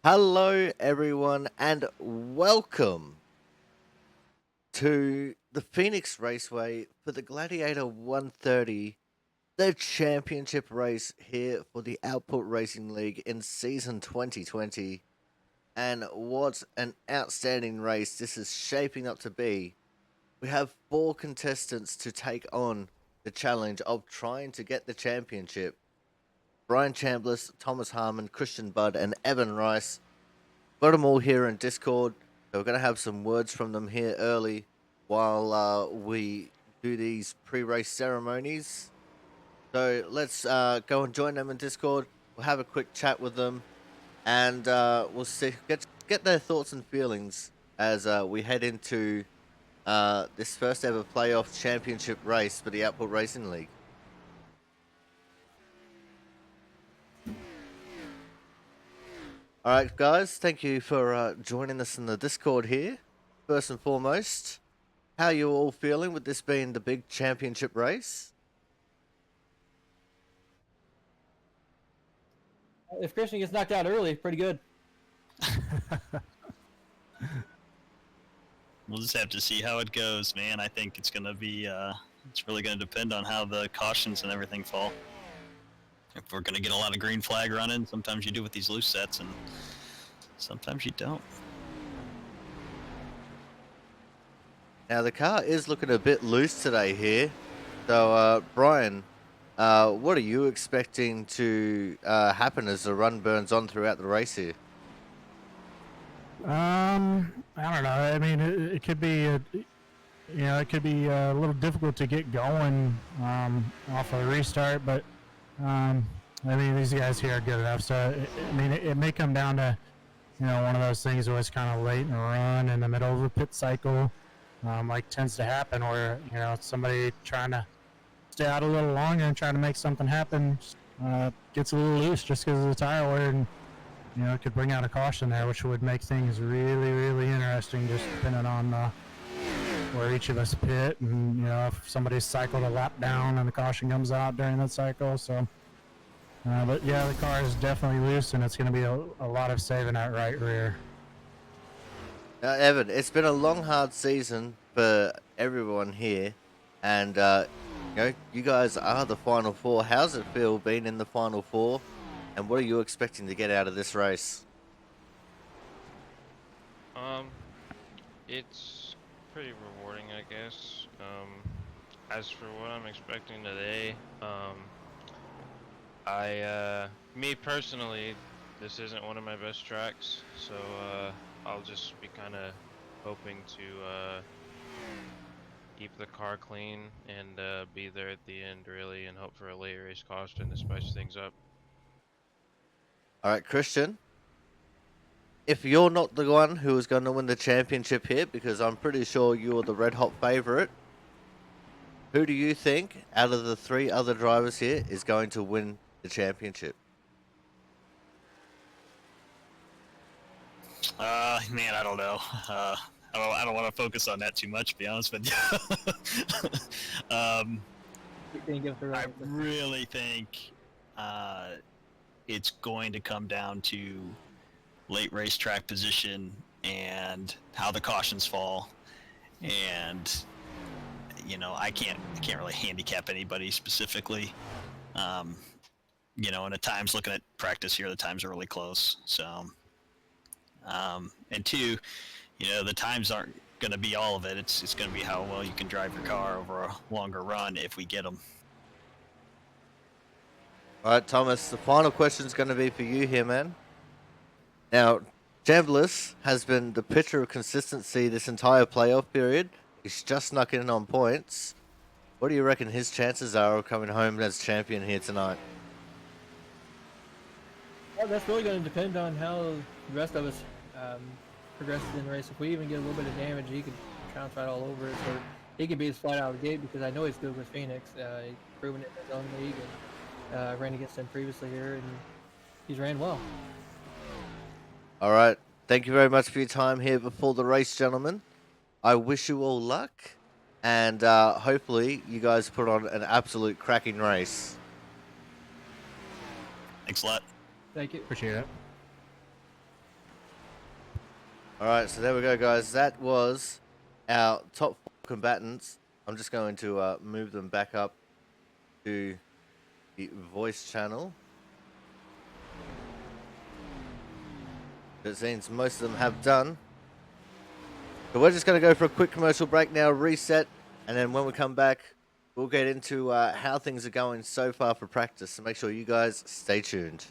Hello, everyone, and welcome to the Phoenix Raceway for the Gladiator 130, the championship race here for the Output Racing League in season 2020. And what an outstanding race this is shaping up to be. We have four contestants to take on the challenge of trying to get the championship. Brian Chambliss, Thomas Harmon, Christian Budd, and Evan Rice. Got them all here in Discord. So we're going to have some words from them here early while we do these pre-race ceremonies. So let's go and join them in Discord. We'll have a quick chat with them, and we'll see get their thoughts and feelings as we head into this first ever playoff championship race for the Output Racing League. All right, guys, thank you for joining us in the Discord here. First and foremost, how are you all feeling with this being the big championship race? If Christian gets knocked out early, pretty good. We'll just have to see how it goes, man. I think it's going to be, it's really going to depend on how the cautions and everything fall. If we're going to get a lot of green flag running, sometimes you do with these loose sets, and sometimes you don't. Now, the car is looking a bit loose today here. So, Brian, what are you expecting to happen as the run burns on throughout the race here? I don't know. I mean, it could be, it could be a little difficult to get going off of a restart, but I mean, these guys here are good enough. So, it may come down to, one of those things where it's kind of late in the run in the middle of a pit cycle, like tends to happen, where somebody trying to stay out a little longer and trying to make something happen gets a little loose just because of the tire wear, and it could bring out a caution there, which would make things really, really interesting, just depending on where each of us pit, and if somebody's cycled a lap down and the caution comes out during that cycle. So, but yeah, the car is definitely loose, and it's going to be a lot of saving that right rear. Evan, it's been a long, hard season for everyone here, and you guys are the Final Four. How's it feel being in the Final Four? And what are you expecting to get out of this race? It's pretty rewarding, I guess. As for what I'm expecting today, me personally, this isn't one of my best tracks, so I'll just be kind of hoping to keep the car clean and be there at the end, really, and hope for a late race caution to spice things up. All right, Christian, if you're not the one who is going to win the championship here, because I'm pretty sure you're the red hot favorite, who do you think out of the three other drivers here is going to win the championship? Man, I don't know. I don't want to focus on that too much, to be honest with you. I really think it's going to come down to late racetrack position and how the cautions fall, and I can't really handicap anybody specifically. And at times, looking at practice here, the times are really close. So, and two, the times aren't going to be all of it. It's going to be how well you can drive your car over a longer run if we get them. All right, Thomas, the final question is going to be for you here, man. Now, Chambliss has been the picture of consistency this entire playoff period. He's just snuck in on points. What do you reckon his chances are of coming home as champion here tonight? Well, that's really going to depend on how the rest of us progresses in the race. If we even get a little bit of damage, he could trounce right all over it. So he could be as flat out of the gate, because I know he's good with Phoenix. He's proven it in his own league, and ran against him previously here, and he's ran well. All right. Thank you very much for your time here before the race, gentlemen. I wish you all luck, and hopefully you guys put on an absolute cracking race. Thanks a lot. Thank you. Appreciate it. Alright, so there we go, guys. That was our top 4 combatants. I'm just going to move them back up to the voice channel. It seems most of them have done. So we're just going to go for a quick commercial break now, reset, and then when we come back, we'll get into how things are going so far for practice. So make sure you guys stay tuned.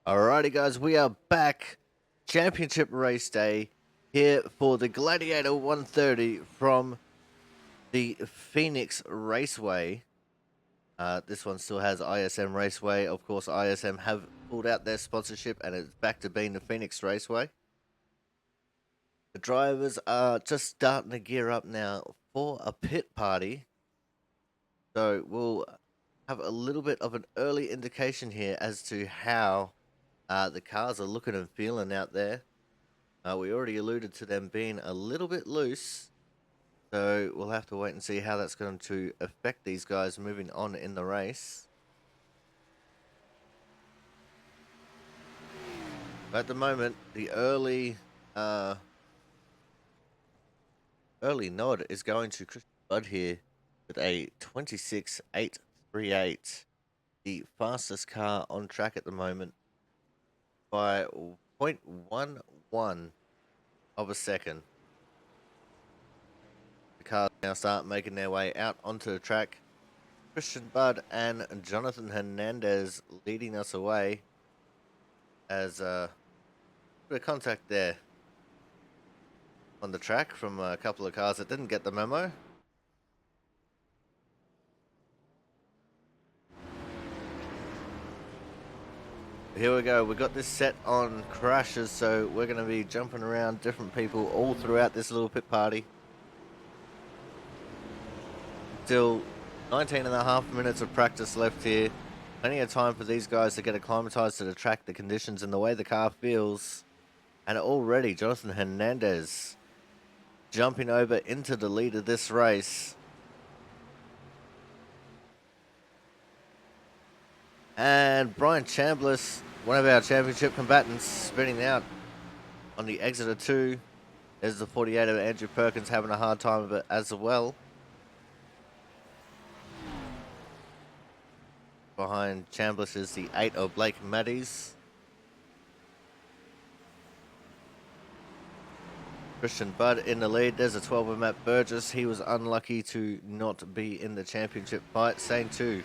Alrighty, guys, we are back. Championship race day here for the Gladiator 130 from the Pheonix Raceway. This one still has ISM Raceway. Of course, ISM have pulled out their sponsorship and it's back to being the Pheonix Raceway. The drivers are just starting to gear up now for a pit party. So we'll have a little bit of an early indication here as to how the cars are looking and feeling out there. We already alluded to them being a little bit loose. So we'll have to wait and see how that's going to affect these guys moving on in the race. At the moment, the early nod is going to Christian Budd here with a 26.838, the fastest car on track at the moment by 0.11 of a second. The cars now start making their way out onto the track. Christian Budd and Jonathan Hernandez leading us away as a bit of contact there on the track from a couple of cars that didn't get the memo. Here we go, we got this set on crashes, so we're going to be jumping around different people all throughout this little pit party. Still 19.5 minutes of practice left here. Plenty of time for these guys to get acclimatized to the track, the conditions, and the way the car feels. And already, Jonathan Hernandez jumping over into the lead of this race. And Brian Chambliss, one of our championship combatants, spinning out on the exit of 2. There's the 48 of Andrew Perkins having a hard time of it as well. Behind Chambliss is the 8 of Blake Matties. Christian Budd in the lead. There's a 12 of Matt Burgess. He was unlucky to not be in the championship fight. Same to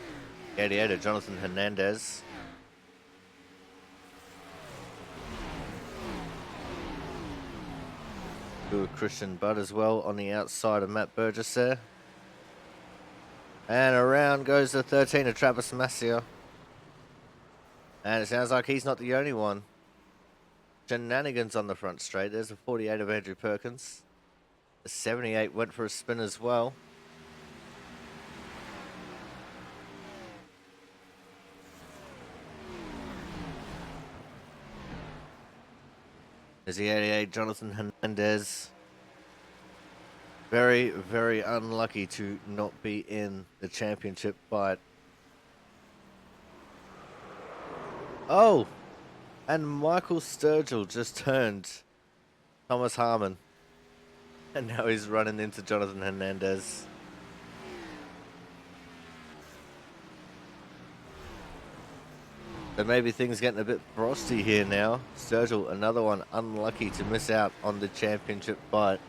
Gladiator Jonathan Hernandez. Good Christian Budd as well on the outside of Matt Burgess there. And around goes the 13 of Travis Massier. And it sounds like he's not the only one. Shenanigans on the front straight. There's a 48 of Andrew Perkins. The 78 went for a spin as well. There's the 88, Jonathan Hernandez. Very, very unlucky to not be in the championship fight. Oh! And Michael Sturgill just turned Thomas Harmon. And now he's running into Jonathan Hernandez. So maybe things getting a bit frosty here now. Sturgill, another one unlucky to miss out on the championship fight.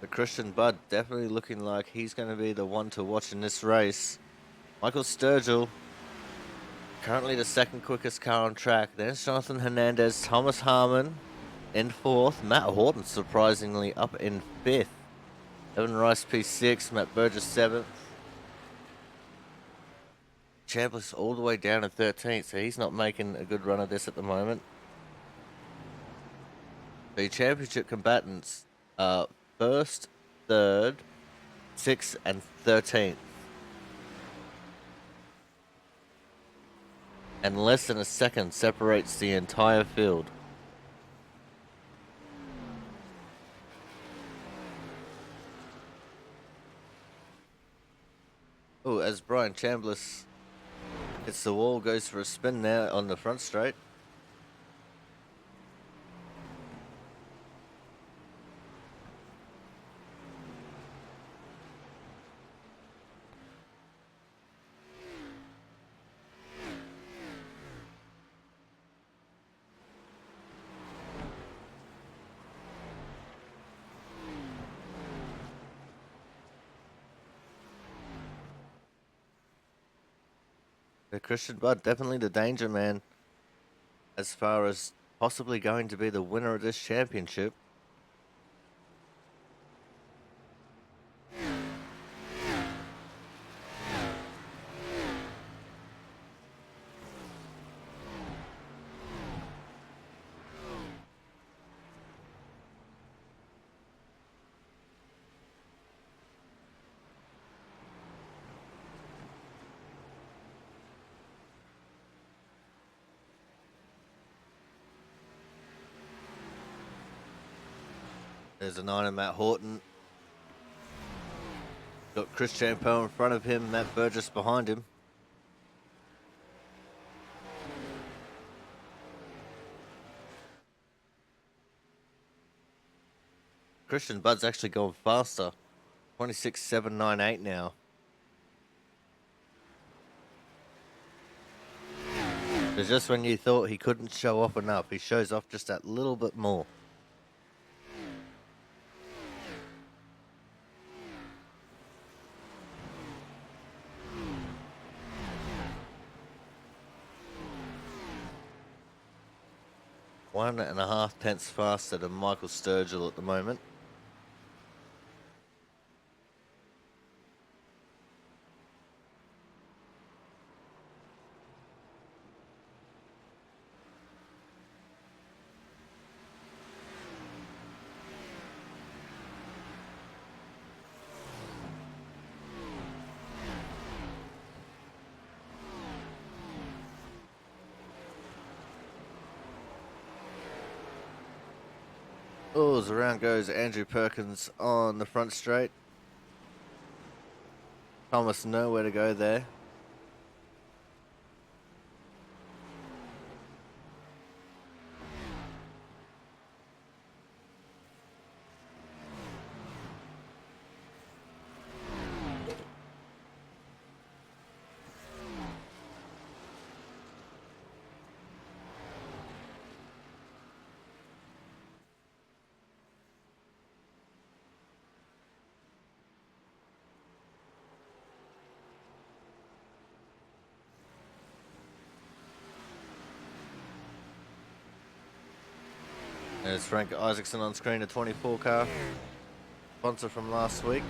But Christian Budd definitely looking like he's going to be the one to watch in this race. Michael Sturgill, currently the second quickest car on track. There's Jonathan Hernandez, Thomas Harmon in fourth. Matt Horton surprisingly up in fifth. Evan Rice P6, Matt Burgess seventh. Chambliss all the way down in 13th, so he's not making a good run of this at the moment. The championship combatants are first, third, 6th, and 13th. And less than a second separates the entire field. Oh, as Brian Chambliss hits the wall, goes for a spin now on the front straight. Christian Budd, definitely the danger man as far as possibly going to be the winner of this championship. There's a 9 of Matt Horton. Got Chris Champeau in front of him, Matt Burgess behind him. Christian Budd's actually going faster. 26.798 now. It's just when you thought he couldn't show off enough, he shows off just that little bit more. One and a half tenths faster than Michael Sturgill at the moment. Oh, as around goes Andrew Perkins on the front straight. Thomas nowhere to go there. There's Frank Isaacson on screen, a 24 car. Sponsor from last week.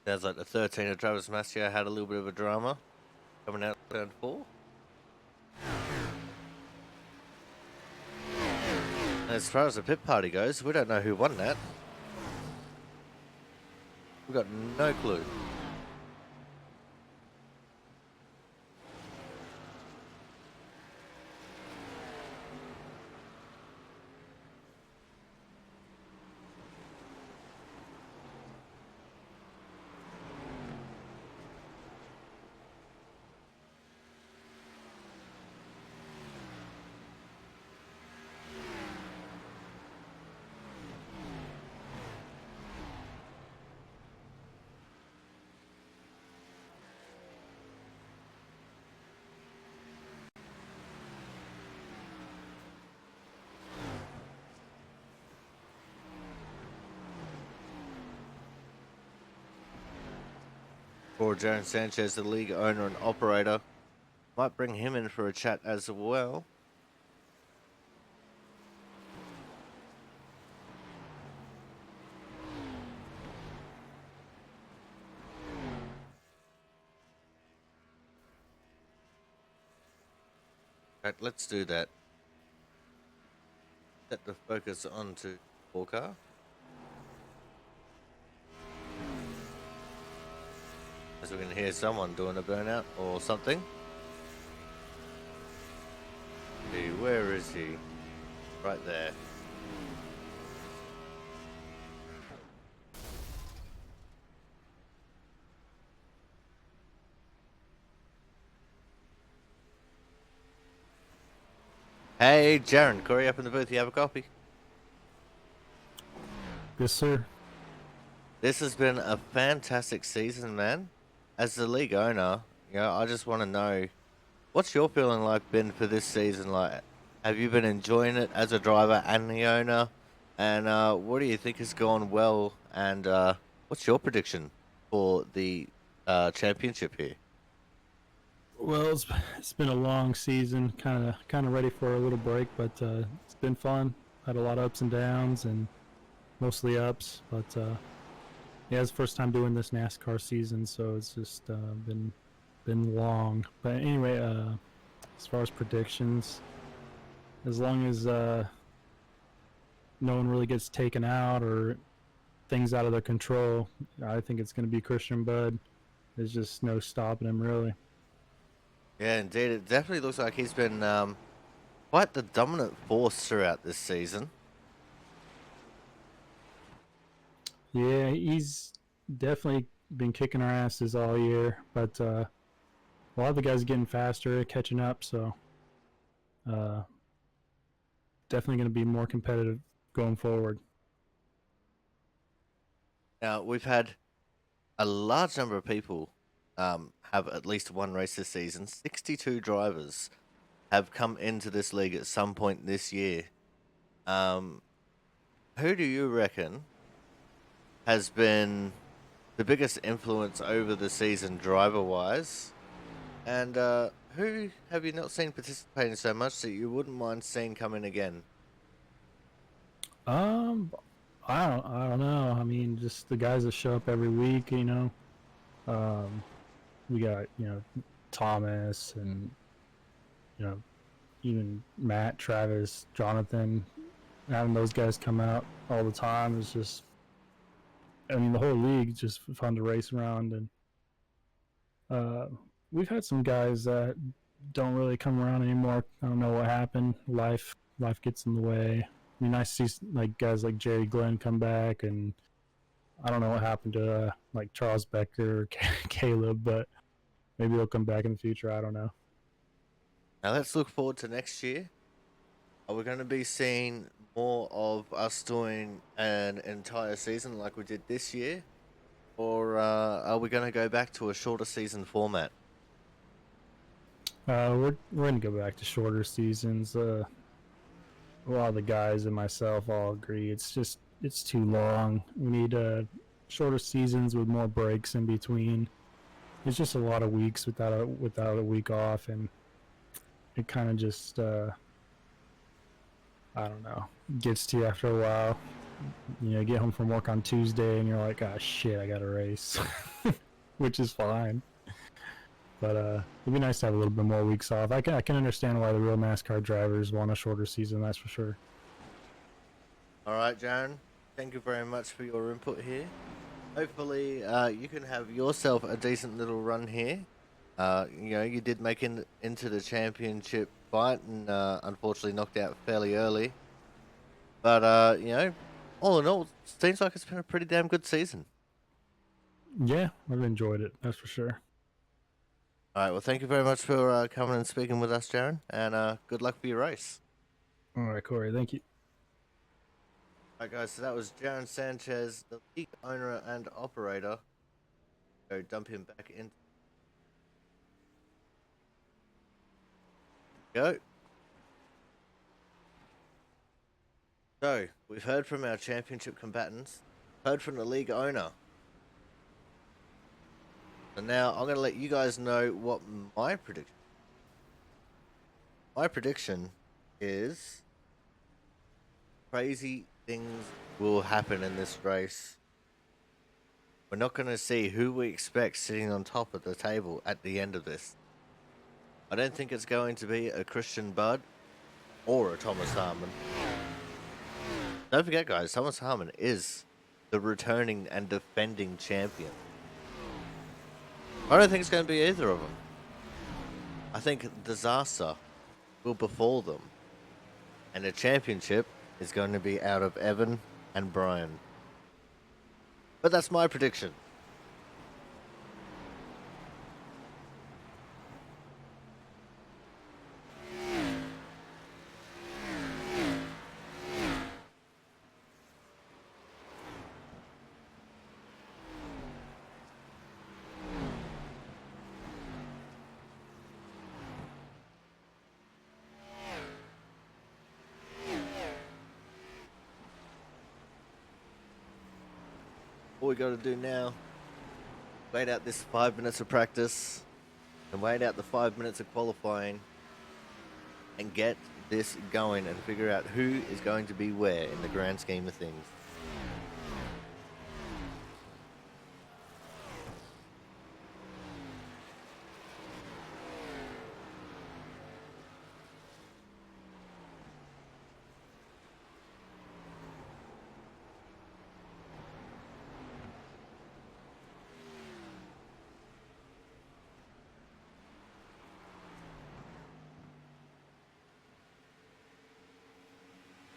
Sounds like the 13 of Travis Mascio had a little bit of a drama coming out turn 4. As far as the pit party goes, we don't know who won that. We've got no clue. For Jaron Sanchez, the league owner and operator. Might bring him in for a chat as well. Right, let's do that. Set the focus onto Walker. As we can hear someone doing a burnout or something. See, where is he? Right there. Hey, Jaron, Corey up in the booth. You have a copy? Yes, sir. This has been a fantastic season, man. As the league owner, you know, I just want to know, what's your feeling like been for this season? Like, have you been enjoying it as a driver and the owner? And what do you think has gone well? And what's your prediction for the championship here? Well, it's been a long season. Kind of ready for a little break, but it's been fun. Had a lot of ups and downs, and mostly ups. But yeah, it's the first time doing this NASCAR season, so it's just been long. But anyway, as far as predictions, as long as no one really gets taken out or things out of their control, I think it's going to be Christian Bud. There's just no stopping him, really. Yeah, indeed. It definitely looks like he's been quite the dominant force throughout this season. Yeah, he's definitely been kicking our asses all year, but a lot of the guys are getting faster, catching up, so definitely going to be more competitive going forward. Now, we've had a large number of people have at least one race this season. 62 drivers have come into this league at some point this year. Who do you reckon has been the biggest influence over the season driver-wise? And who have you not seen participating so much that you wouldn't mind seeing come in again? I don't know. I mean, just the guys that show up every week, you know. We got, you know, Thomas and, you know, even Matt, Travis, Jonathan, having those guys come out all the time is just, I mean, the whole league is just fun to race around. And we've had some guys that don't really come around anymore. I don't know what happened. Life gets in the way. I mean, I see like guys like Jerry Glenn come back, and I don't know what happened to like Charles Becker or Caleb, but maybe they'll come back in the future. I don't know. Now let's look forward to next year. Are we going to be seeing more of us doing an entire season like we did this year? Or are we going to go back to a shorter season format? We're going to go back to shorter seasons. A lot of the guys and myself all agree it's it's too long. We need shorter seasons with more breaks in between. It's just a lot of weeks without a week off, and it kind of just I don't know, gets to you after a while. You know, you get home from work on Tuesday and you're like, ah, shit, I got a race, which is fine. But it'd be nice to have a little bit more weeks off. I can understand why the real NASCAR drivers want a shorter season. That's for sure. All right, Jaron. Thank you very much for your input here. Hopefully, you can have yourself a decent little run here. You know, you did make into the championship fight and unfortunately knocked out fairly early. But, you know, all in all, it seems like it's been a pretty damn good season. Yeah, I've enjoyed it. That's for sure. All right, well, thank you very much for coming and speaking with us, Jaron, and good luck for your race. All right, Corey, thank you. All right, guys, so that was Jaron Sanchez, the league owner and operator. Go dump him back in. Go. So, we've heard from our championship combatants, heard from the league owner. And now I'm going to let you guys know what my prediction. My prediction is crazy things will happen in this race. We're not going to see who we expect sitting on top of the table at the end of this. I don't think it's going to be a Christian Budd or a Thomas Harmon. Don't forget, guys, Thomas Harmon is the returning and defending champion. I don't think it's going to be either of them. I think disaster will befall them. And the championship is going to be out of Evan and Brian. But that's my prediction. All we got to do now, wait out this 5 minutes of practice and wait out the 5 minutes of qualifying and get this going and figure out who is going to be where in the grand scheme of things.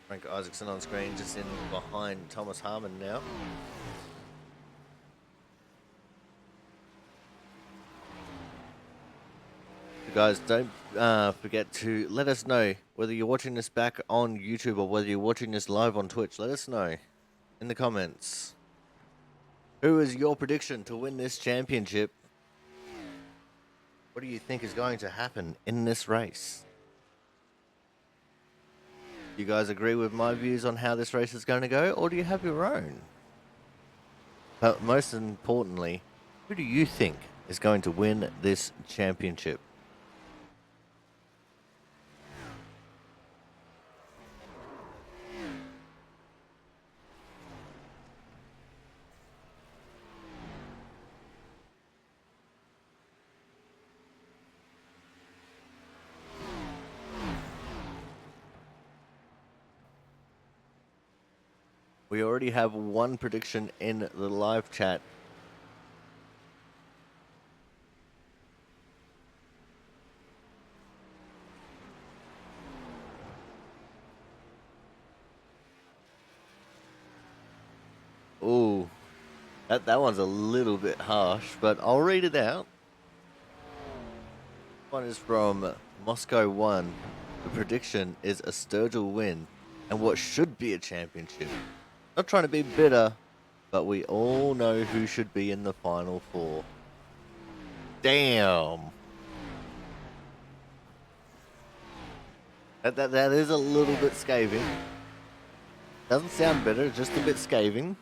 Frank Isaacson on screen, just in behind Thomas Harmon now. You guys, don't forget to let us know whether you're watching this back on YouTube or whether you're watching this live on Twitch. Let us know in the comments. Who is your prediction to win this championship? What do you think is going to happen in this race? Do you guys agree with my views on how this race is going to go, or do you have your own? But most importantly, who do you think is going to win this championship? We already have one prediction in the live chat. Ooh, that one's a little bit harsh, but I'll read it out. One is from Moscow 1. The prediction is a Sturgill win and what should be a championship. Not trying to be bitter, but we all know who should be in the Final Four. Damn. That is a little bit scathing. Doesn't sound bitter, just a bit scathing.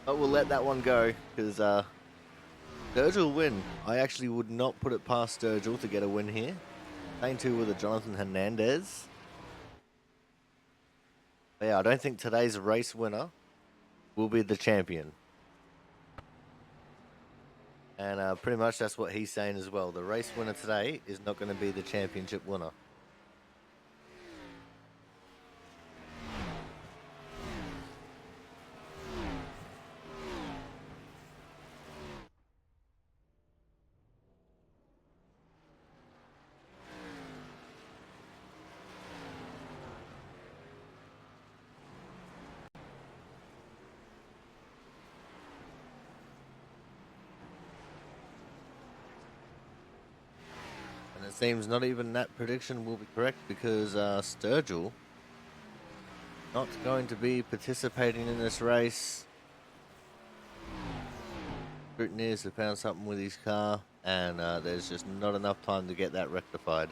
But we'll let that one go, because Sturgill win. I actually would not put it past Sturgill to get a win here. Same too with a Jonathan Hernandez. But yeah, I don't think today's race winner will be the champion. And pretty much that's what he's saying as well. The race winner today is not going to be the championship winner. And it seems not even that prediction will be correct, because Sturgill not going to be participating in this race. Scrutineers have found something with his car, and there's just not enough time to get that rectified.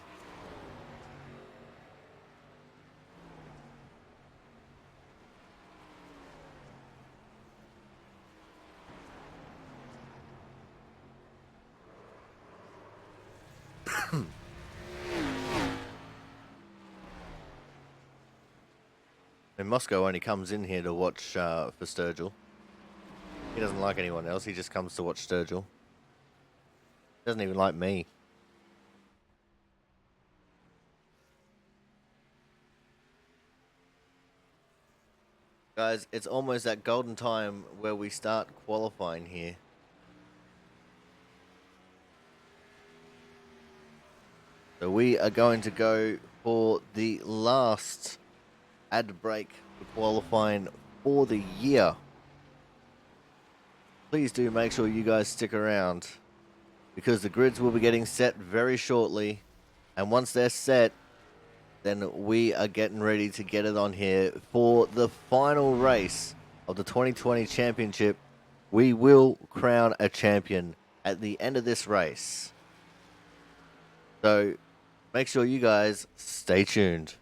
And Moscow only comes in here to watch for Sturgill. He doesn't like anyone else, he just comes to watch Sturgill. Doesn't even like me. Guys, it's almost that golden time where we start qualifying here. So we are going to go for the last ad break for qualifying for the year. Please do make sure you guys stick around, because the grids will be getting set very shortly, and once they're set, then we are getting ready to get it on here for the final race of the 2020 championship. We will crown a champion at the end of this race. So make sure you guys stay tuned.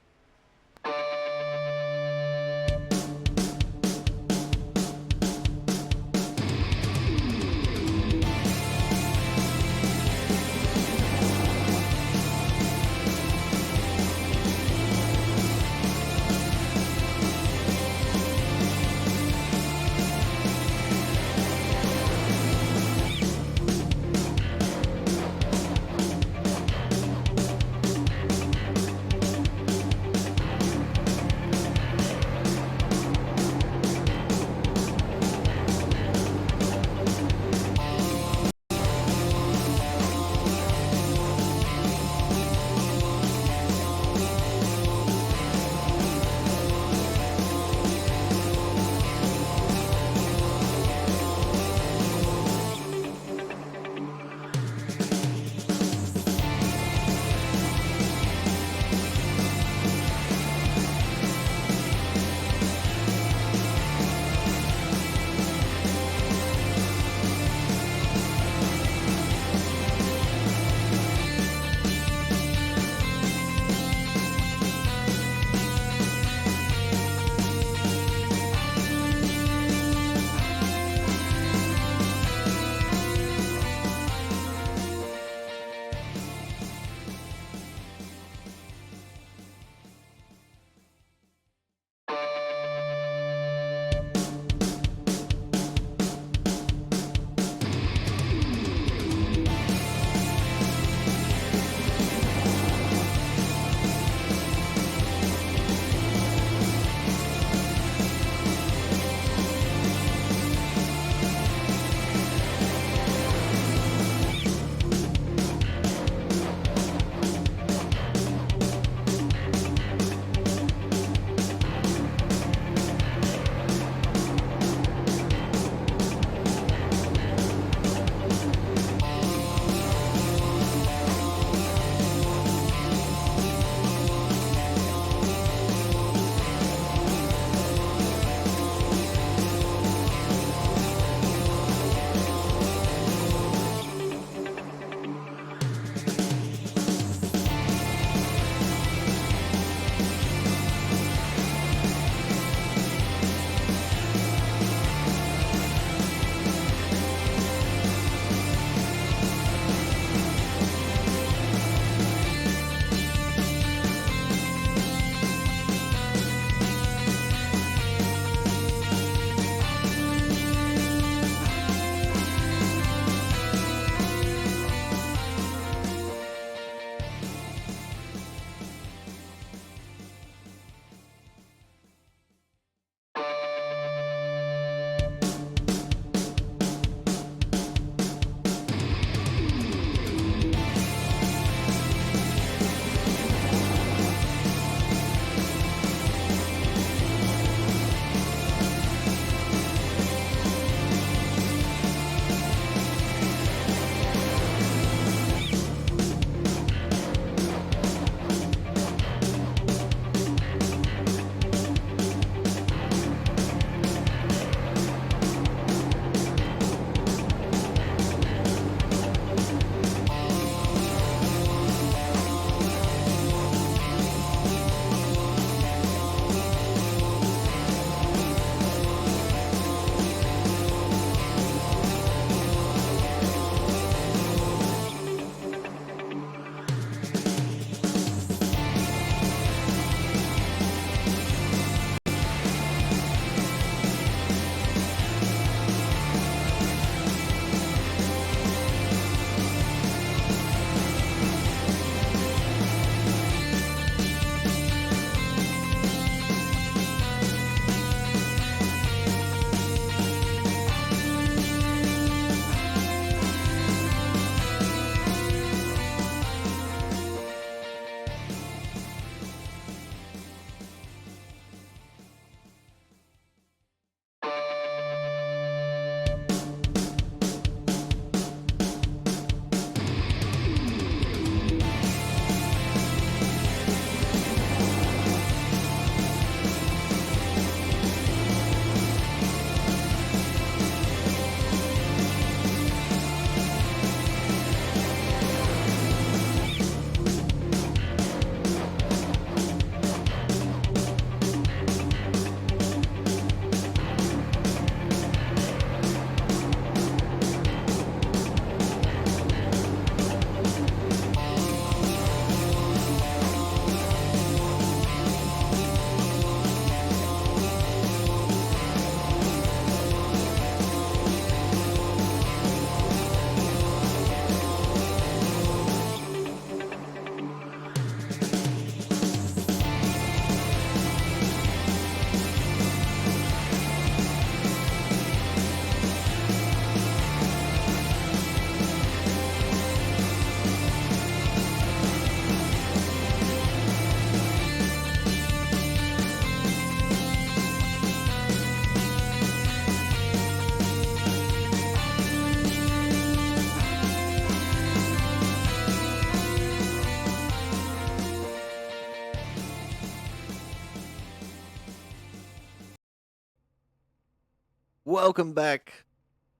welcome back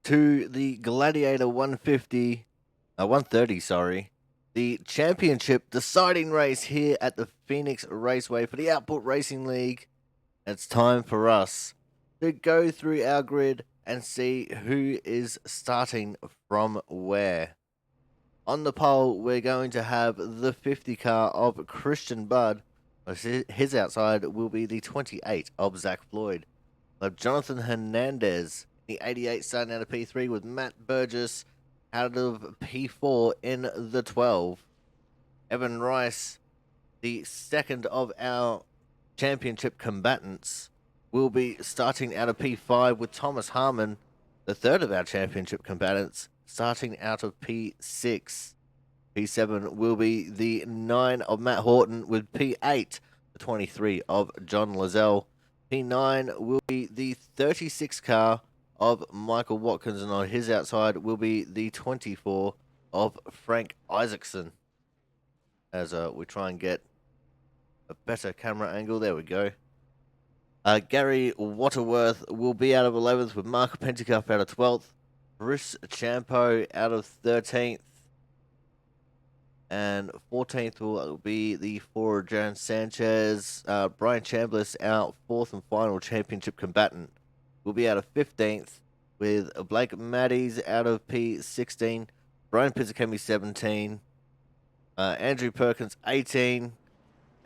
to the Gladiator 130, sorry. The championship deciding race here at the Pheonix Raceway for the Output Racing League. It's time for us to go through our grid and see who is starting from where. On the pole, we're going to have the 50 car of Christian Budd. His outside will be the 28 of Zach Floyd. Jonathan Hernandez, the 88 starting out of P3 with Matt Burgess out of P4 in the 12. Evan Rice, the second of our championship combatants, will be starting out of P5 with Thomas Harmon, the third of our championship combatants, starting out of P6. P7 will be the 9 of Matt Horton with P8, the 23 of John Lazelle. P9 will be the 36 car of Michael Watkins, and on his outside will be the 24 of Frank Isaacson. As we try and get a better camera angle, there we go. Gary Waterworth will be out of 11th with Mark Penticuff out of 12th. Bruce Champo out of 13th. And 14th will be the 4 of Jaron Sanchez. Brian Chambliss, our 4th and final championship combatant, will be out of 15th with Blake Maddies out of P16. Brian Pizzakemi 17. Andrew Perkins 18.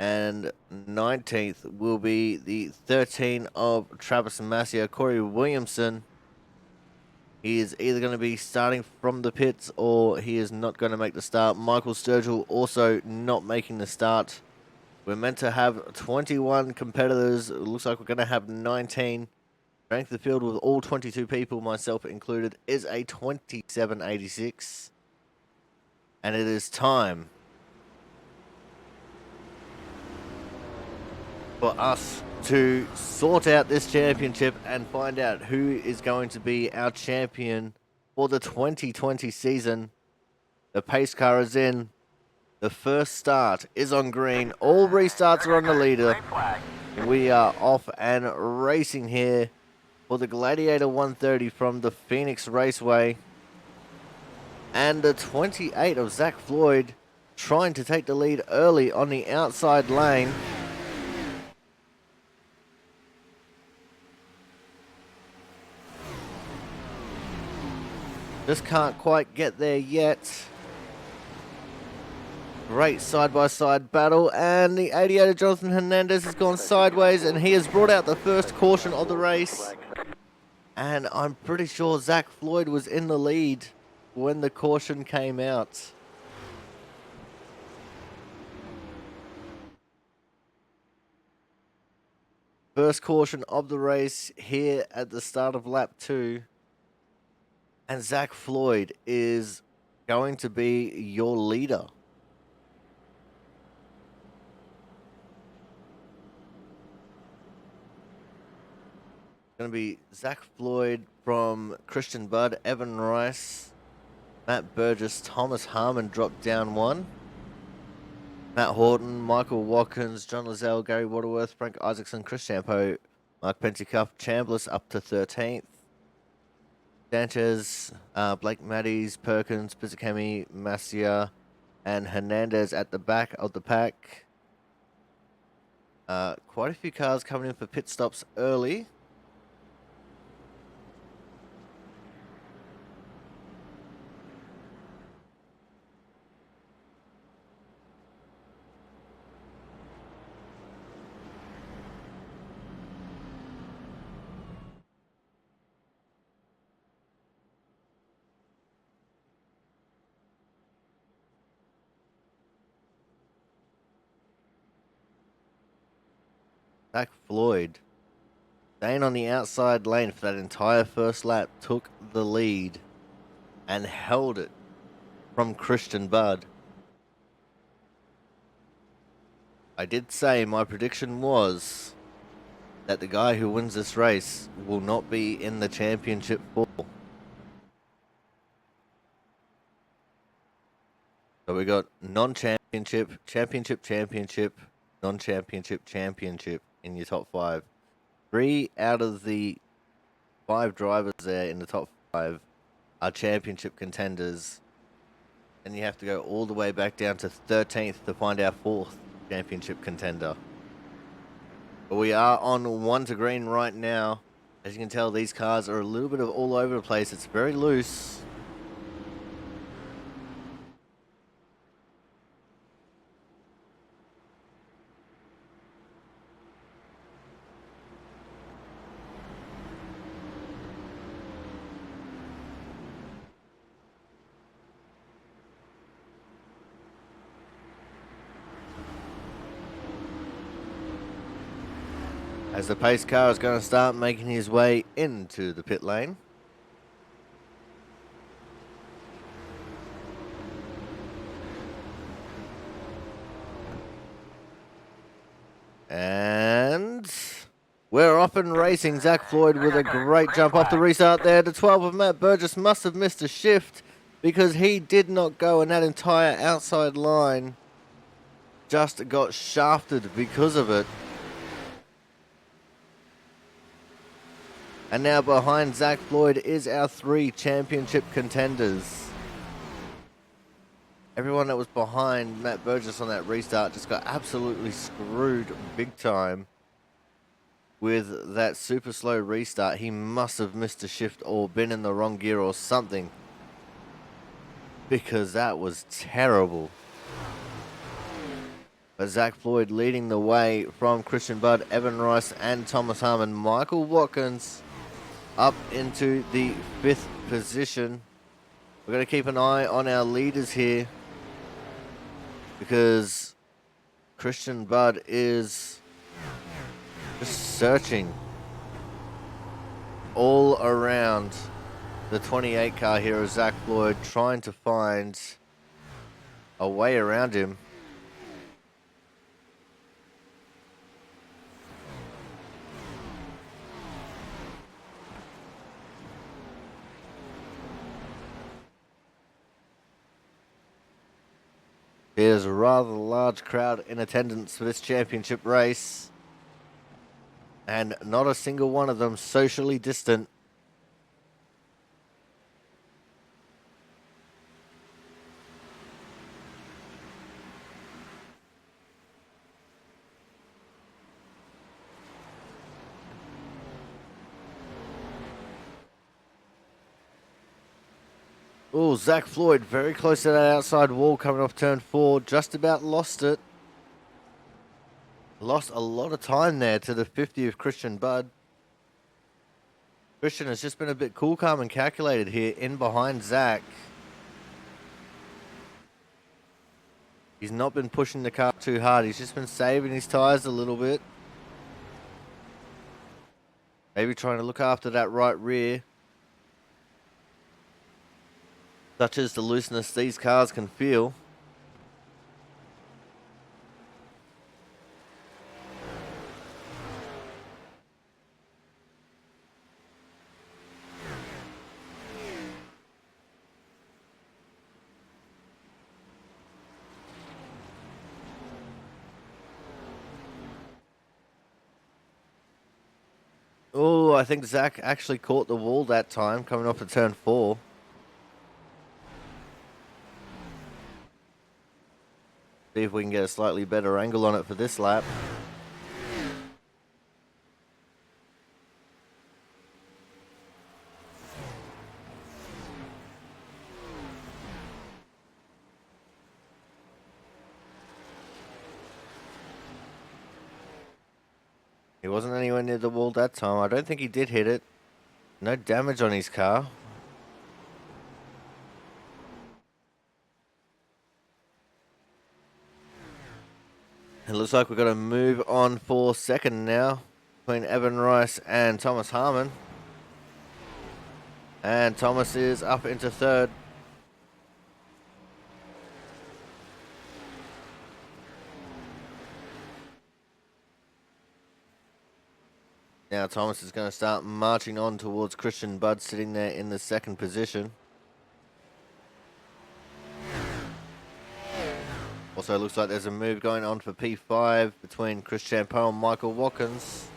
And 19th will be the 13 of Travis Massio, Corey Williamson. He is either going to be starting from the pits or he is not going to make the start. Michael Sturgill also not making the start. We're meant to have 21 competitors. It looks like we're going to have 19. Strength of the field with all 22 people, myself included, is a 27.86. And it is time for us to sort out this championship and find out who is going to be our champion for the 2020 season. The pace car is in. The first start is on green. All restarts are on the leader. We are off and racing here for the Gladiator 130 from the Pheonix Raceway. And the 28 of Zach Floyd trying to take the lead early on the outside lane. Just can't quite get there yet. Great side-by-side battle, and the 88 of Jonathan Hernandez has gone sideways, and he has brought out the first caution of the race. And I'm pretty sure Zach Floyd was in the lead when the caution came out. First caution of the race here at the start of lap 2. And Zach Floyd is going to be your leader. Going to be Zach Floyd from Christian Budd, Evan Rice, Matt Burgess, Thomas Harmon dropped down 1. Matt Horton, Michael Watkins, John Lazelle, Gary Waterworth, Frank Isaacson, Chris Champo, Mark Penticuff, Chambliss up to 13th. Sanchez, Blake Maddies, Perkins, Pizzakemi, Massia, and Hernandez at the back of the pack. Quite a few cars coming in for pit stops early. Zach Floyd, staying on the outside lane for that entire first lap, took the lead and held it from Christian Budd. I did say my prediction was that the guy who wins this race will not be in the championship pool. So we got non-championship, championship, non-championship, championship in your top 5. 3 out of the 5 drivers there in the top 5 are championship contenders. And you have to go all the way back down to 13th to find our 4th championship contender. But we are on 1 to green right now. As you can tell, these cars are a little bit of all over the place. It's very loose. As the pace car is going to start making his way into the pit lane. And we're off and racing. Zach Floyd with a great jump off the restart there. The 12 of Matt Burgess must have missed a shift because he did not go, and that entire outside line just got shafted because of it. And now behind Zach Floyd is our 3 championship contenders. Everyone that was behind Matt Burgess on that restart just got absolutely screwed big time with that super slow restart. He must have missed a shift or been in the wrong gear or something, because that was terrible. But Zach Floyd leading the way from Christian Budd, Evan Rice and Thomas Harmon. Michael Watkins up into the 5th position. We're going to keep an eye on our leaders here, because Christian Budd is just searching all around the 28 car here of Zach Floyd, trying to find a way around him. There's a rather large crowd in attendance for this championship race, and not a single one of them socially distant. Oh, Zach Floyd very close to that outside wall coming off turn 4. Just about lost it. Lost a lot of time there to the 50 of Christian Budd. Christian has just been a bit cool, calm and calculated here in behind Zach. He's not been pushing the car too hard. He's just been saving his tyres a little bit. Maybe trying to look after that right rear. Such as the looseness these cars can feel. Oh, I think Zach actually caught the wall that time, coming off of turn 4. See if we can get a slightly better angle on it for this lap. He wasn't anywhere near the wall that time. I don't think he did hit it. No damage on his car. It looks like we've got to move on for second now between Evan Rice and Thomas Harmon. And Thomas is up into third. Now Thomas is going to start marching on towards Christian Budd, sitting there in the second position. Also looks like there's a move going on for P5 between Chris Champeau and Michael Watkins.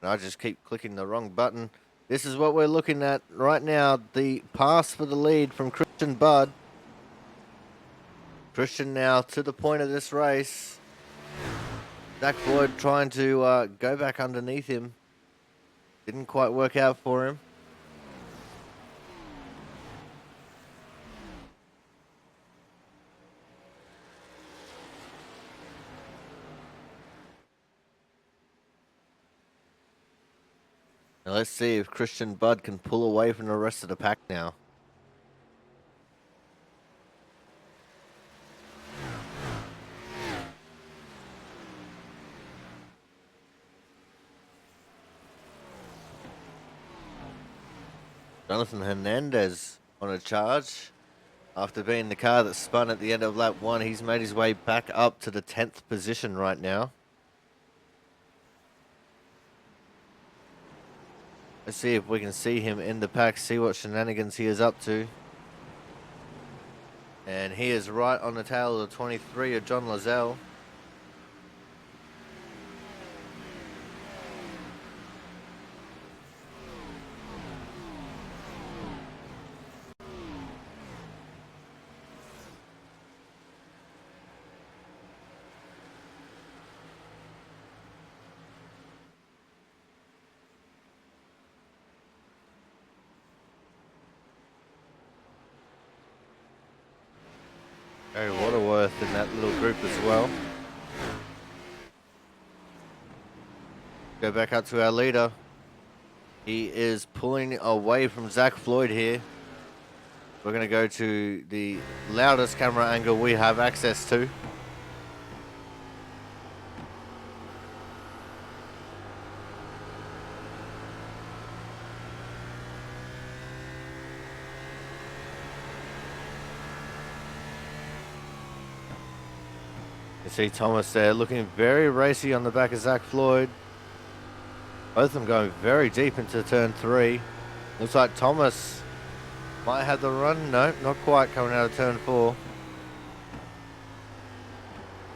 I just keep clicking the wrong button. This is what we're looking at right now. The pass for the lead from Christian Budd. Christian now to the point of this race. Zach Floyd trying to go back underneath him. Didn't quite work out for him. Now let's see if Christian Budd can pull away from the rest of the pack now. Jonathan Hernandez on a charge. After being the car that spun at the end of lap 1, he's made his way back up to the 10th position right now. Let's see if we can see him in the pack, see what shenanigans he is up to. And he is right on the tail of the 23 of John Lazelle. Gary Waterworth in that little group as well. Go back up to our leader. He is pulling away from Zach Floyd here. We're going to go to the loudest camera angle we have access to. You see Thomas there looking very racy on the back of Zach Floyd. Both of them going very deep into turn 3. Looks like Thomas might have the run. No, not quite coming out of turn 4.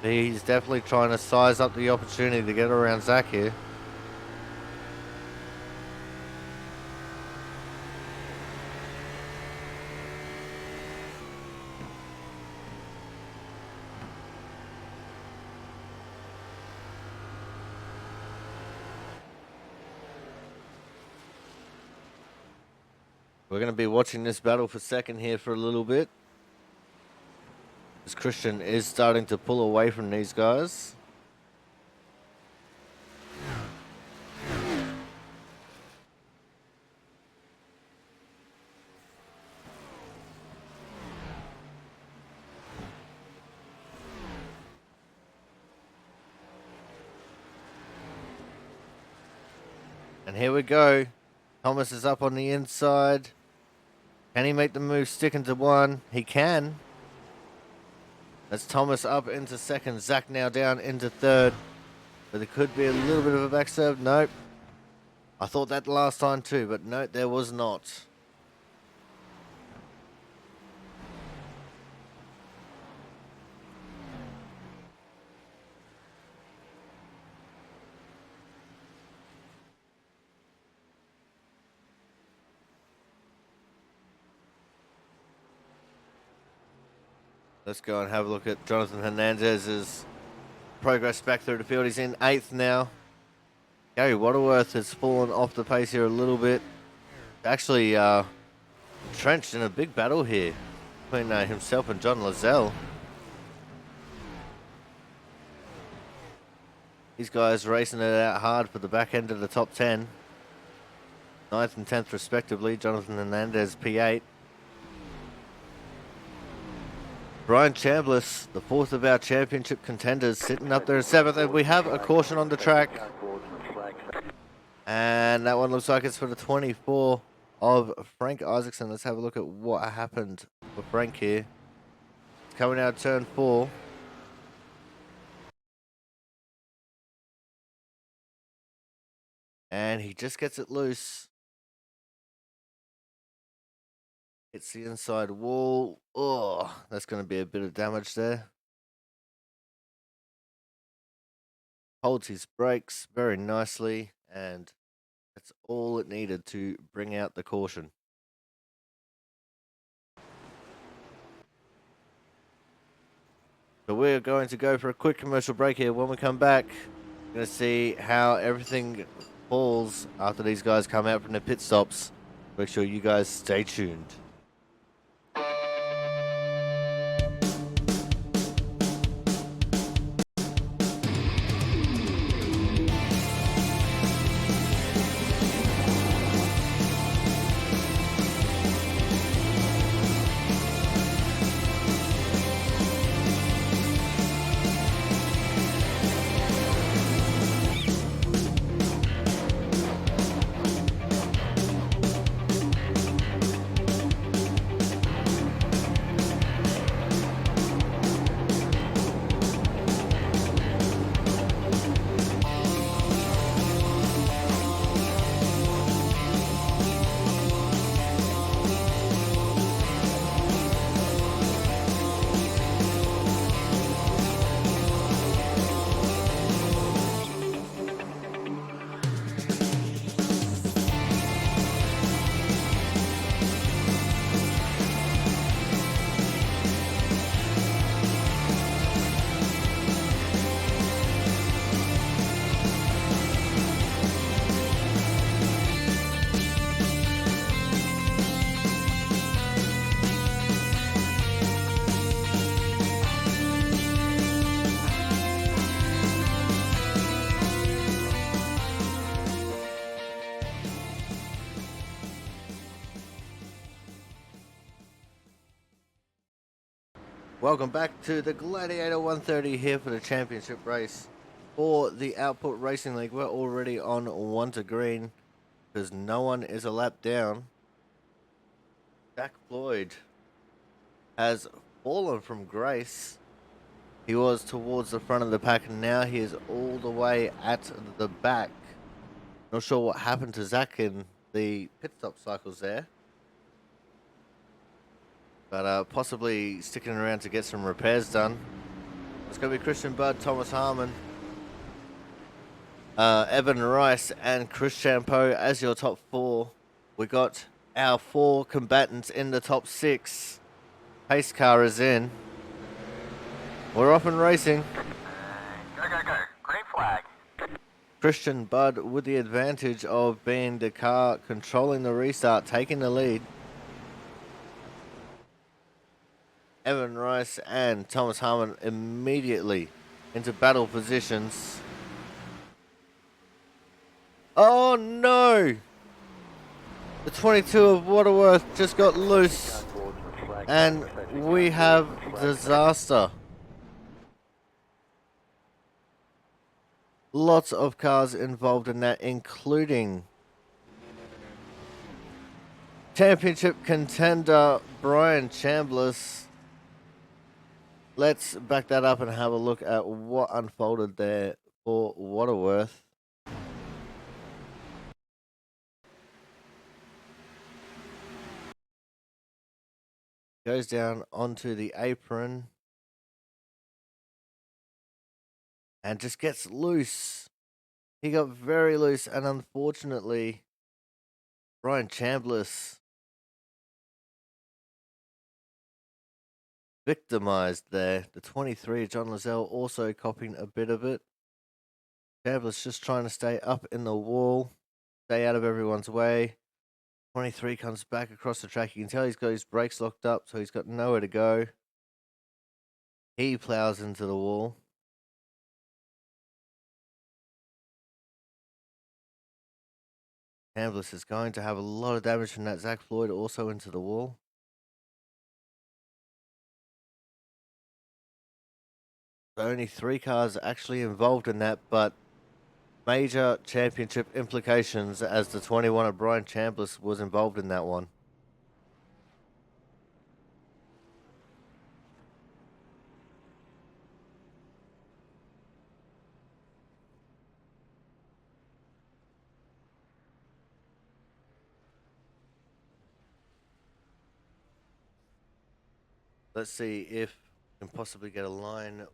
He's definitely trying to size up the opportunity to get around Zach here. We're going to be watching this battle for second here for a little bit. As Christian is starting to pull away from these guys. And here we go. Thomas is up on the inside. Can he make the move stick into 1? He can. That's Thomas up into 2nd. Zach now down into 3rd. But there could be a little bit of a back serve. Nope. I thought that last time too, but no, there was not. Let's go and have a look at Jonathan Hernandez's progress back through the field. He's in 8th now. Gary Waterworth has fallen off the pace here a little bit. Actually entrenched in a big battle here between himself and John Lazelle. These guys racing it out hard for the back end of the top 10. 9th and 10th respectively. Jonathan Hernandez P8. Brian Chambliss, the 4th of our championship contenders, sitting up there in 7th. And we have a caution on the track. And that one looks like it's for the 24 of Frank Isaacson. Let's have a look at what happened for Frank here. It's coming out of turn 4. And he just gets it loose. Hits the inside wall. Oh, that's going to be a bit of damage there. Holds his brakes very nicely and That's all it needed to bring out the caution. So we're going to go for a quick commercial break here. When we come back, we're going to see how everything falls after these guys come out from their pit stops. Make sure you guys stay tuned. Welcome back to the Gladiator 130 here for the championship race for the Output Racing League. We're already on 1 to green because no one is a lap down. Jack Floyd has fallen from grace. He was towards the front of the pack and now he is all the way at the back. Not sure what happened to Zach in the pit stop cycles there. But possibly sticking around to get some repairs done. It's going to be Christian Budd, Thomas Harmon, Evan Rice, and Chris Champeau as your top 4. We got our 4 combatants in the top 6. Pace car is in. We're off and racing. Go, go, go. Green flag. Christian Budd with the advantage of being the car controlling the restart, taking the lead. Evan Rice and Thomas Harmon immediately into battle positions. Oh no! The 22 of Waterworth just got loose and we have disaster. Lots of cars involved in that, including championship contender Brian Chambliss. Let's back that up and have a look at what unfolded there for Waterworth. Goes down onto the apron and just gets loose. He got very loose and unfortunately Brian Chambliss victimized there. The 23, John Lozelle, also copying a bit of it. Chambliss just trying to stay up in the wall, stay out of everyone's way. 23 comes back across the track. You can tell he's got his brakes locked up, so he's got nowhere to go. He plows into the wall. Chambliss is going to have a lot of damage from that. Zach Floyd also into the wall. Only 3 cars actually involved in that, but major championship implications as the 21 of Brian Chambliss was involved in that one. Let's see if we can possibly get a line.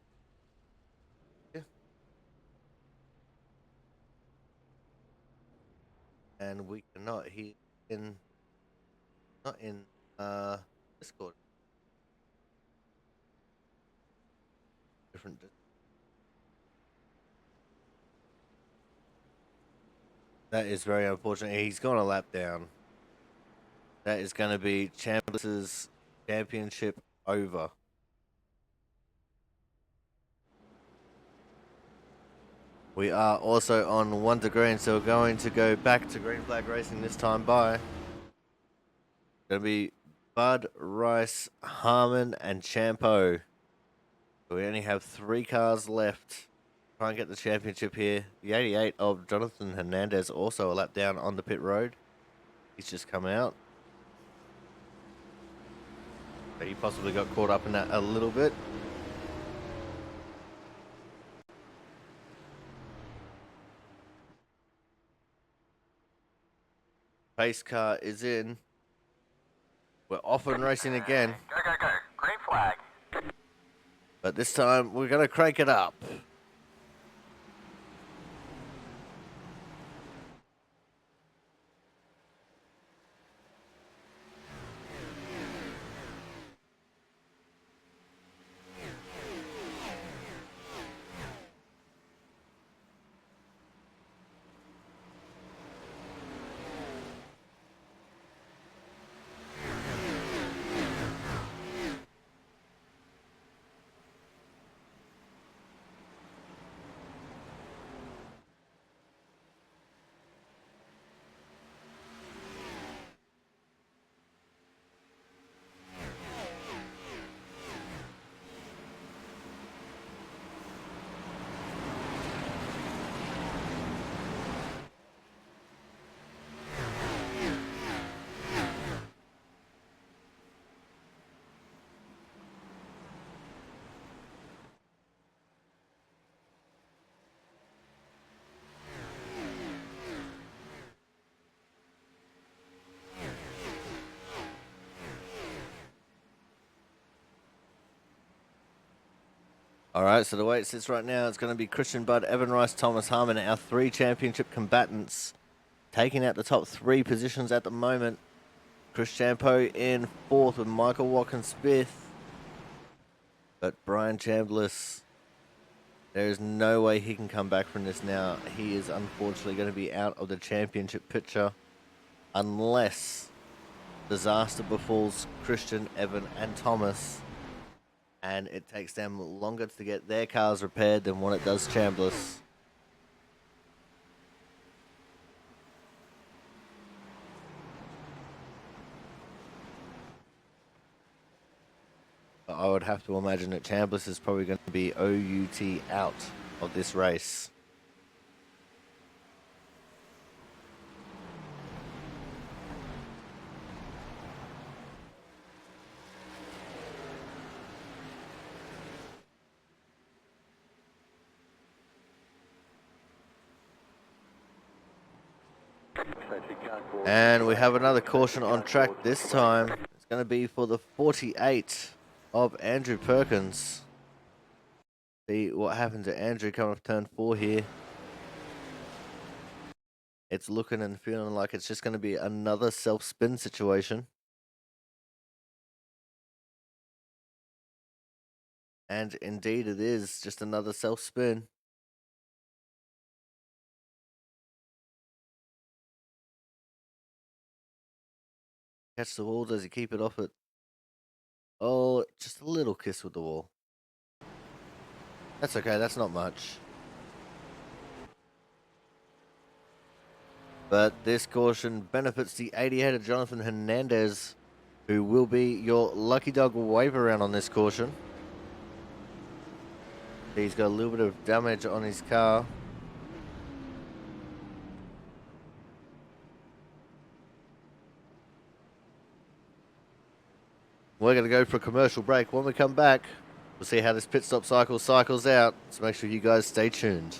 Yeah. and we cannot hear in not in Discord. Different. That is very unfortunate. He's gone a lap down. That is going to be Chambliss's championship over. We are also on 1 to green, so we're going to go back to green flag racing this time by. Going to be Bud, Rice, Harmon, and Champo. We only have 3 cars left. Try and get the championship here. The 88 of Jonathan Hernandez also a lap down on the pit road. He's just come out. But he possibly got caught up in that a little bit. Pace car is in. We're off and racing again. Go, go, go. Green flag. But this time we're going to crank it up. All right, so the way it sits right now, it's going to be Christian Budd, Evan Rice, Thomas Harmon, our 3 championship combatants, taking out the top 3 positions at the moment. Chris Champo in 4th with Michael Watkins 5th. But Brian Chambliss, there is no way he can come back from this now. He is unfortunately going to be out of the championship picture unless disaster befalls Christian, Evan, and Thomas. And it takes them longer to get their cars repaired than what it does Chambliss. But I would have to imagine that Chambliss is probably going to be OUT out of this race. And we have another caution on track this time. It's going to be for the 48 of Andrew Perkins. See what happened to Andrew coming off turn 4 here. It's looking and feeling like it's just going to be another self-spin situation. And indeed it is just another self-spin. Catch the wall, does he keep it off it? Oh, just a little kiss with the wall. That's okay, that's not much. But this caution benefits the 88 of Jonathan Hernandez, who will be your lucky dog wave around on this caution. He's got a little bit of damage on his car. We're going to go for a commercial break. When we come back, we'll see how this pit stop cycle cycles out. So make sure you guys stay tuned.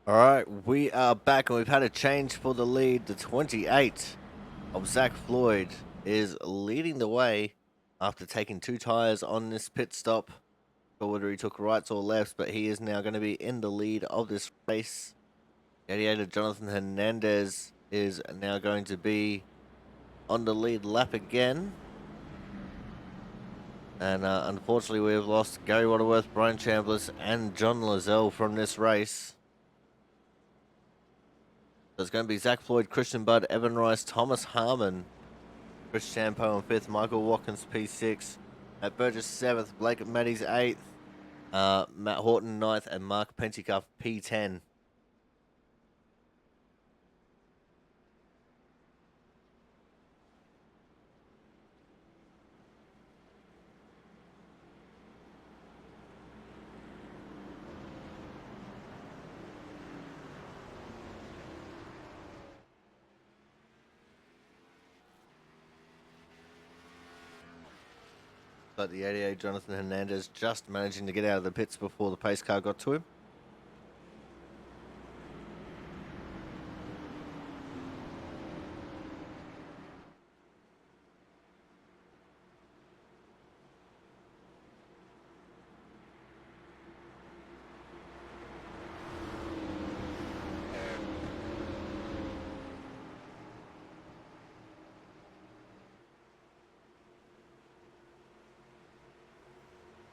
Alright, we are back and we've had a change for the lead. The 28 of Zach Floyd is leading the way after taking 2 tyres on this pit stop. Not whether he took rights or lefts, but he is now going to be in the lead of this race. Gladiator Jonathan Hernandez is now going to be on the lead lap again. And unfortunately we have lost Gary Waterworth, Brian Chambliss and John Lazelle from this race. So it's going to be Zach Floyd, Christian Budd, Evan Rice, Thomas Harmon, Chris Champo in 5th, Michael Watkins P6, Matt Burgess 7th, Blake Matties 8th, Matt Horton 9th, and Mark Penticuff P10. But the 88 Jonathan Hernandez just managing to get out of the pits before the pace car got to him.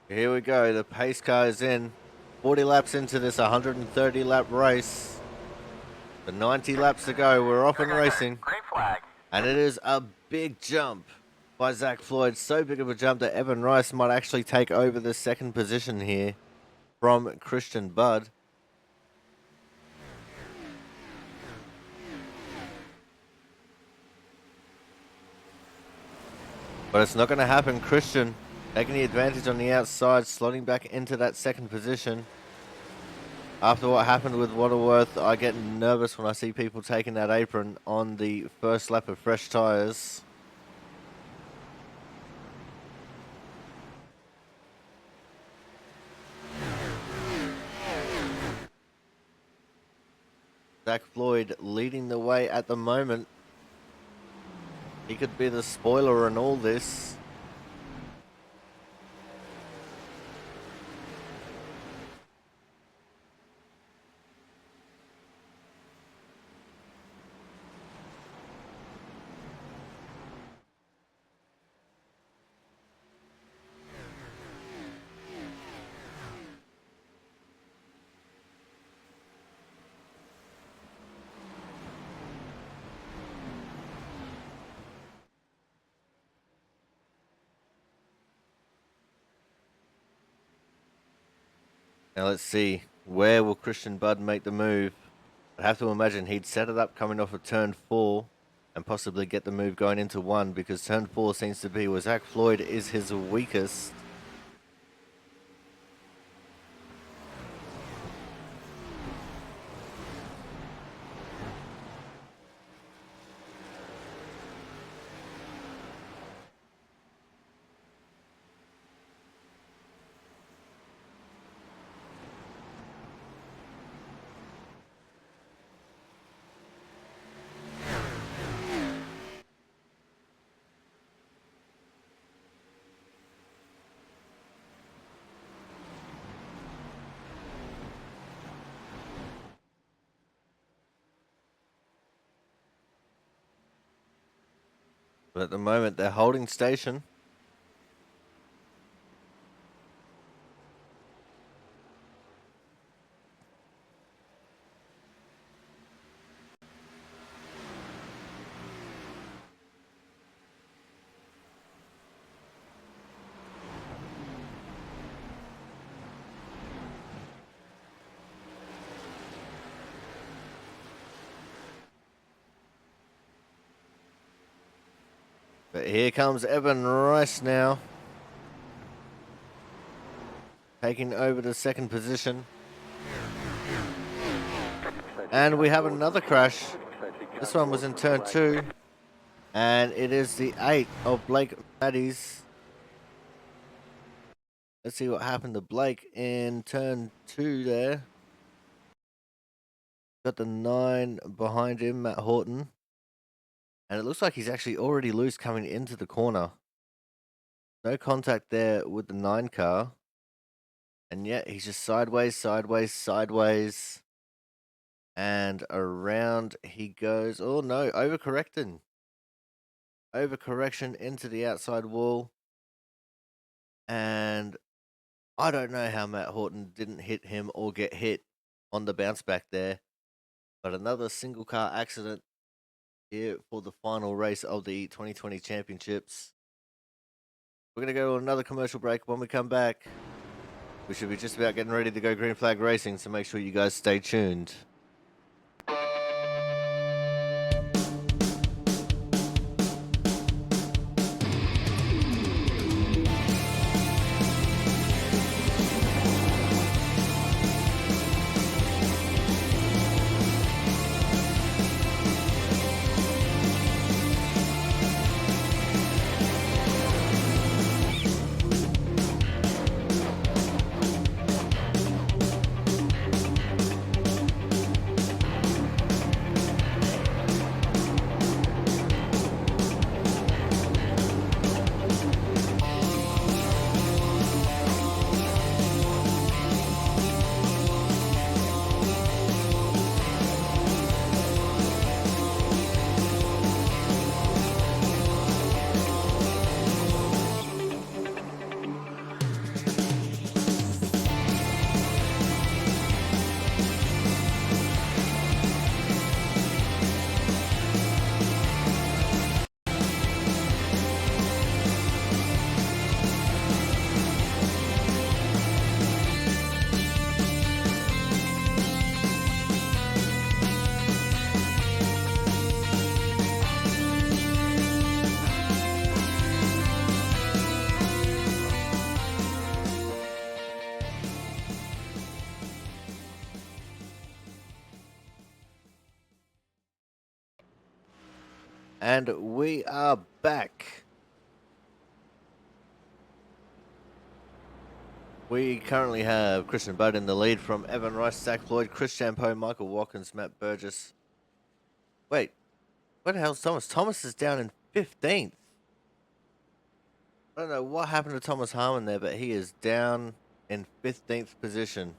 Here we go, the pace car is in. 40 laps into this 130 lap race. The 90 laps to go, we're off and racing. Green flag. And it is a big jump by Zach Floyd. So big of a jump that Evan Rice might actually take over the 2nd position here from Christian Budd. But it's not going to happen. Christian taking the advantage on the outside, slotting back into that 2nd position. After what happened with Waterworth, I get nervous when I see people taking that apron on the first lap of fresh tyres. Zach Floyd leading the way at the moment. He could be the spoiler in all this. Now let's see, where will Christian Budd make the move? I have to imagine he'd set it up coming off of turn 4 and possibly get the move going into 1, because turn 4 seems to be where Zach Floyd is his weakest. But at the moment, they're holding station. But here comes Evan Rice now, taking over the 2nd position. And we have another crash. This one was in turn 2. And it is the 8 of Blake Matties. Let's see what happened to Blake in turn 2 there. Got the 9 behind him, Matt Horton. And it looks like he's actually already loose coming into the corner. No contact there with the 9 car. And yet he's just sideways, sideways, sideways. And around he goes. Oh no, overcorrecting. Overcorrection into the outside wall. And I don't know how Matt Horton didn't hit him or get hit on the bounce back there. But another single car accident here for the final race of the 2020 championships. We're going to go on another commercial break. When we come back, we should be just about getting ready to go green flag racing, so make sure you guys stay tuned. And we are back. We currently have Christian Budd in the lead from Evan Rice, Zach Floyd, Chris Champeau, Michael Watkins, Matt Burgess. Wait, where the hell's Thomas? Thomas is down in 15th. I don't know what happened to Thomas Harmon there, but he is down in 15th position.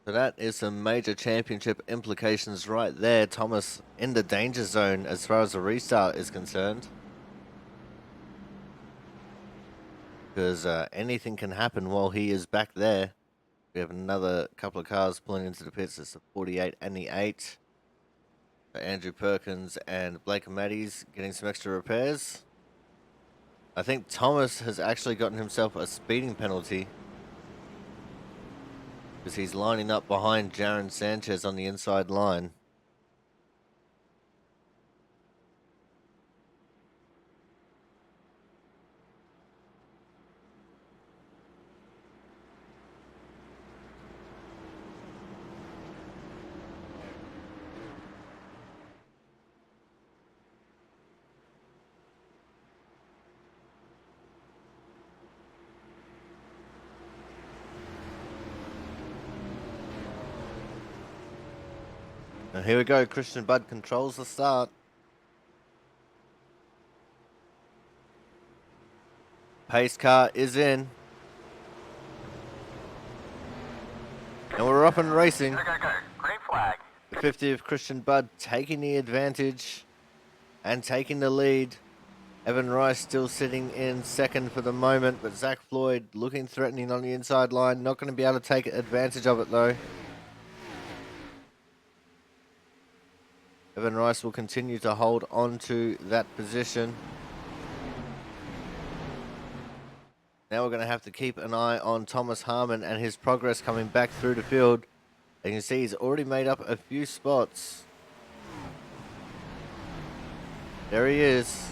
So that is some major championship implications right there. Thomas in the danger zone as far as the restart is concerned. Because anything can happen while he is back there. We have another couple of cars pulling into the pits. It's the 48 and the 8. So Andrew Perkins and Blake Matties getting some extra repairs. I think Thomas has actually gotten himself a speeding penalty, because he's lining up behind Jaron Sanchez on the inside line. And here we go, Christian Budd controls the start. Pace car is in. And we're up and racing. Go, go, go. Green flag. The 50 of Christian Budd taking the advantage and taking the lead. Evan Rice still sitting in second for the moment, but Zach Floyd looking threatening on the inside line. Not going to be able to take advantage of it though. Evan Rice will continue to hold on to that position. Now we're going to have to keep an eye on Thomas Harmon and his progress coming back through the field. And you can see he's already made up a few spots. There he is.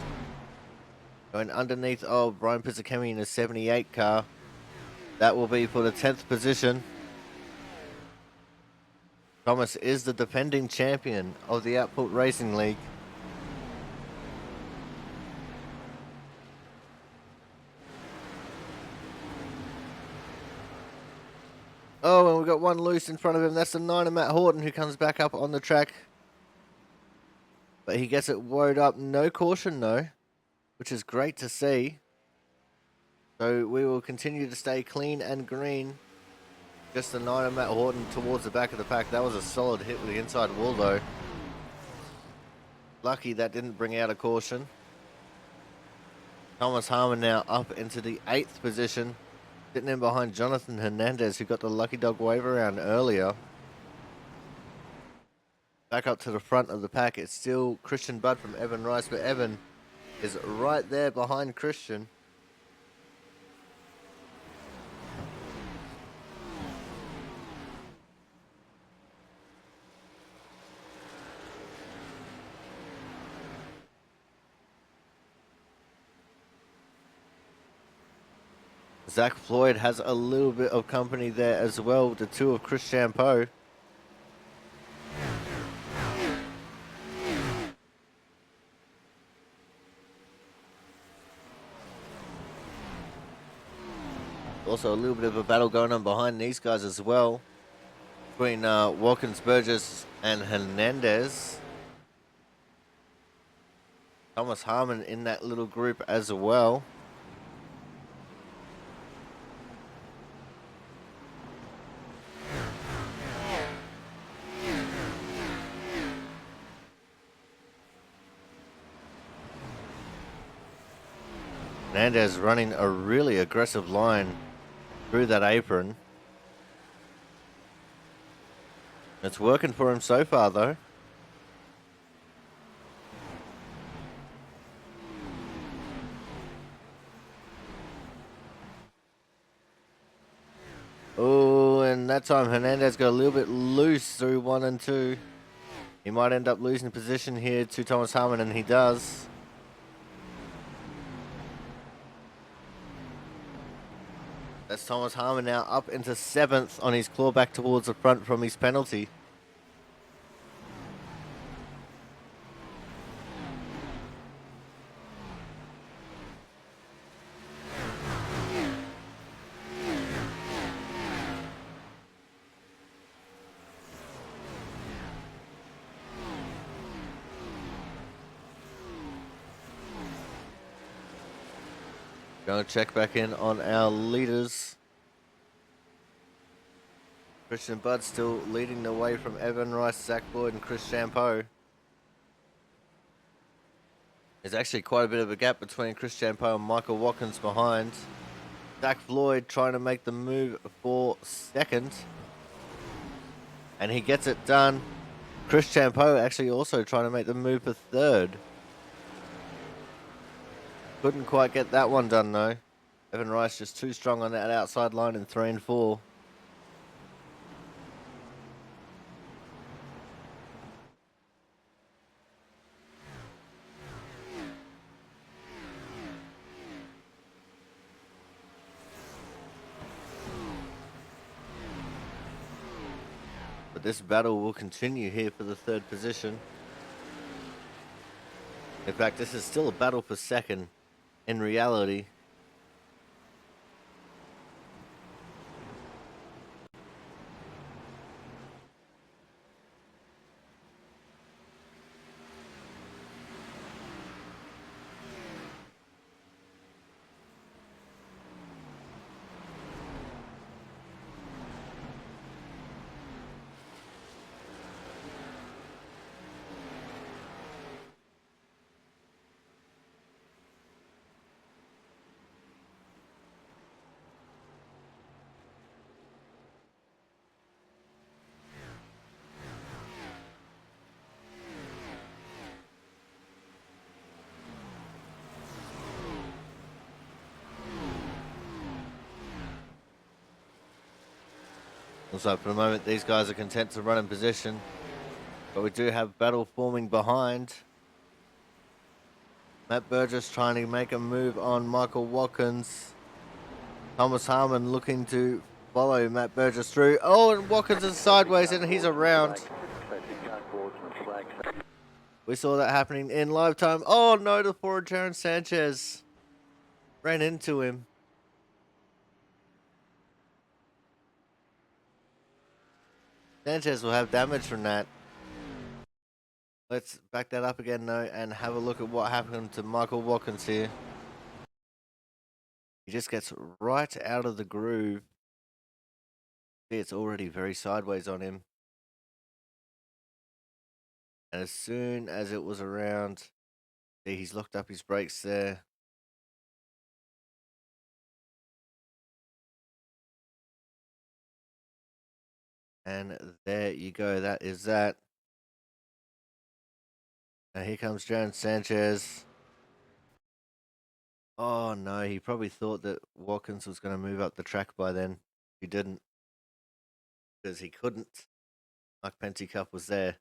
Going underneath Brian Pizzakemi in a 78 car. That will be for the 10th position. Thomas is the defending champion of the Output Racing League. Oh, and we've got one loose in front of him. That's the 9 of Matt Horton, who comes back up on the track. But he gets it woed up. No caution, though, which is great to see. So we will continue to stay clean and green. Just the 9 of Matt Horton towards the back of the pack. That was a solid hit with the inside wall, though. Lucky that didn't bring out a caution. Thomas Harmon now up into the 8th position. Sitting in behind Jonathan Hernandez, who got the lucky dog wave around earlier. Back up to the front of the pack, it's still Christian Budd from Evan Rice, but Evan is right there behind Christian. Zach Floyd has a little bit of company there as well, the 2 of Chris Champeau. Also a little bit of a battle going on behind these guys as well, between Watkins, Burgess and Hernandez. Thomas Harmon in that little group as well. Hernandez running a really aggressive line through that apron. It's working for him so far, though. Oh, and that time Hernandez got a little bit loose through 1 and 2. He might end up losing position here to Thomas Harmon, and he does. That's Thomas Harmon now up into 7th on his claw back towards the front from his penalty. Going to check back in on our leaders. Christian Budd still leading the way from Evan Rice, Zach Floyd and Chris Champeau. There's actually quite a bit of a gap between Chris Champeau and Michael Watkins behind. Zach Floyd trying to make the move for 2nd. And he gets it done. Chris Champeau actually also trying to make the move for 3rd. Couldn't quite get that one done though. Evan Rice just too strong on that outside line in 3 and 4. But this battle will continue here for the 3rd position. In fact, this is still a battle for 2nd in reality. Looks like for the moment these guys are content to run in position. But we do have battle forming behind. Matt Burgess trying to make a move on Michael Watkins. Thomas Harmon looking to follow Matt Burgess through. Oh, and Watkins is sideways and he's around. We saw that happening in live time. Oh no, the forward Jaron Sanchez ran into him. Sanchez will have damage from that. Let's back that up again, though, and have a look at what happened to Michael Watkins here. He just gets right out of the groove. See, it's already very sideways on him. And as soon as it was around, see, he's locked up his brakes there. And there you go. That is that. Now here comes Jaron Sanchez. Oh no, he probably thought that Watkins was going to move up the track by then. He didn't. Because he couldn't. Mark Pentecup was there.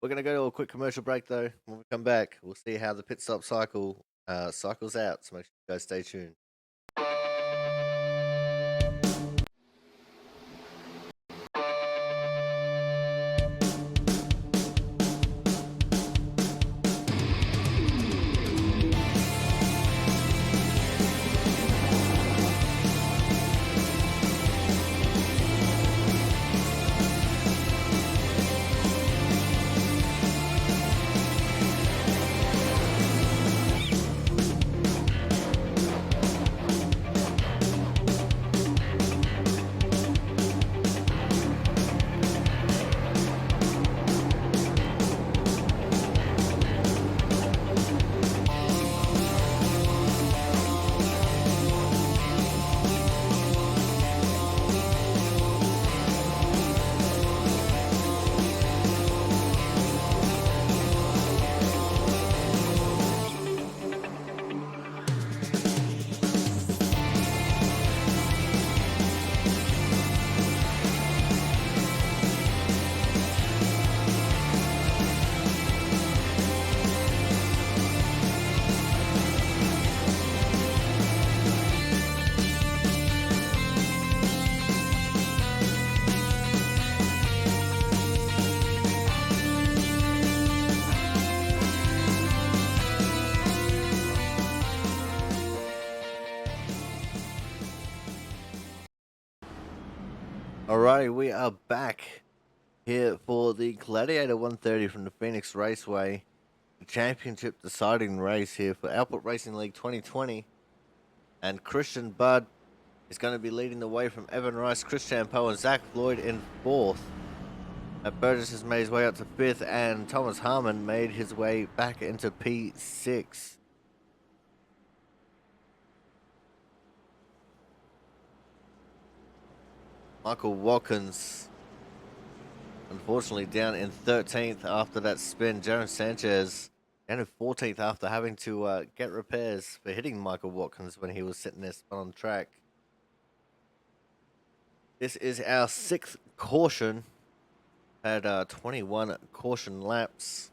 We're going to go to a quick commercial break, though. When we come back, we'll see how the pit stop cycle cycles out. So make sure you guys stay tuned. Alrighty, we are back here for the Gladiator 130 from the Pheonix Raceway, the championship deciding race here for Output Racing League 2020. And Christian Budd is going to be leading the way from Evan Rice, Chris Champeau, and Zach Floyd in 4th. Burgess has made his way up to 5th, and Thomas Harmon made his way back into P6. Michael Watkins, unfortunately, down in 13th after that spin. Jaron Sanchez down in 14th after having to get repairs for hitting Michael Watkins when he was sitting there spun on track. This is our 6th caution. Had 21 caution laps.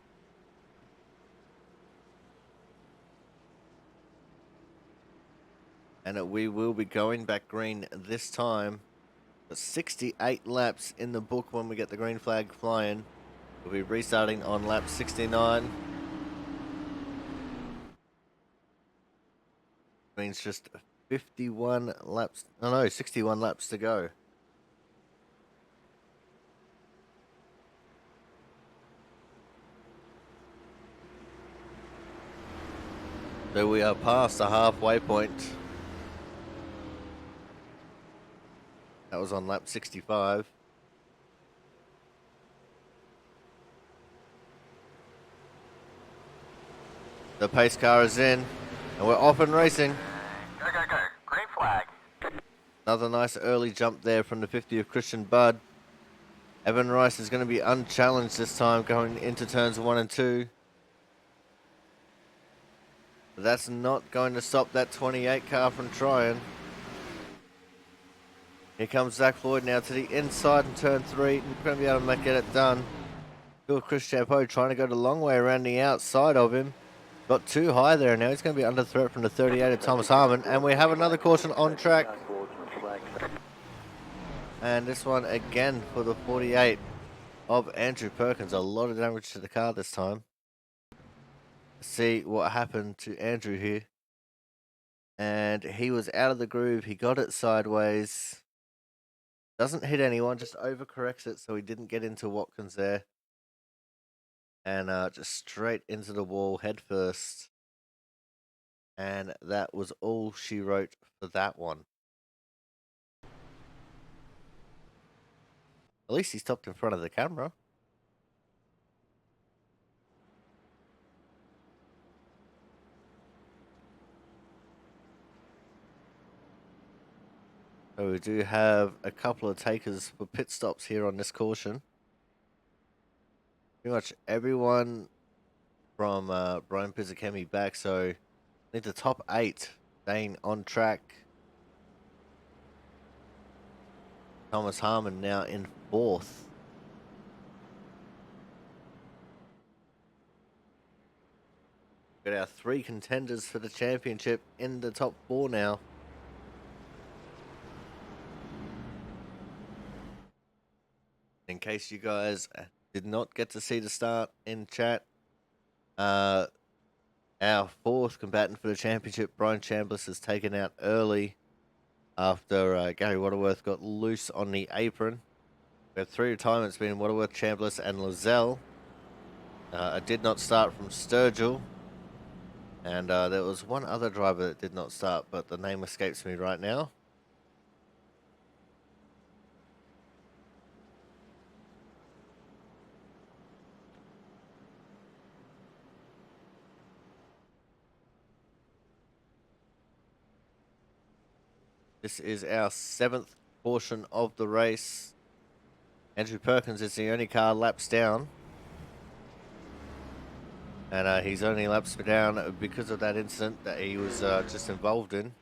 And we will be going back green this time. 68 laps in the book when we get the green flag flying. We'll be restarting on lap 69. Means just 51 laps. No, 61 laps to go. So we are past the halfway point. That was on lap 65. The pace car is in, and we're off and racing. Go, go, go. Green flag. Another nice early jump there from the 50 of Christian Budd. Evan Rice is going to be unchallenged this time going into turns 1 and 2. But that's not going to stop that 28 car from trying. Here comes Zach Floyd now to the inside in turn 3. We're going to be able to get it done. Still Chris Champeau trying to go the long way around the outside of him. Got too high there. Now he's going to be under threat from the 38 of Thomas Harmon. And we have another caution on track. And this one again for the 48 of Andrew Perkins. A lot of damage to the car this time. Let's see what happened to Andrew here. And he was out of the groove. He got it sideways. Doesn't hit anyone, just overcorrects it so he didn't get into Watkins there. And just straight into the wall head first. And that was all she wrote for that one. At least he stopped in front of the camera. So we do have a couple of takers for pit stops here on this caution. Pretty much everyone from Brian Pizzakemi back, so I think the top 8 staying on track. Thomas Harmon now in 4th. Got our 3 contenders for the championship in the top 4 now. In case you guys did not get to see the start in chat, our 4th combatant for the championship, Brian Chambliss, is taken out early after Gary Waterworth got loose on the apron. We had 3 retirements being Waterworth, Chambliss, and Lozelle. It did not start from Sturgill. And there was one other driver that did not start, but the name escapes me right now. This is our 7th portion of the race. Andrew Perkins is the only car laps down. And he's only laps down because of that incident that he was just involved in.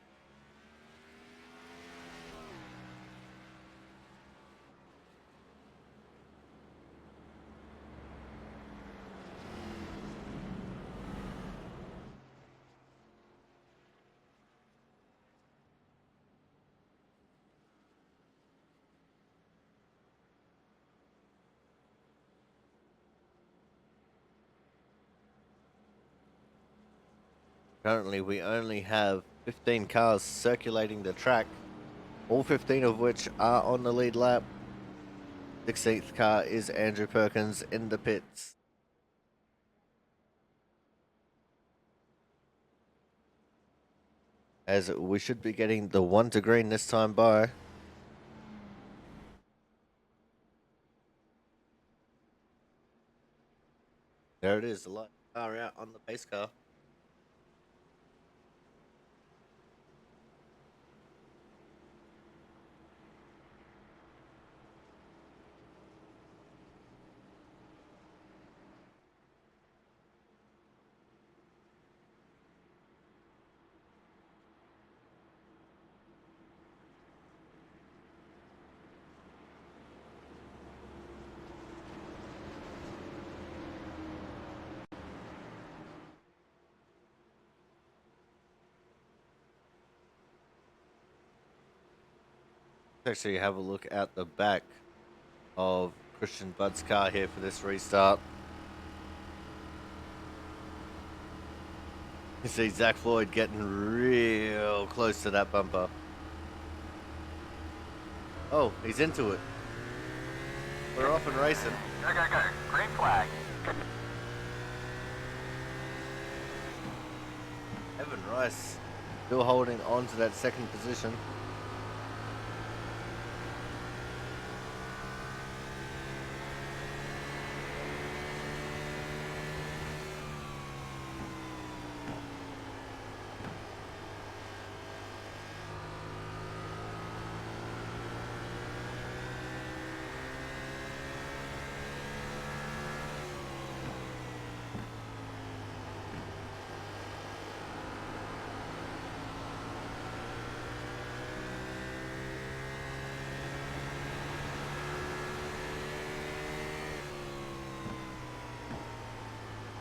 Currently, we only have 15 cars circulating the track, all 15 of which are on the lead lap. 16th car is Andrew Perkins in the pits. As we should be getting the 1 to green this time by. There it is, the light car out on the pace car. Actually have a look at the back of Christian Budd's car here for this restart. You see Zach Floyd getting real close to that bumper. Oh, he's into it. We're off and racing. Go, go, go. Green flag. Evan Rice still holding on to that 2nd position.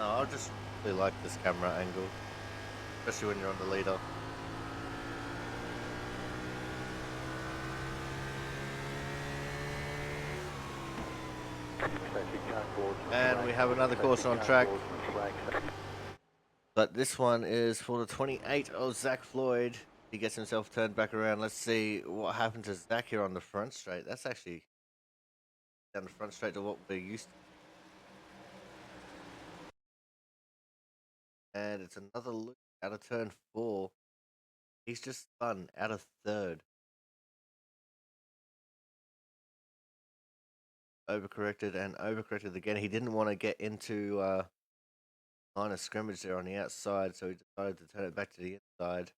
I just really like this camera angle, especially when you're on the leader. And we have another caution on track, but this one is for the 28 of Zach Floyd. He gets himself turned back around. Let's see what happened to Zach here on the front straight. That's actually down the front straight to what we're used to. And it's another look out of turn 4. He's just spun out of third. Overcorrected and overcorrected again. He didn't want to get into line of scrimmage there on the outside, so he decided to turn it back to the inside.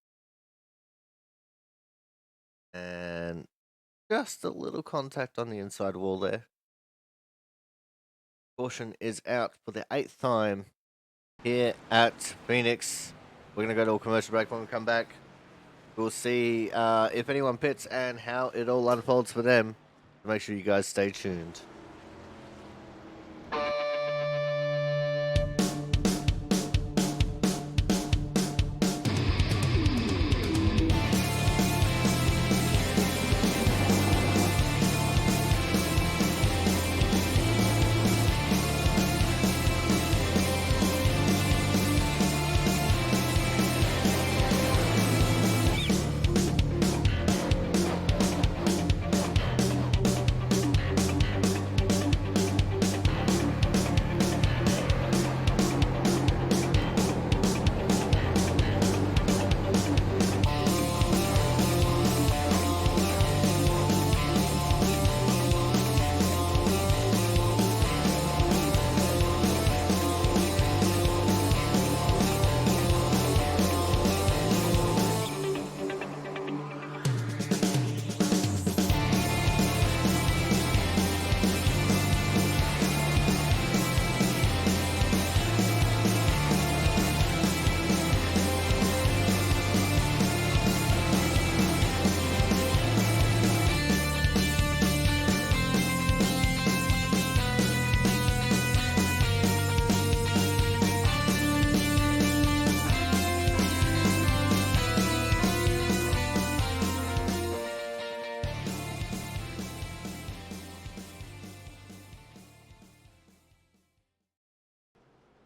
And just a little contact on the inside wall there. Caution is out for the 8th time here at Phoenix. We're going to go to a commercial break. When we come back, we'll see if anyone pits and how it all unfolds for them. Make sure you guys stay tuned.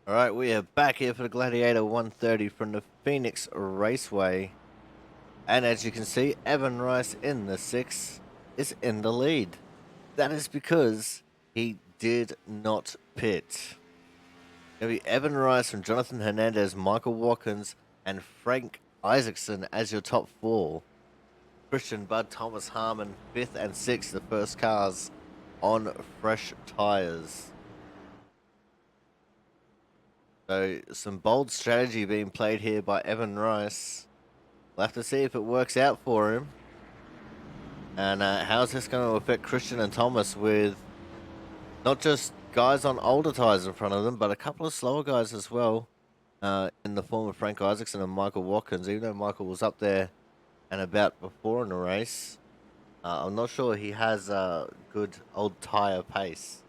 Alright, we are back here for the Gladiator 130 from the Pheonix Raceway. And as you can see, Evan Rice in the 6 is in the lead. That is because he did not pit. It'll be Evan Rice from Jonathan Hernandez, Michael Watkins, and Frank Isaacson as your top 4. Christian, Bud, Thomas Harmon, 5th and 6th, the first cars on fresh tyres. So, some bold strategy being played here by Evan Rice. We'll have to see if it works out for him. And how's this going to affect Christian and Thomas with not just guys on older tyres in front of them, but a couple of slower guys as well, in the form of Frank Isaacson and Michael Watkins. Even though Michael was up there and about before in the race, I'm not sure he has a good old tyre pace.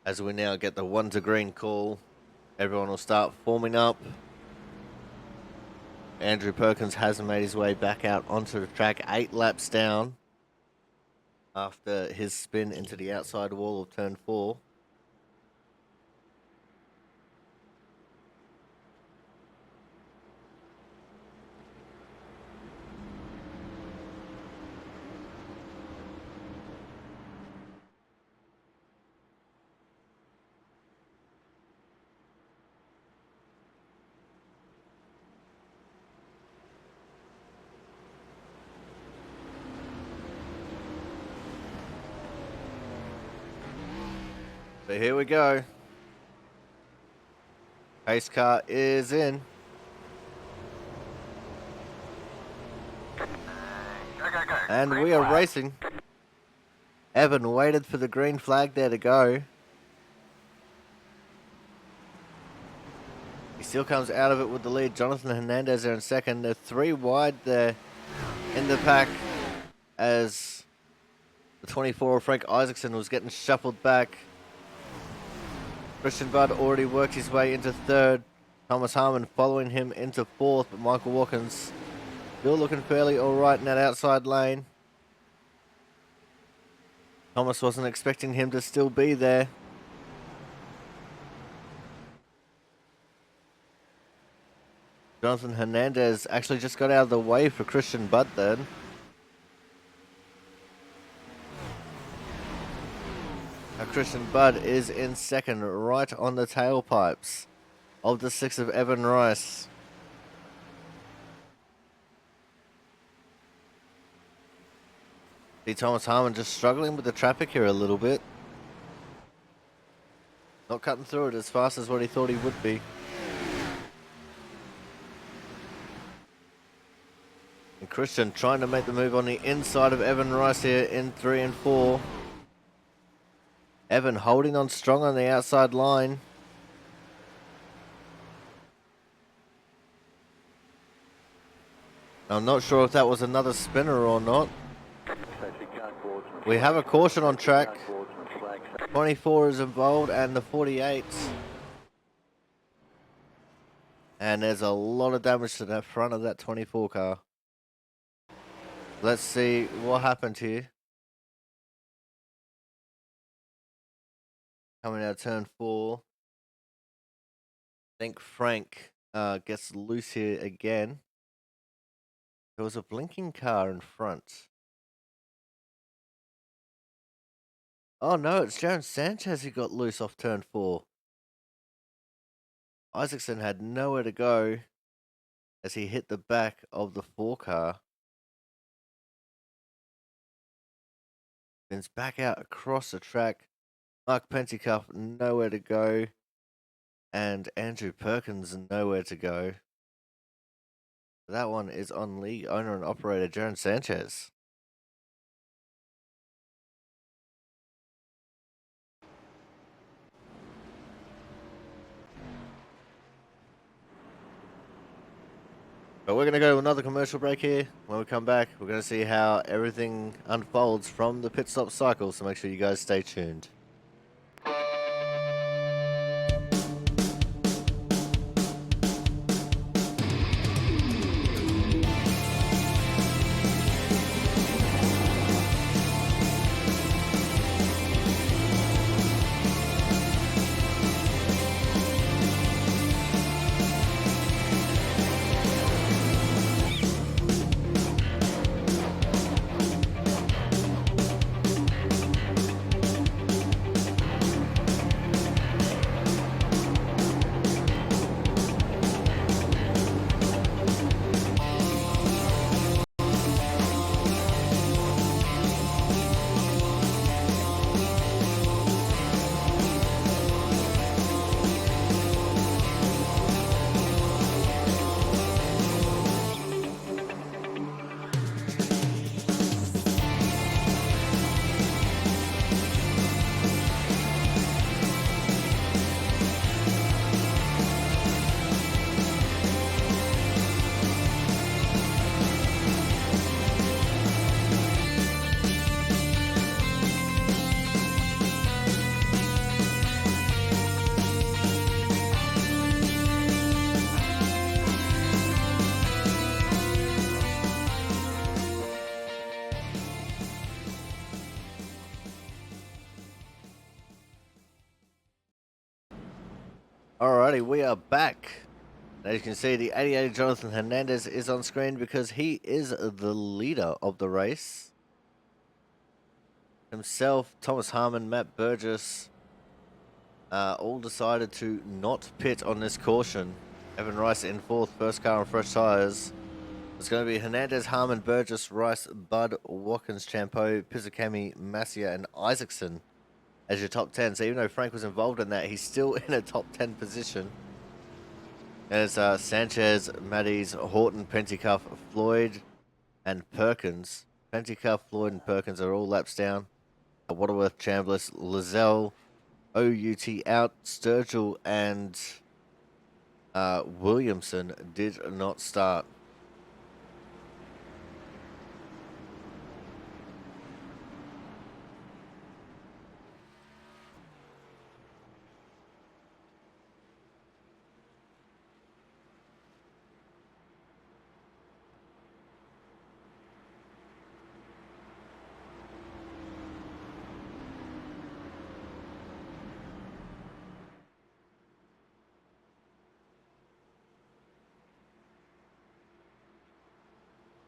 As we now get the 1 to green call, everyone will start forming up. Andrew Perkins hasn't made his way back out onto the track, 8 laps down after his spin into the outside wall of turn 4. So here we go. Pace car is in. And we are racing. Evan waited for the green flag there to go. He still comes out of it with the lead. Jonathan Hernandez there in second. They're 3 wide there in the pack as the 24 Frank Isaacson was getting shuffled back. Christian Budd already worked his way into third. Thomas Harmon following him into fourth, but Michael Watkins still looking fairly alright in that outside lane. Thomas wasn't expecting him to still be there. Jonathan Hernandez actually just got out of the way for Christian Budd then. Now Christian Budd is in second, right on the tailpipes of the 6 of Evan Rice. See Thomas Harmon just struggling with the traffic here a little bit. Not cutting through it as fast as what he thought he would be. And Christian trying to make the move on the inside of Evan Rice here in 3 and 4. Evan holding on strong on the outside line. I'm not sure if that was another spinner or not. We have a caution on track. 24 is involved and the 48. And there's a lot of damage to the front of that 24 car. Let's see what happened here. Coming out of turn 4. I think Frank gets loose here again. There was a blinking car in front. Oh no, it's Jaron Sanchez who got loose off turn 4. Isaacson had nowhere to go as he hit the back of the 4 car. Spins back out across the track. Mark Pentecoff nowhere to go. And Andrew Perkins nowhere to go. That one is on league owner and operator Jaron Sanchez. But we're going to go to another commercial break here. When we come back, we're going to see how everything unfolds from the pit stop cycle. So make sure you guys stay tuned. Alrighty, we are back. As you can see, the 88 Jonathan Hernandez is on screen because he is the leader of the race. Himself, Thomas Harmon, Matt Burgess, all decided to not pit on this caution. Evan Rice in 4th, first car on fresh tyres. It's going to be Hernandez, Harmon, Burgess, Rice, Budd, Watkins, Champeau, Pizzicami, Massia, and Isaacson as your top 10. So even though Frank was involved in that, he's still in a top 10 position. There's Sanchez, Maddies, Horton, Pentecoff, Floyd, and Perkins. Pentecoff, Floyd, and Perkins are all laps down. Waterworth, Chambliss, Lizelle, OUT out. Sturgill and Williamson did not start.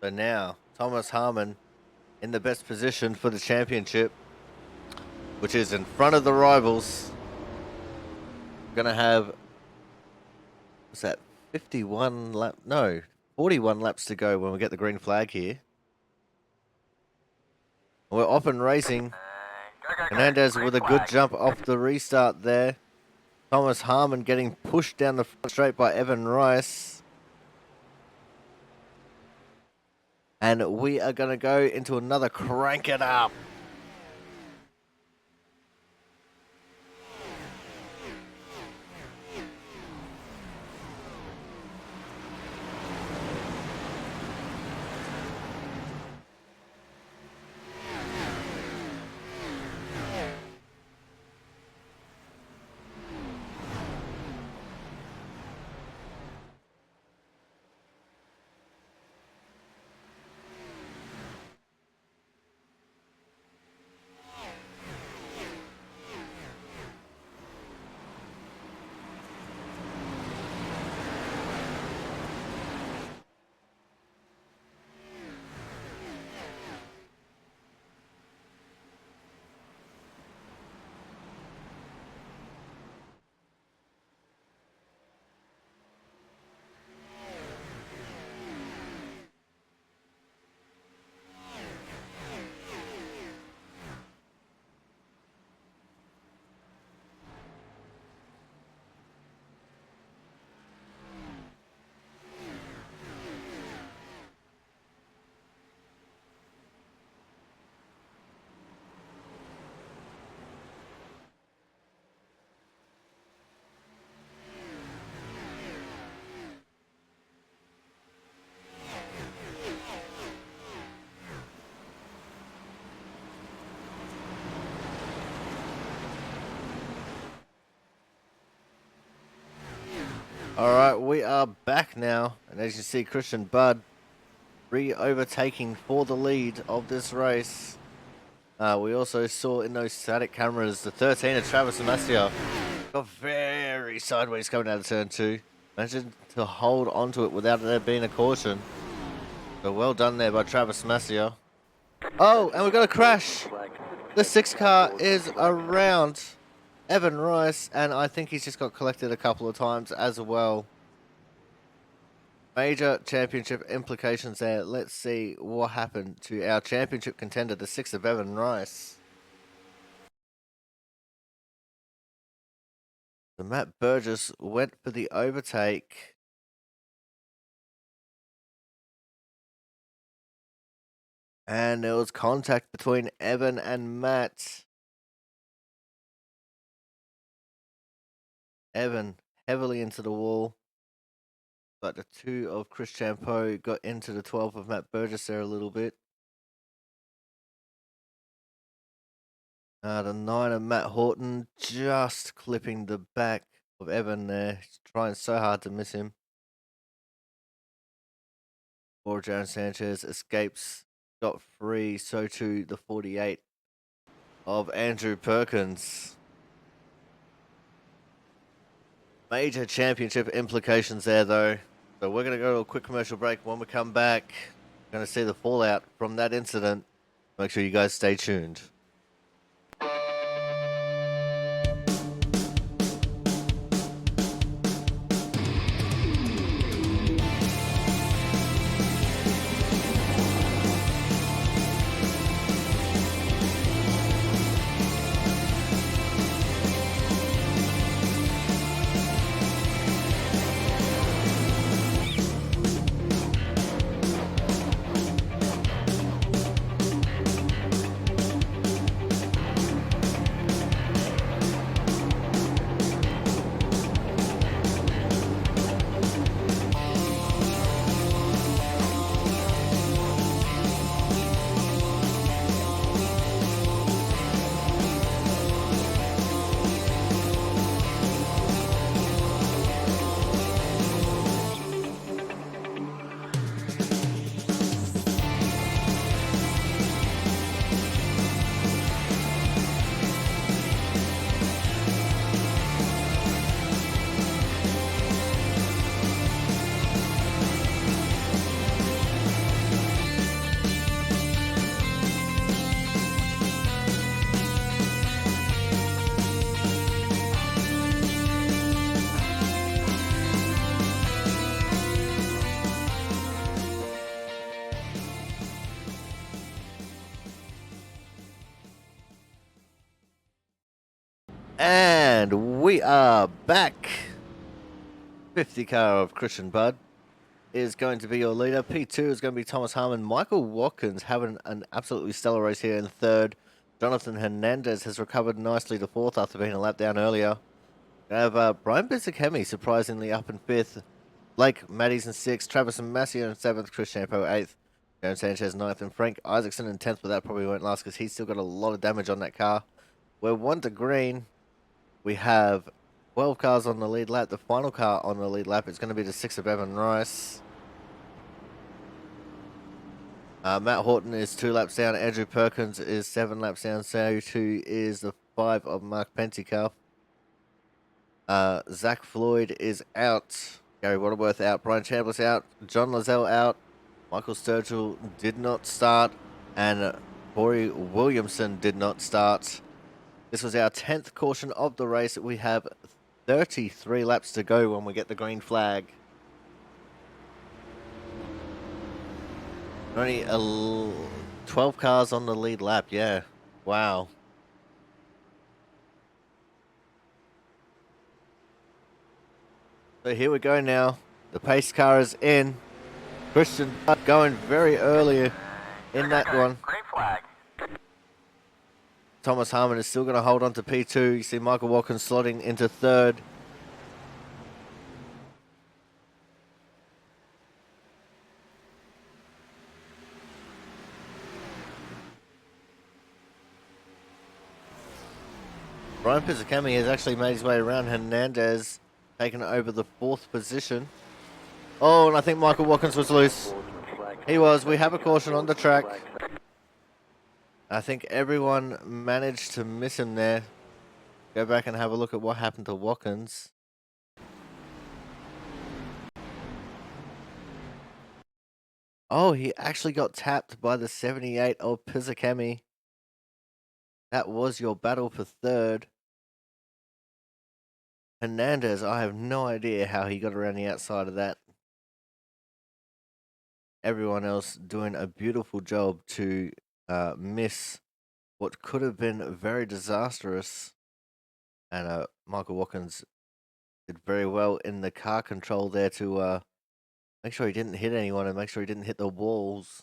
So now, Thomas Harmon in the best position for the championship, which is in front of the rivals. Going to have, what's that, 41 laps to go when we get the green flag here. We're off and racing. Hernandez with a good jump off the restart there. Thomas Harmon getting pushed down the front straight by Evan Rice. And we are going to go into another crank it up. All right, we are back now. And as you see, Christian Budd re-overtaking for the lead of this race. We also saw in those static cameras the 13 of Travis Amasia got very sideways coming out of turn 2. Managed to hold onto it without there being a caution. So well done there by Travis Amasia. Oh, and we got a crash. The 6 car is around Evan Rice, and I think he's just got collected a couple of times as well. Major championship implications there. Let's see what happened to our championship contender, the 6 of Evan Rice. So Matt Burgess went for the overtake. And there was contact between Evan and Matt. Evan heavily into the wall. But the 2 of Chris Champeau got into the 12 of Matt Burgess there a little bit. The 9 of Matt Horton just clipping the back of Evan there. He's trying so hard to miss him. 4 Jaron Sanchez escapes, got free. So too the 48 of Andrew Perkins. Major championship implications there though. So we're going to go to a quick commercial break. When we come back, we're going to see the fallout from that incident. Make sure you guys stay tuned. And we are back. 50 car of Christian Budd is going to be your leader. P2 is going to be Thomas Harmon. Michael Watkins having an absolutely stellar race here in third. Jonathan Hernandez has recovered nicely to fourth after being a lap down earlier. We have Brian Bisikemi surprisingly up in fifth. Blake Matties in sixth. Travis and Massey in seventh. Chris Champeau eighth. James Sanchez ninth. And Frank Isaacson in 10th, but that probably won't last because he's still got a lot of damage on that car. We're 1 to green. We have 12 cars on the lead lap. The final car on the lead lap is going to be the 6 of Evan Rice. Matt Horton is 2 laps down. Andrew Perkins is 7 laps down. So 2 is the 5 of Mark Pentecoff. Zach Floyd is out. Gary Waterworth out. Brian Chambliss out. John Lazelle out. Michael Sturgill did not start. And Corey Williamson did not start. This was our 10th caution of the race. We have 33 laps to go when we get the green flag. Only 12 cars on the lead lap, yeah. Wow. So here we go now. The pace car is in. Christian Budd going very early in that one. Green flag. Thomas Harmon is still going to hold on to P2. You see Michael Watkins slotting into third. Brian Pizzicami has actually made his way around Hernandez, taking over the 4th position. Oh, and I think Michael Watkins was loose. He was. We have a caution on the track. I think everyone managed to miss him there. Go back and have a look at what happened to Watkins. Oh, he actually got tapped by the 78 of Pizzicami. That was your battle for third. Hernandez, I have no idea how he got around the outside of that. Everyone else doing a beautiful job to miss what could have been very disastrous. And Michael Watkins did very well in the car control there to make sure he didn't hit anyone and make sure he didn't hit the walls.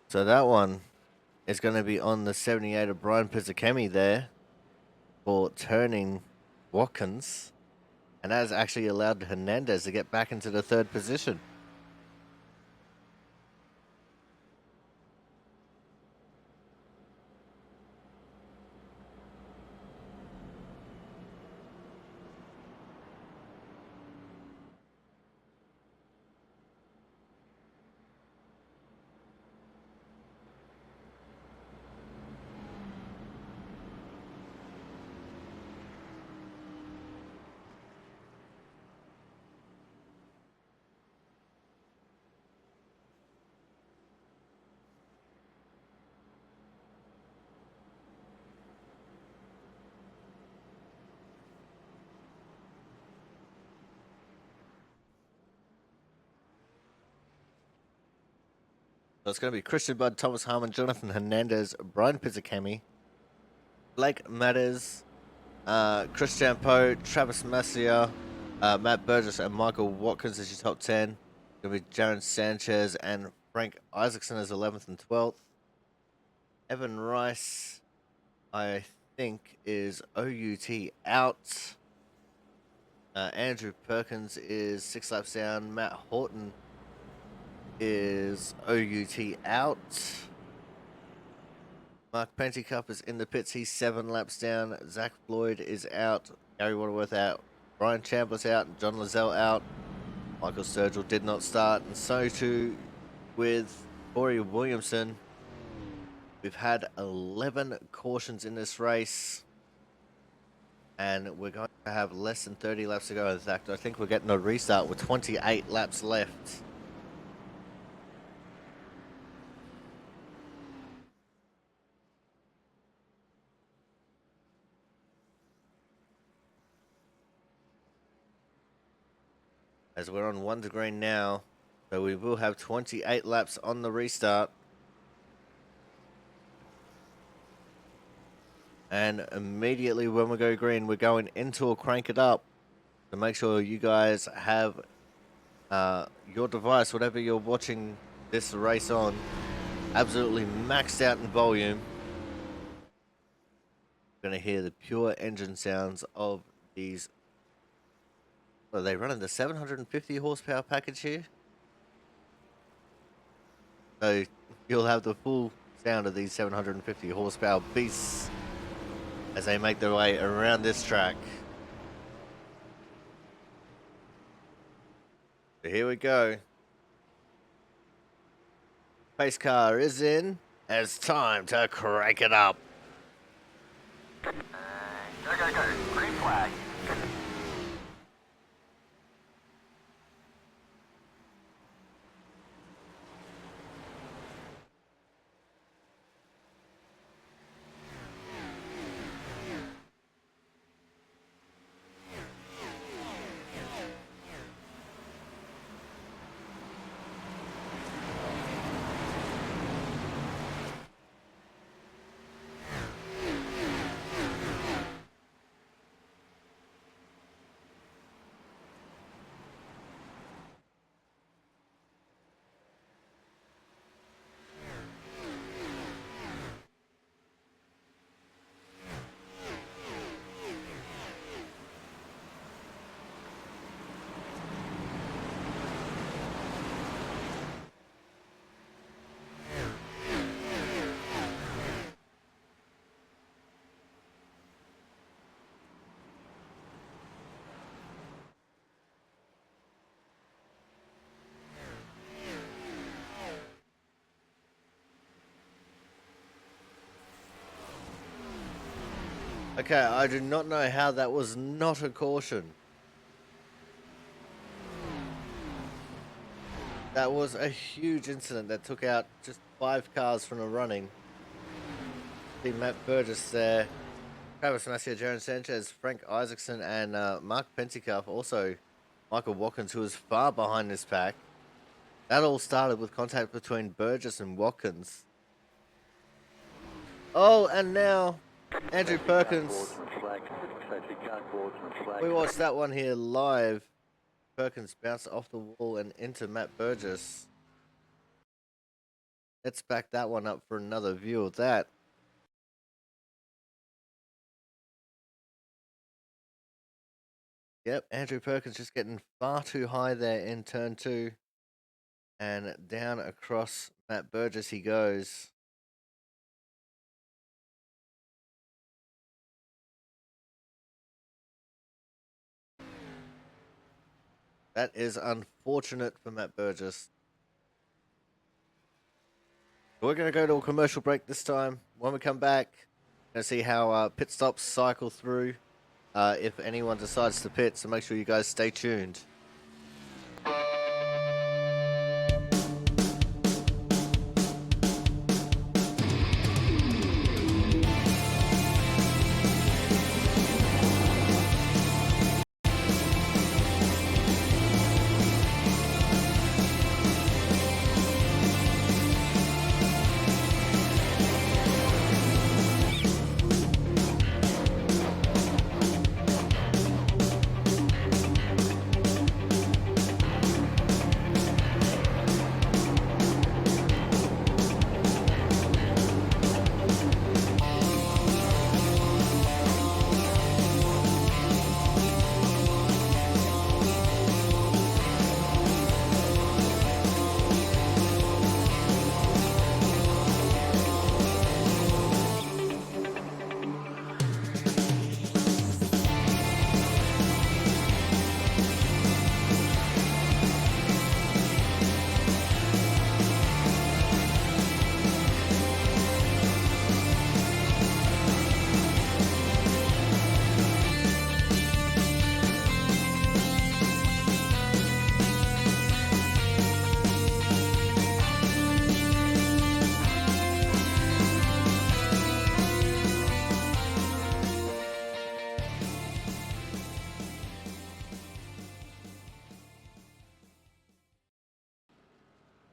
So that one is going to be on the 78 of Brian Pizzicami there for turning Watkins. And that has actually allowed Hernandez to get back into the 3rd position. So it's going to be Christian Budd, Thomas Harmon, Jonathan Hernandez, Brian Pizzicami, Blake Matters, Chris Champeau, Travis Massia, Matt Burgess, and Michael Watkins as your top 10. It's going to be Jaron Sanchez and Frank Isaacson as 11th and 12th. Evan Rice, I think, is OUT out. Andrew Perkins is 6 laps down. Matt Horton is OUT out. Mark Pentecoff is in the pits. He's 7 laps down. Zach Floyd is out. Gary Waterworth out. Brian Chambliss out. And John Lazelle out. Michael Sturgill did not start. And so too with Corey Williamson. We've had 11 cautions in this race. And we're going to have less than 30 laps to go. In fact, I think we're getting a restart with 28 laps left. as we're on 1 to green now. So we will have 28 laps on the restart. And immediately when we go green, we're going into a crank it up to make sure you guys have your device, whatever you're watching this race on, absolutely maxed out in volume. You're going to hear the pure engine sounds of these. Are they running the 750 horsepower package here? So you'll have the full sound of these 750 horsepower beasts as they make their way around this track. So here we go. Pace car is in. It's time to crank it up. Go, go, go. Green flag. Okay, I do not know how that was not a caution. That was a huge incident that took out just 5 cars from the running. See Matt Burgess there, Travis Massio, Jaron Sanchez, Frank Isaacson, and Mark Pentecoff. Also, Michael Watkins, who was far behind this pack. That all started with contact between Burgess and Watkins. Oh, and now Andrew Perkins. We watched that one here live. Perkins bounced off the wall and into Matt Burgess. Let's back that one up for another view of that. Yep, Andrew Perkins just getting far too high there in turn 2. And down across Matt Burgess he goes. That is unfortunate for Matt Burgess. We're going to go to a commercial break this time. When we come back, we're going to see how pit stops cycle through. If anyone decides to pit, so make sure you guys stay tuned.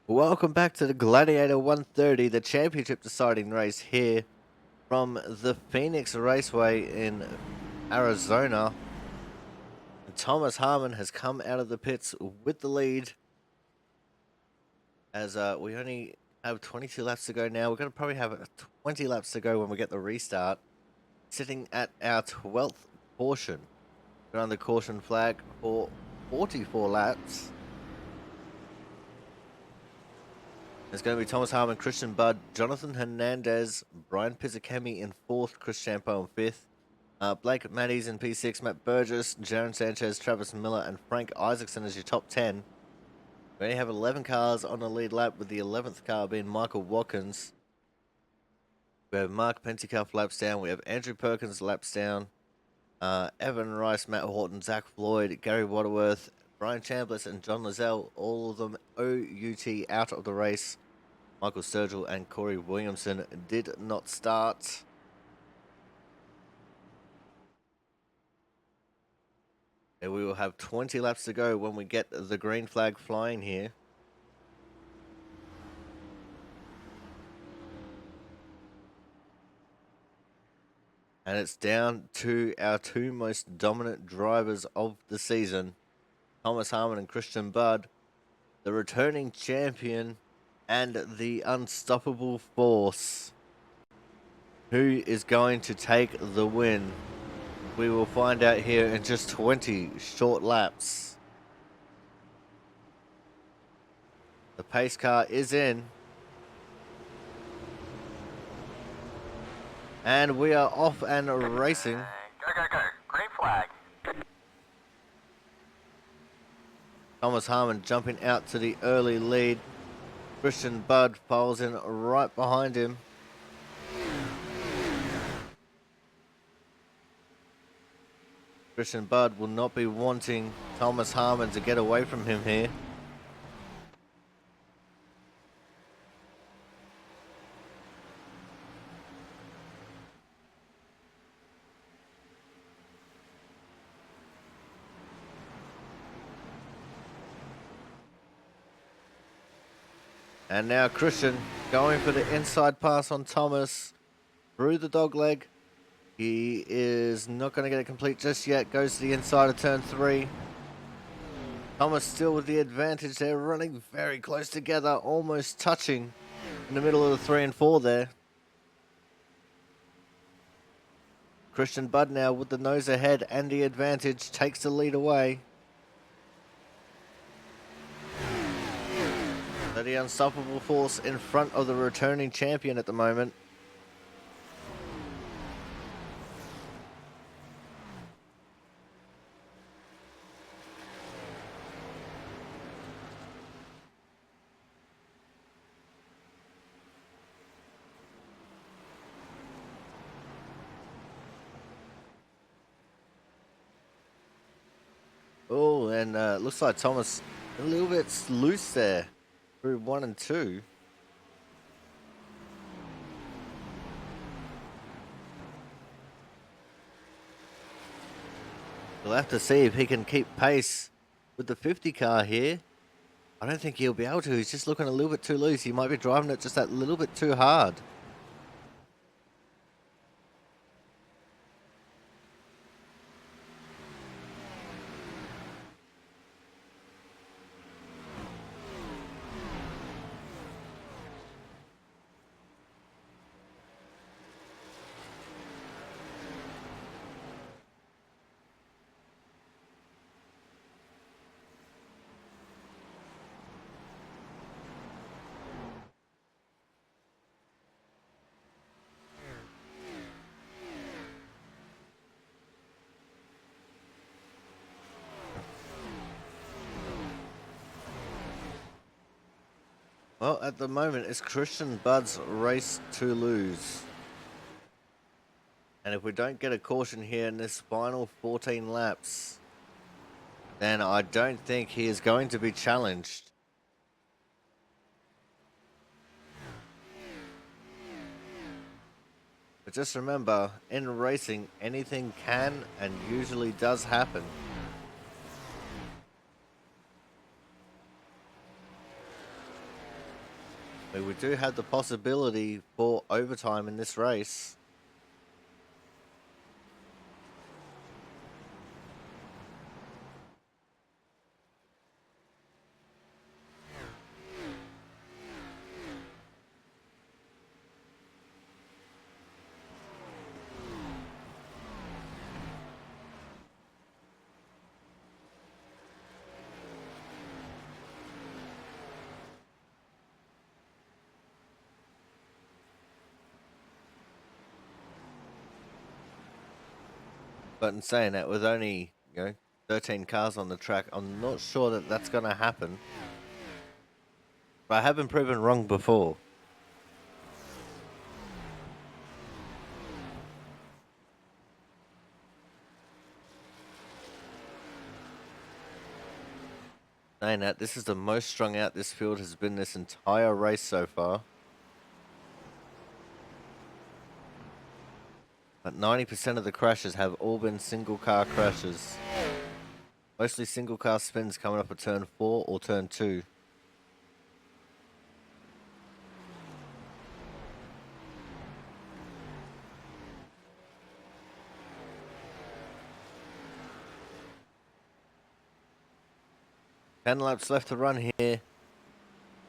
Welcome back to the Gladiator 130, the championship deciding race here from the Pheonix Raceway in Arizona. And Thomas Harmon has come out of the pits with the lead as we only have 22 laps to go now. We're going to probably have 20 laps to go when we get the restart. Sitting at our 12th caution. We're on the caution flag for 44 laps. It's going to be Thomas Harmon, Christian Budd, Jonathan Hernandez, Brian Pizzicami in 4th, Chris Champeau in 5th, Blake Matties in P6, Matt Burgess, Jaron Sanchez, Travis Miller, and Frank Isaacson as your top 10. We only have 11 cars on the lead lap, with the 11th car being Michael Watkins. We have Mark Pentecoff laps down. We have Andrew Perkins laps down. Evan Rice, Matt Horton, Zach Floyd, Gary Waterworth, Brian Chambliss, and John Lozelle, all of them OUT out of the race. Michael Sturgill and Corey Williamson did not start. And we will have 20 laps to go when we get the green flag flying here. And it's down to our two most dominant drivers of the season, Thomas Harmon and Christian Budd, the returning champion and the unstoppable force. Who is going to take the win? We will find out here in just 20 short laps. The pace car is in. And we are off and racing. Go. Green flag. Thomas Harmon jumping out to the early lead. Christian Budd follows in right behind him. Christian Budd will not be wanting Thomas Harmon to get away from him here. And now Christian going for the inside pass on Thomas through the dog leg. He is not going to get it complete just yet. Goes to the inside of turn 3. Thomas still with the advantage. They're running very close together, almost touching in the middle of the 3 and 4 there. Christian Budd now with the nose ahead and the advantage, takes the lead away. So the unstoppable force in front of the returning champion at the moment. Oh, and looks like Thomas a little bit loose there through 1 and 2. We'll have to see if he can keep pace with the 50 car here. I don't think he'll be able to. He's just looking a little bit too loose. He might be driving it just that little bit too hard. Well, at the moment, it's Christian Budd's race to lose. And if we don't get a caution here in this final 14 laps, then I don't think he is going to be challenged. But just remember, in racing, anything can and usually does happen. We do have the possibility for overtime in this race. But in saying that, with only, 13 cars on the track, I'm not sure that that's going to happen. But I have been proven wrong before. Saying that, this is the most strung out this field has been this entire race so far. But 90% of the crashes have all been single car crashes. Mostly single car spins coming up at turn 4 or turn 2. Ten laps left to run here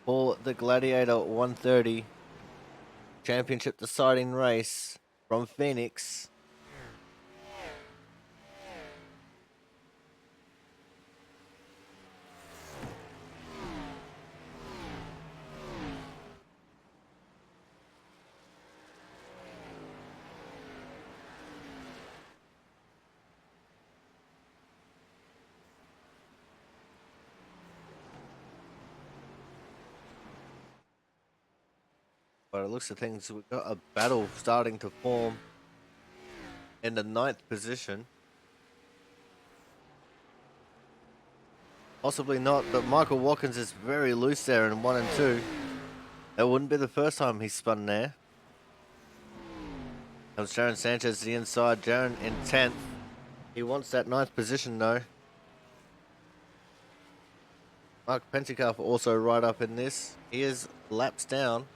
for the Gladiator 130 championship deciding race from Pheonix. By the looks of things, we've got a battle starting to form in the 9th position. Possibly not, but Michael Watkins is very loose there in 1 and 2. That wouldn't be the first time he's spun there. Comes Jaron Sanchez to the inside. Jaron in 10th. He wants that 9th position though. Mark Pentikoff also right up in this. He is laps down.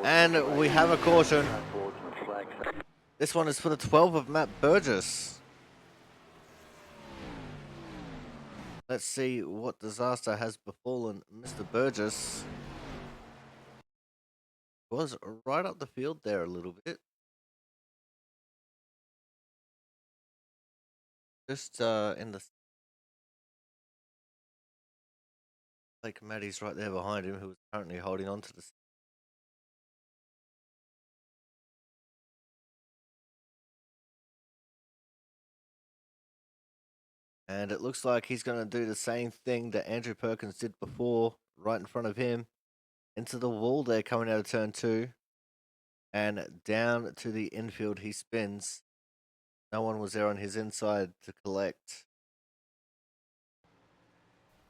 And we have a caution. This one is for the 12 of Matt Burgess. Let's see what disaster has befallen Mr. Burgess. Was right up the field there a little bit. Just in the... Like Maddie's right there behind him, who is currently holding on to the... And it looks like he's going to do the same thing that Andrew Perkins did before, right in front of him. Into the wall there, coming out of turn 2. And down to the infield he spins. No one was there on his inside to collect.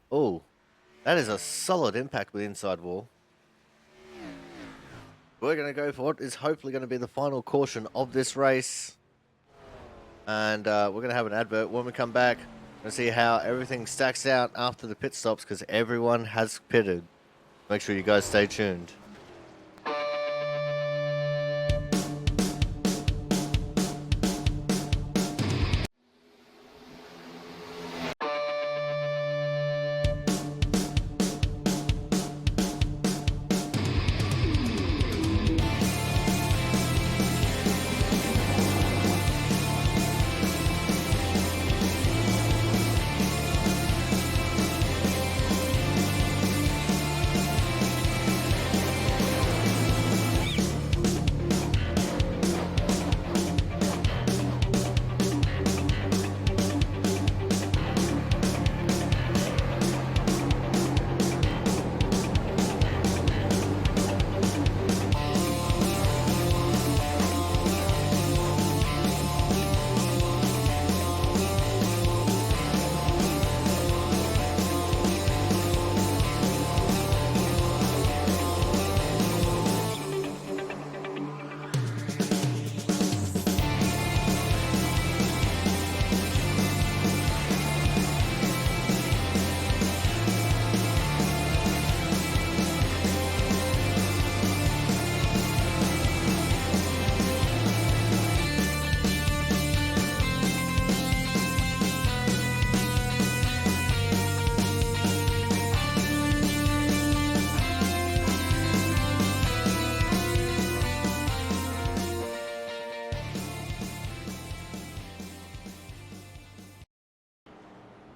Oh, that is a solid impact with the inside wall. We're going to go for what is hopefully going to be the final caution of this race. And we're going to have an advert when we come back. We'll see how everything stacks out after the pit stops because everyone has pitted. Make sure you guys stay tuned.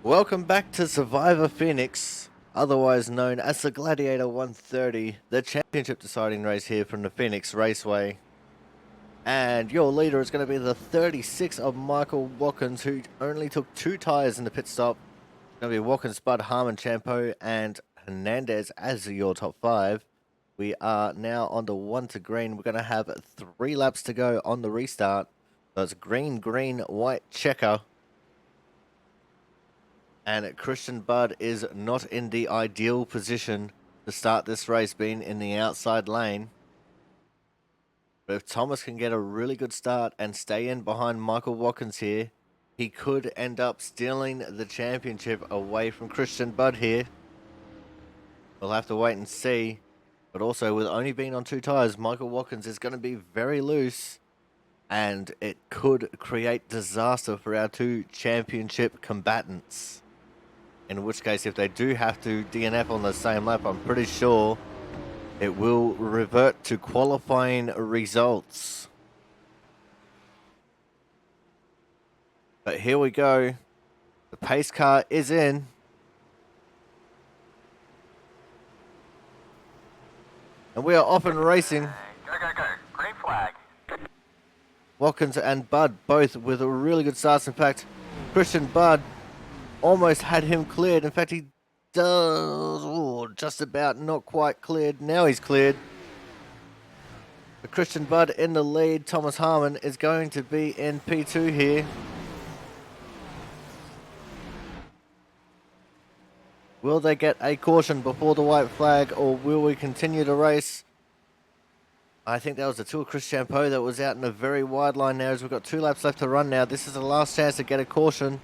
Welcome back to Survivor Phoenix, otherwise known as the Gladiator 130, the championship deciding race here from the Pheonix Raceway. And your leader is going to be the 36 of Michael Watkins, who only took 2 tyres in the pit stop. It's going to be Watkins, Bud, Harmon, Champo, and Hernandez as your top 5. We are now on the 1 to green. We're going to have 3 laps to go on the restart. So it's green, green, white checker. And Christian Bud is not in the ideal position to start this race, being in the outside lane. But if Thomas can get a really good start and stay in behind Michael Watkins here, he could end up stealing the championship away from Christian Bud here. We'll have to wait and see. But also, with only being on 2 tyres, Michael Watkins is going to be very loose. And it could create disaster for our 2 championship combatants. In which case, if they do have to DNF on the same lap, I'm pretty sure it will revert to qualifying results. But here we go. The pace car is in. And we are off and racing. Go, go, go. Green flag. Watkins and Bud both with a really good starts. In fact, Christian Bud almost had him cleared. In fact, he does just about, not quite cleared. Now he's cleared. But Christian Bud in the lead. Thomas Harmon is going to be in P2 here. Will they get a caution before the white flag, or will we continue to race? I think that was the 2 of Chris Champo that was out in a very wide line now, as we've got 2 laps left to run now. This is the last chance to get a caution.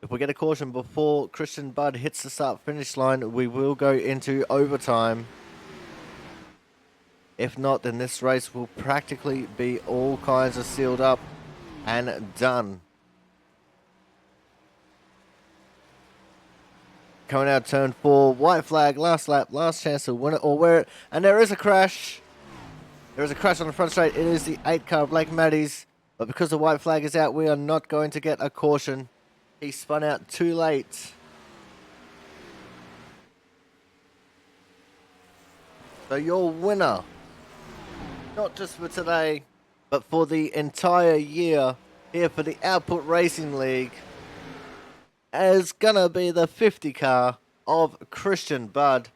If we get a caution before Christian Bud hits the start-finish line, we will go into overtime. If not, then this race will practically be all kinds of sealed up and done. Coming out turn 4, white flag, last lap, last chance to win it or wear it. And there is a crash. There is a crash on the front straight. It is the 8 car of Blake Matties. But because the white flag is out, we are not going to get a caution. He spun out too late. So your winner, not just for today, but for the entire year here for the Output Racing League, is gonna be the 50 car of Christian Bud.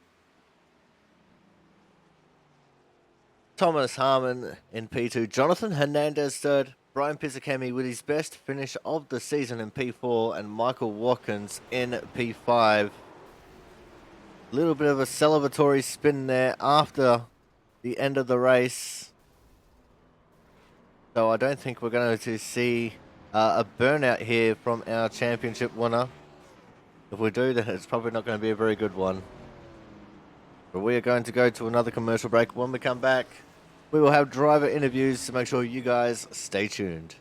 Thomas Harmon in P2, Jonathan Hernandez third, Brian Pizzicami with his best finish of the season in P4, and Michael Watkins in P5. A little bit of a celebratory spin there after the end of the race. So I don't think we're going to see a burnout here from our championship winner. If we do, then it's probably not going to be a very good one. But we are going to go to another commercial break. When we come back, we will have driver interviews, so make sure you guys stay tuned.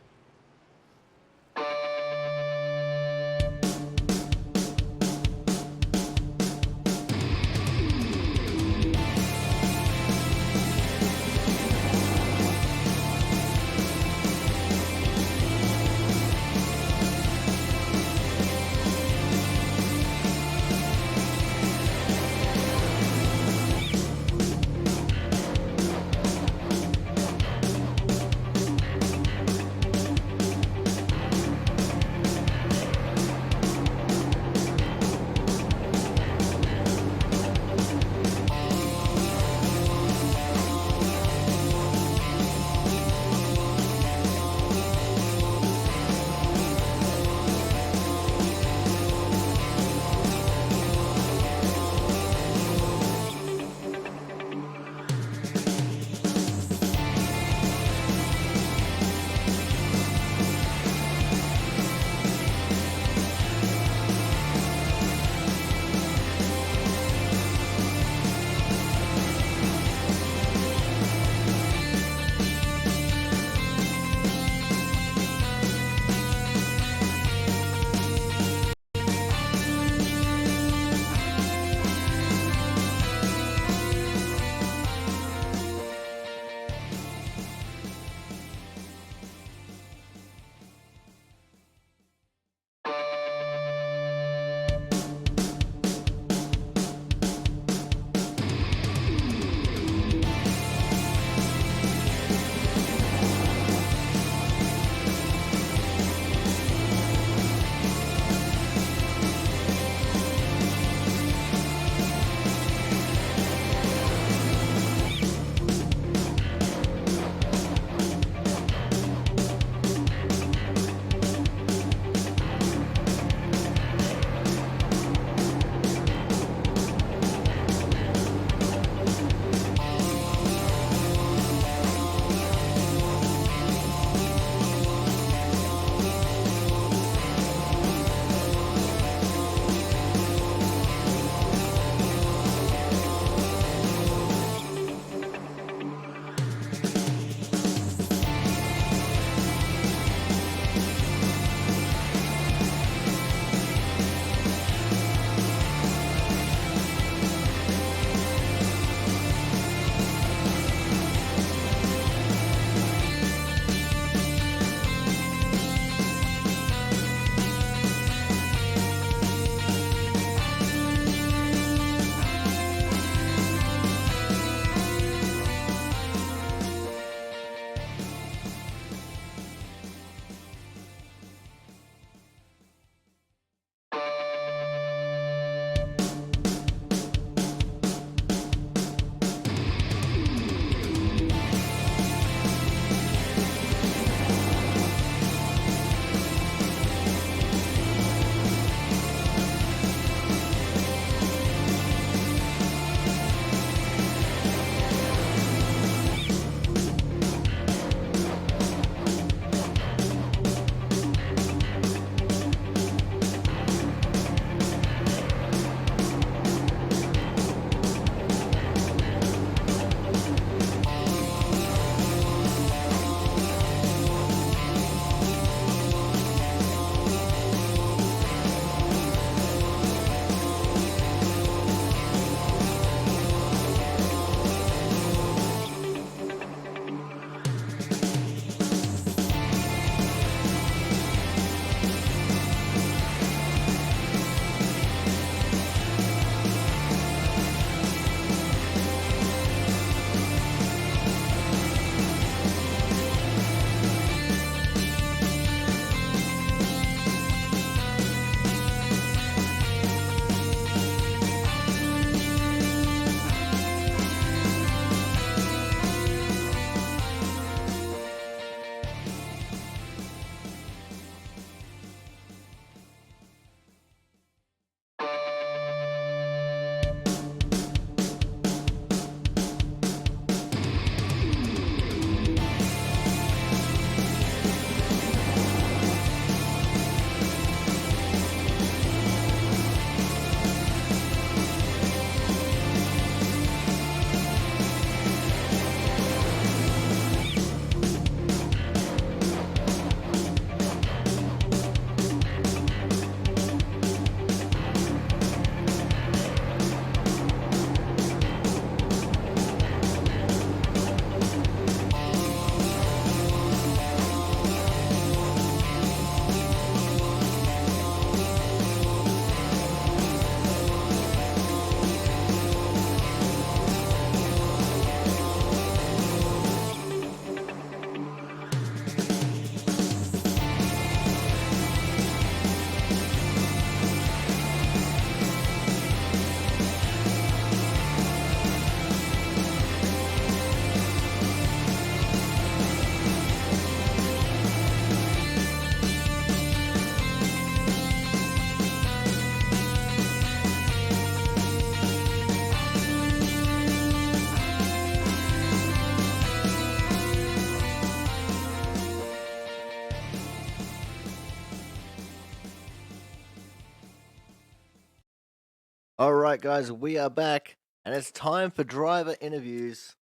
All right, guys, we are back, and it's time for driver interviews.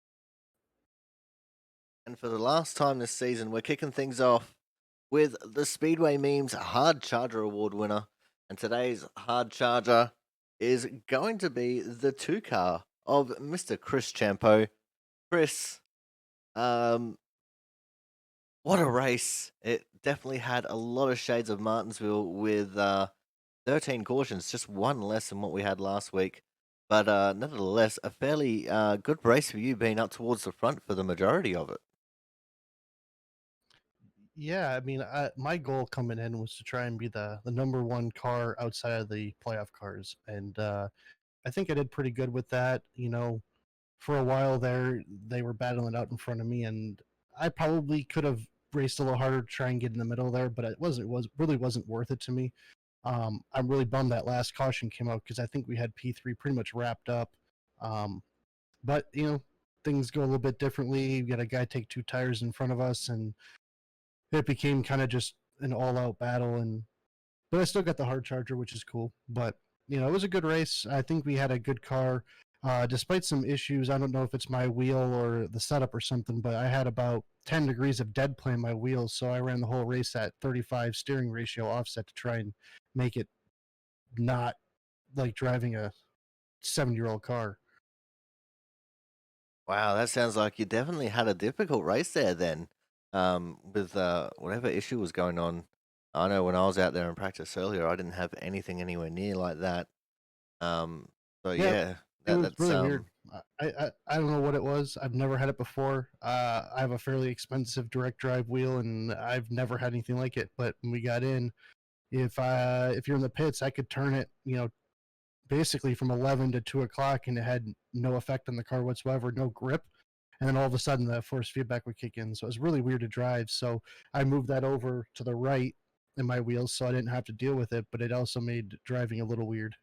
And for the last time this season, we're kicking things off with the Speedway Memes Hard Charger Award winner. And today's Hard Charger is going to be the 2-car of Mr. Chris Champo. Chris, what a race. It definitely had a lot of shades of Martinsville with 13 cautions, just one less than what we had last week. But nevertheless, a fairly good race for you being up towards the front for the majority of it. Yeah, I mean, my goal coming in was to try and be the number one car outside of the playoff cars, and I think I did pretty good with that. You know, for a while there, they were battling out in front of me, and I probably could have raced a little harder to try and get in the middle there, but it really wasn't worth it to me. I'm really bummed that last caution came out because I think we had P3 pretty much wrapped up. Um, but you know, things go a little bit differently. We got a guy take 2 tires in front of us, and it became kind of just an all-out battle. And but I still got the hard charger, which is cool. But you know, it was a good race. I think we had a good car, despite some issues. I don't know if it's my wheel or the setup or something, but I had about 10 degrees of dead play in my wheels, so I ran the whole race at 35 steering ratio offset to try and make it not like driving a 7-year-old car. Wow, that sounds like you definitely had a difficult race there then, with whatever issue was going on. I know when I was out there in practice earlier, I didn't have anything anywhere near like that. Um, so Yeah, yeah, it was that's really weird. I don't know what it was. I've never had it before. I have a fairly expensive direct drive wheel, and I've never had anything like it. But when we got in, if you're in the pits, I could turn it, you know, basically from 11 to 2 o'clock, and it had no effect on the car whatsoever, no grip. And then all of a sudden, the force feedback would kick in. So it was really weird to drive. So I moved that over to the right in my wheels, so I didn't have to deal with it. But it also made driving a little weird.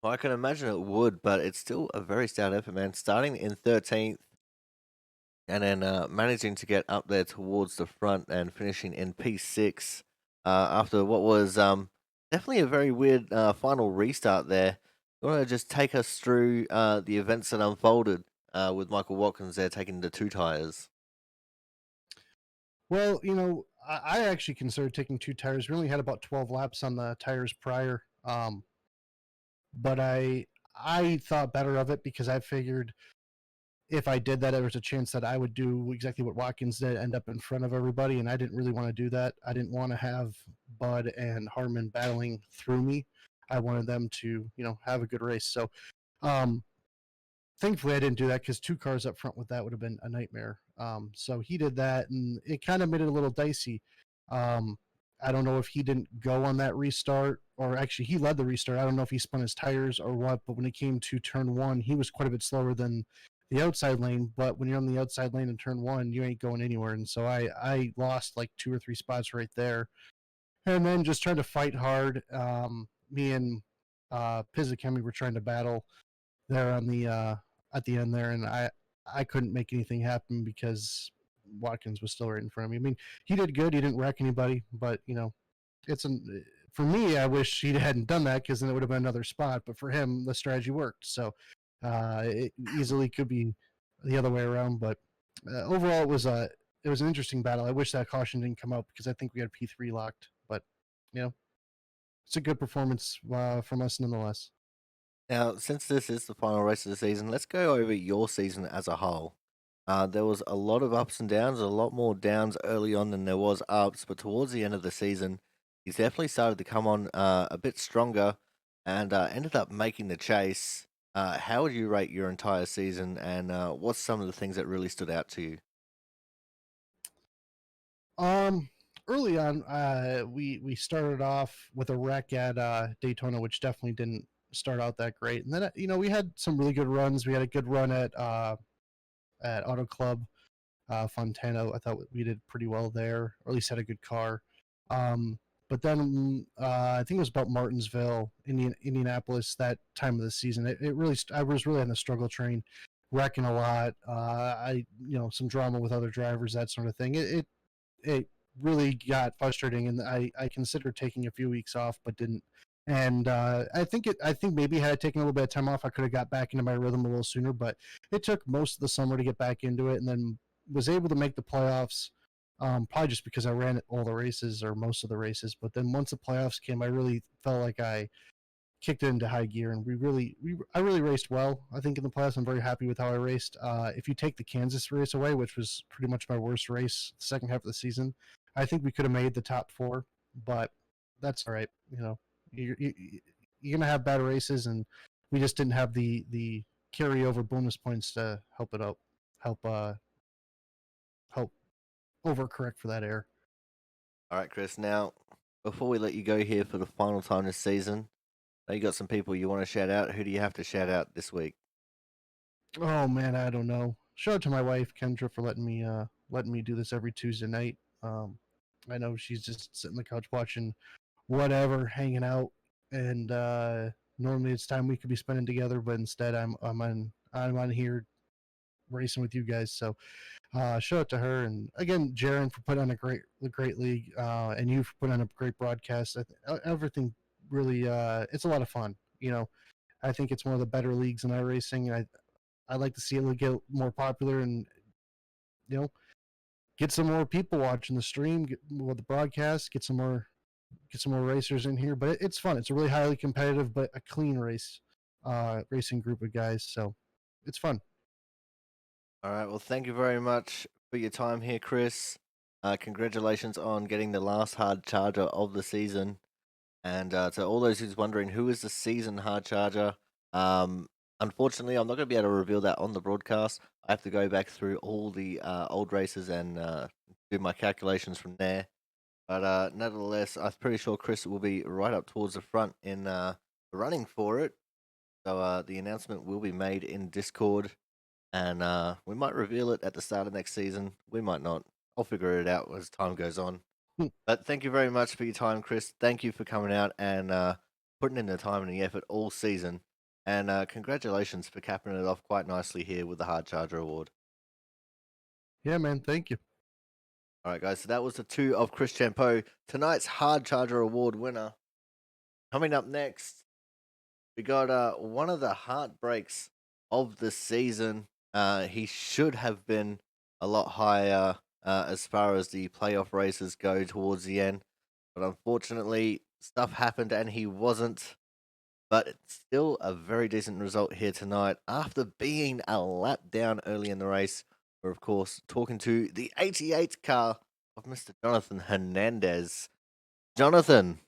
well, I can imagine it would, but it's still a very stout effort, man. Starting in 13th and then managing to get up there towards the front and finishing in P6 after what was definitely a very weird final restart there. You want to just take us through the events that unfolded with Michael Watkins there taking the 2 tires? Well, you know, I actually considered taking 2 tires. We only had about 12 laps on the tires prior, but I thought better of it because I figured if I did that, there was a chance that I would do exactly what Watkins did, end up in front of everybody, and I didn't really want to do that. I didn't want to have Bud and Harmon battling through me. I wanted them to, you know, have a good race. So, um, thankfully, I didn't do that because 2 cars up front with that would have been a nightmare. So he did that, and it kind of made it a little dicey. Um, I don't know if he didn't go on that restart, or actually he led the restart. I don't know if he spun his tires or what, but when it came to turn one, he was quite a bit slower than the outside lane. But when you're on the outside lane in turn one, you ain't going anywhere. And so I lost like 2 or 3 spots right there. And then just trying to fight hard. Me and Pizikemi were trying to battle there on the at the end there, and I couldn't make anything happen because Watkins was still right in front of me. I mean, he did good. He didn't wreck anybody, but you know, it's an for me. I wish he hadn't done that because then it would have been another spot. But for him, the strategy worked. So it easily could be the other way around. But overall, it was an interesting battle. I wish that caution didn't come out because I think we had P3 locked. But you know, it's a good performance from us nonetheless. Now, since this is the final race of the season, let's go over your season as a whole. There was a lot of ups and downs, a lot more downs early on than there was ups, but towards the end of the season, he's definitely started to come on a bit stronger and ended up making the chase. How would you rate your entire season, and what's some of the things that really stood out to you? Um, Early on, we started off with a wreck at Daytona, which definitely didn't start out that great. And then you know we had some really good runs. We had a good run at Auto Club Fontana. I thought we did pretty well there, or at least had a good car. Um, but then I think it was about Martinsville, Indianapolis, that time of the season. It really I was really on the struggle train, wrecking a lot. I you know some drama with other drivers, that sort of thing. It really got frustrating, and I considered taking a few weeks off, but didn't. And I think maybe had I taken a little bit of time off, I could have got back into my rhythm a little sooner. But it took most of the summer to get back into it, and then was able to make the playoffs. Probably just because I ran all the races or most of the races. But then once the playoffs came, I really felt like I kicked it into high gear, and I really raced well. I think in the playoffs, I'm very happy with how I raced. If you take the Kansas race away, which was pretty much my worst race, the second half of the season, I think we could have made the top four, but that's all right. You know, you're gonna have bad races, and we just didn't have the carryover bonus points to help it out, help help overcorrect for that error. All right, Chris. Now, before we let you go here for the final time this season, you got some people you want to shout out. Who do you have to shout out this week? Oh man, I don't know. Shout out to my wife Kendra for letting me do this every Tuesday night. I know she's just sitting on the couch watching whatever, hanging out, and normally it's time we could be spending together, but instead I'm on here racing with you guys. So shout out to her, and again, Jaron for putting on a great league, and you for putting on a great broadcast. Everything really, it's a lot of fun. You know, I think it's one of the better leagues in iRacing. I like to see it get more popular, and you know, get some more people watching the stream, get with the broadcast, get some more racers in here. But it's fun. It's a really highly competitive but a clean racing group of guys. So it's fun. All right. Well, thank you very much for your time here, Chris. Congratulations on getting the last hard charger of the season. And to all those who's wondering who is the season hard charger, unfortunately, I'm not going to be able to reveal that on the broadcast. I have to go back through all the old races and do my calculations from there. But nevertheless, I'm pretty sure Chris will be right up towards the front in the running for it. So the announcement will be made in Discord, and we might reveal it at the start of next season. We might not. I'll figure it out as time goes on. But thank you very much for your time, Chris. Thank you for coming out and putting in the time and the effort all season. And congratulations for capping it off quite nicely here with the Hard Charger Award. Yeah, man. Thank you. All right, guys. So that was the two of Chris Champeau, tonight's Hard Charger Award winner. Coming up next, we got one of the heartbreaks of the season. He should have been a lot higher as far as the playoff races go towards the end, but unfortunately, stuff happened and he wasn't. But it's still a very decent result here tonight after being a lap down early in the race. We're, of course, talking to the 88 car of Mr. Jonathan Hernandez. Jonathan,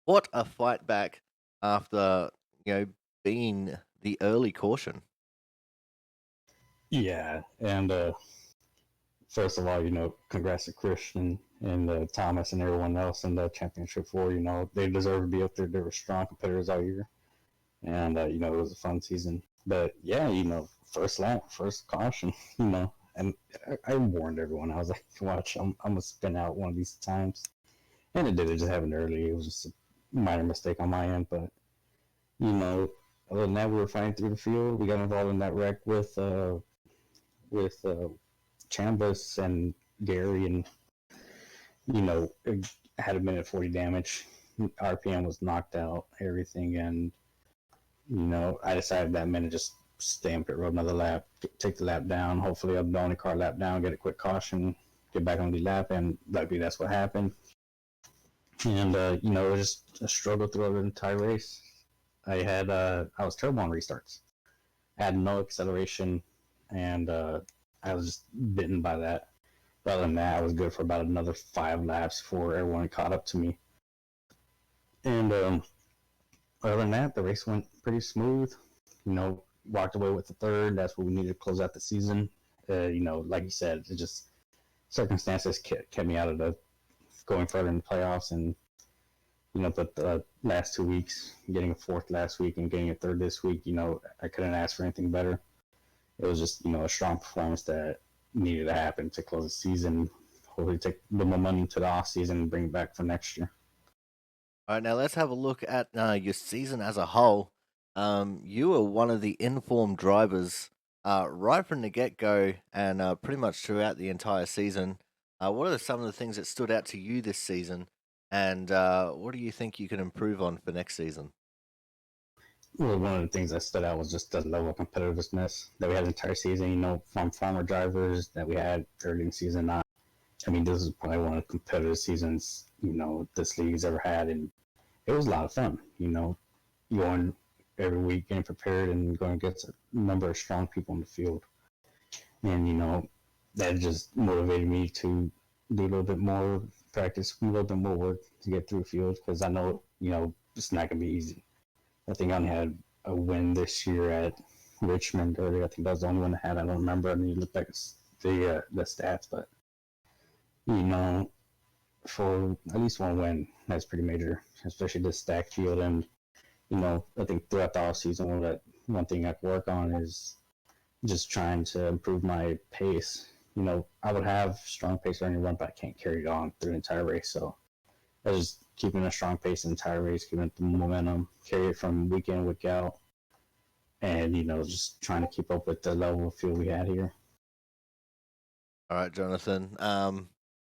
what a fight back after, being the early caution. Yeah, and first of all, congrats to Christian and Thomas and everyone else in the championship four. They deserve to be up there. They were strong competitors all year, and it was a fun season. But yeah, first lap, first caution, and I warned everyone. I was like, watch, I'm gonna spin out one of these times, and it did. It just happened early. It was just a minor mistake on my end, but other than that, we were fighting through the field. We got involved in that wreck with Chambers and Gary, and it had a minute 40 damage. RPM was knocked out, everything, and I decided that minute just stay in pit road another lap, take the lap down. Hopefully, I'm the only car lap down, get a quick caution, get back on the lap, and luckily that's what happened. And it was just a struggle throughout the entire race. I was terrible on restarts. I had no acceleration, and I was just bitten by that. But other than that, I was good for about another 5 laps before everyone caught up to me. And other than that, the race went pretty smooth. Walked away with the third. That's what we needed to close out the season. Like you said, it just circumstances kept me out of the going further in the playoffs. And but the last 2 weeks, getting a fourth last week and getting a third this week, I couldn't ask for anything better. It was just, a strong performance that needed to happen to close the season. Hopefully take the momentum to the off season and bring it back for next year. All right, now let's have a look at your season as a whole. You were one of the informed drivers right from the get-go and pretty much throughout the entire season. What are some of the things that stood out to you this season And what do you think you can improve on for next season? Well, one of the things that stood out was just the level of competitiveness that we had the entire season. You know, from former drivers that we had early in the season. I mean, this is probably one of the competitive seasons this league's ever had, and it was a lot of fun. You know, going every week, getting prepared, and going against a number of strong people in the field, and that just motivated me to do a little bit more practice, a little bit more work to get through the field because I know it's not gonna be easy. I think I only had a win this year at Richmond earlier. I think that was the only one I had. I don't remember. I need to look back at the stats, but you know, for at least one win, that's pretty major, especially this stacked field. And I think throughout the off season, one thing I can work on is just trying to improve my pace. I would have strong pace during a run, but I can't carry it on through the entire race. So I was just keeping a strong pace the entire race, keeping it the momentum, carry it from week in, week out, and just trying to keep up with the level of field we had here. All right, Jonathan.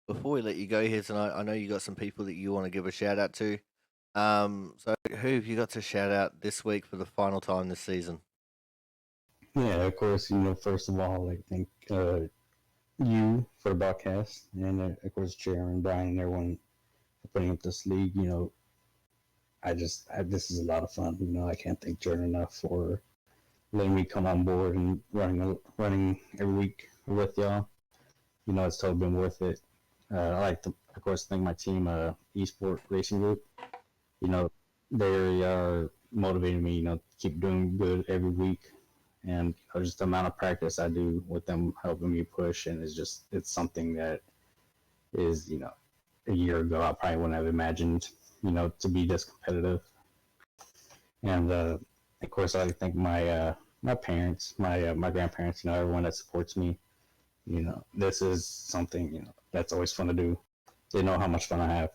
Before we let you go here tonight, I know you got some people that you want to give a shout out to. So who have you got to shout out this week for the final time this season? Yeah, of course. First of all, I think you for the broadcast, and of course, Jaron, Brian, and everyone for putting up this league. This is a lot of fun. I can't thank Jaron enough for letting me come on board and running every week with y'all. It's totally been worth it. I like to, of course, thank my team, Esport Racing Group. They are motivating me, to keep doing good every week. And just the amount of practice I do with them helping me push, and it's something that is, a year ago I probably wouldn't have imagined, to be this competitive. And of course, I like to thank my parents, my grandparents, everyone that supports me. This is something that's always fun to do. They know how much fun I have,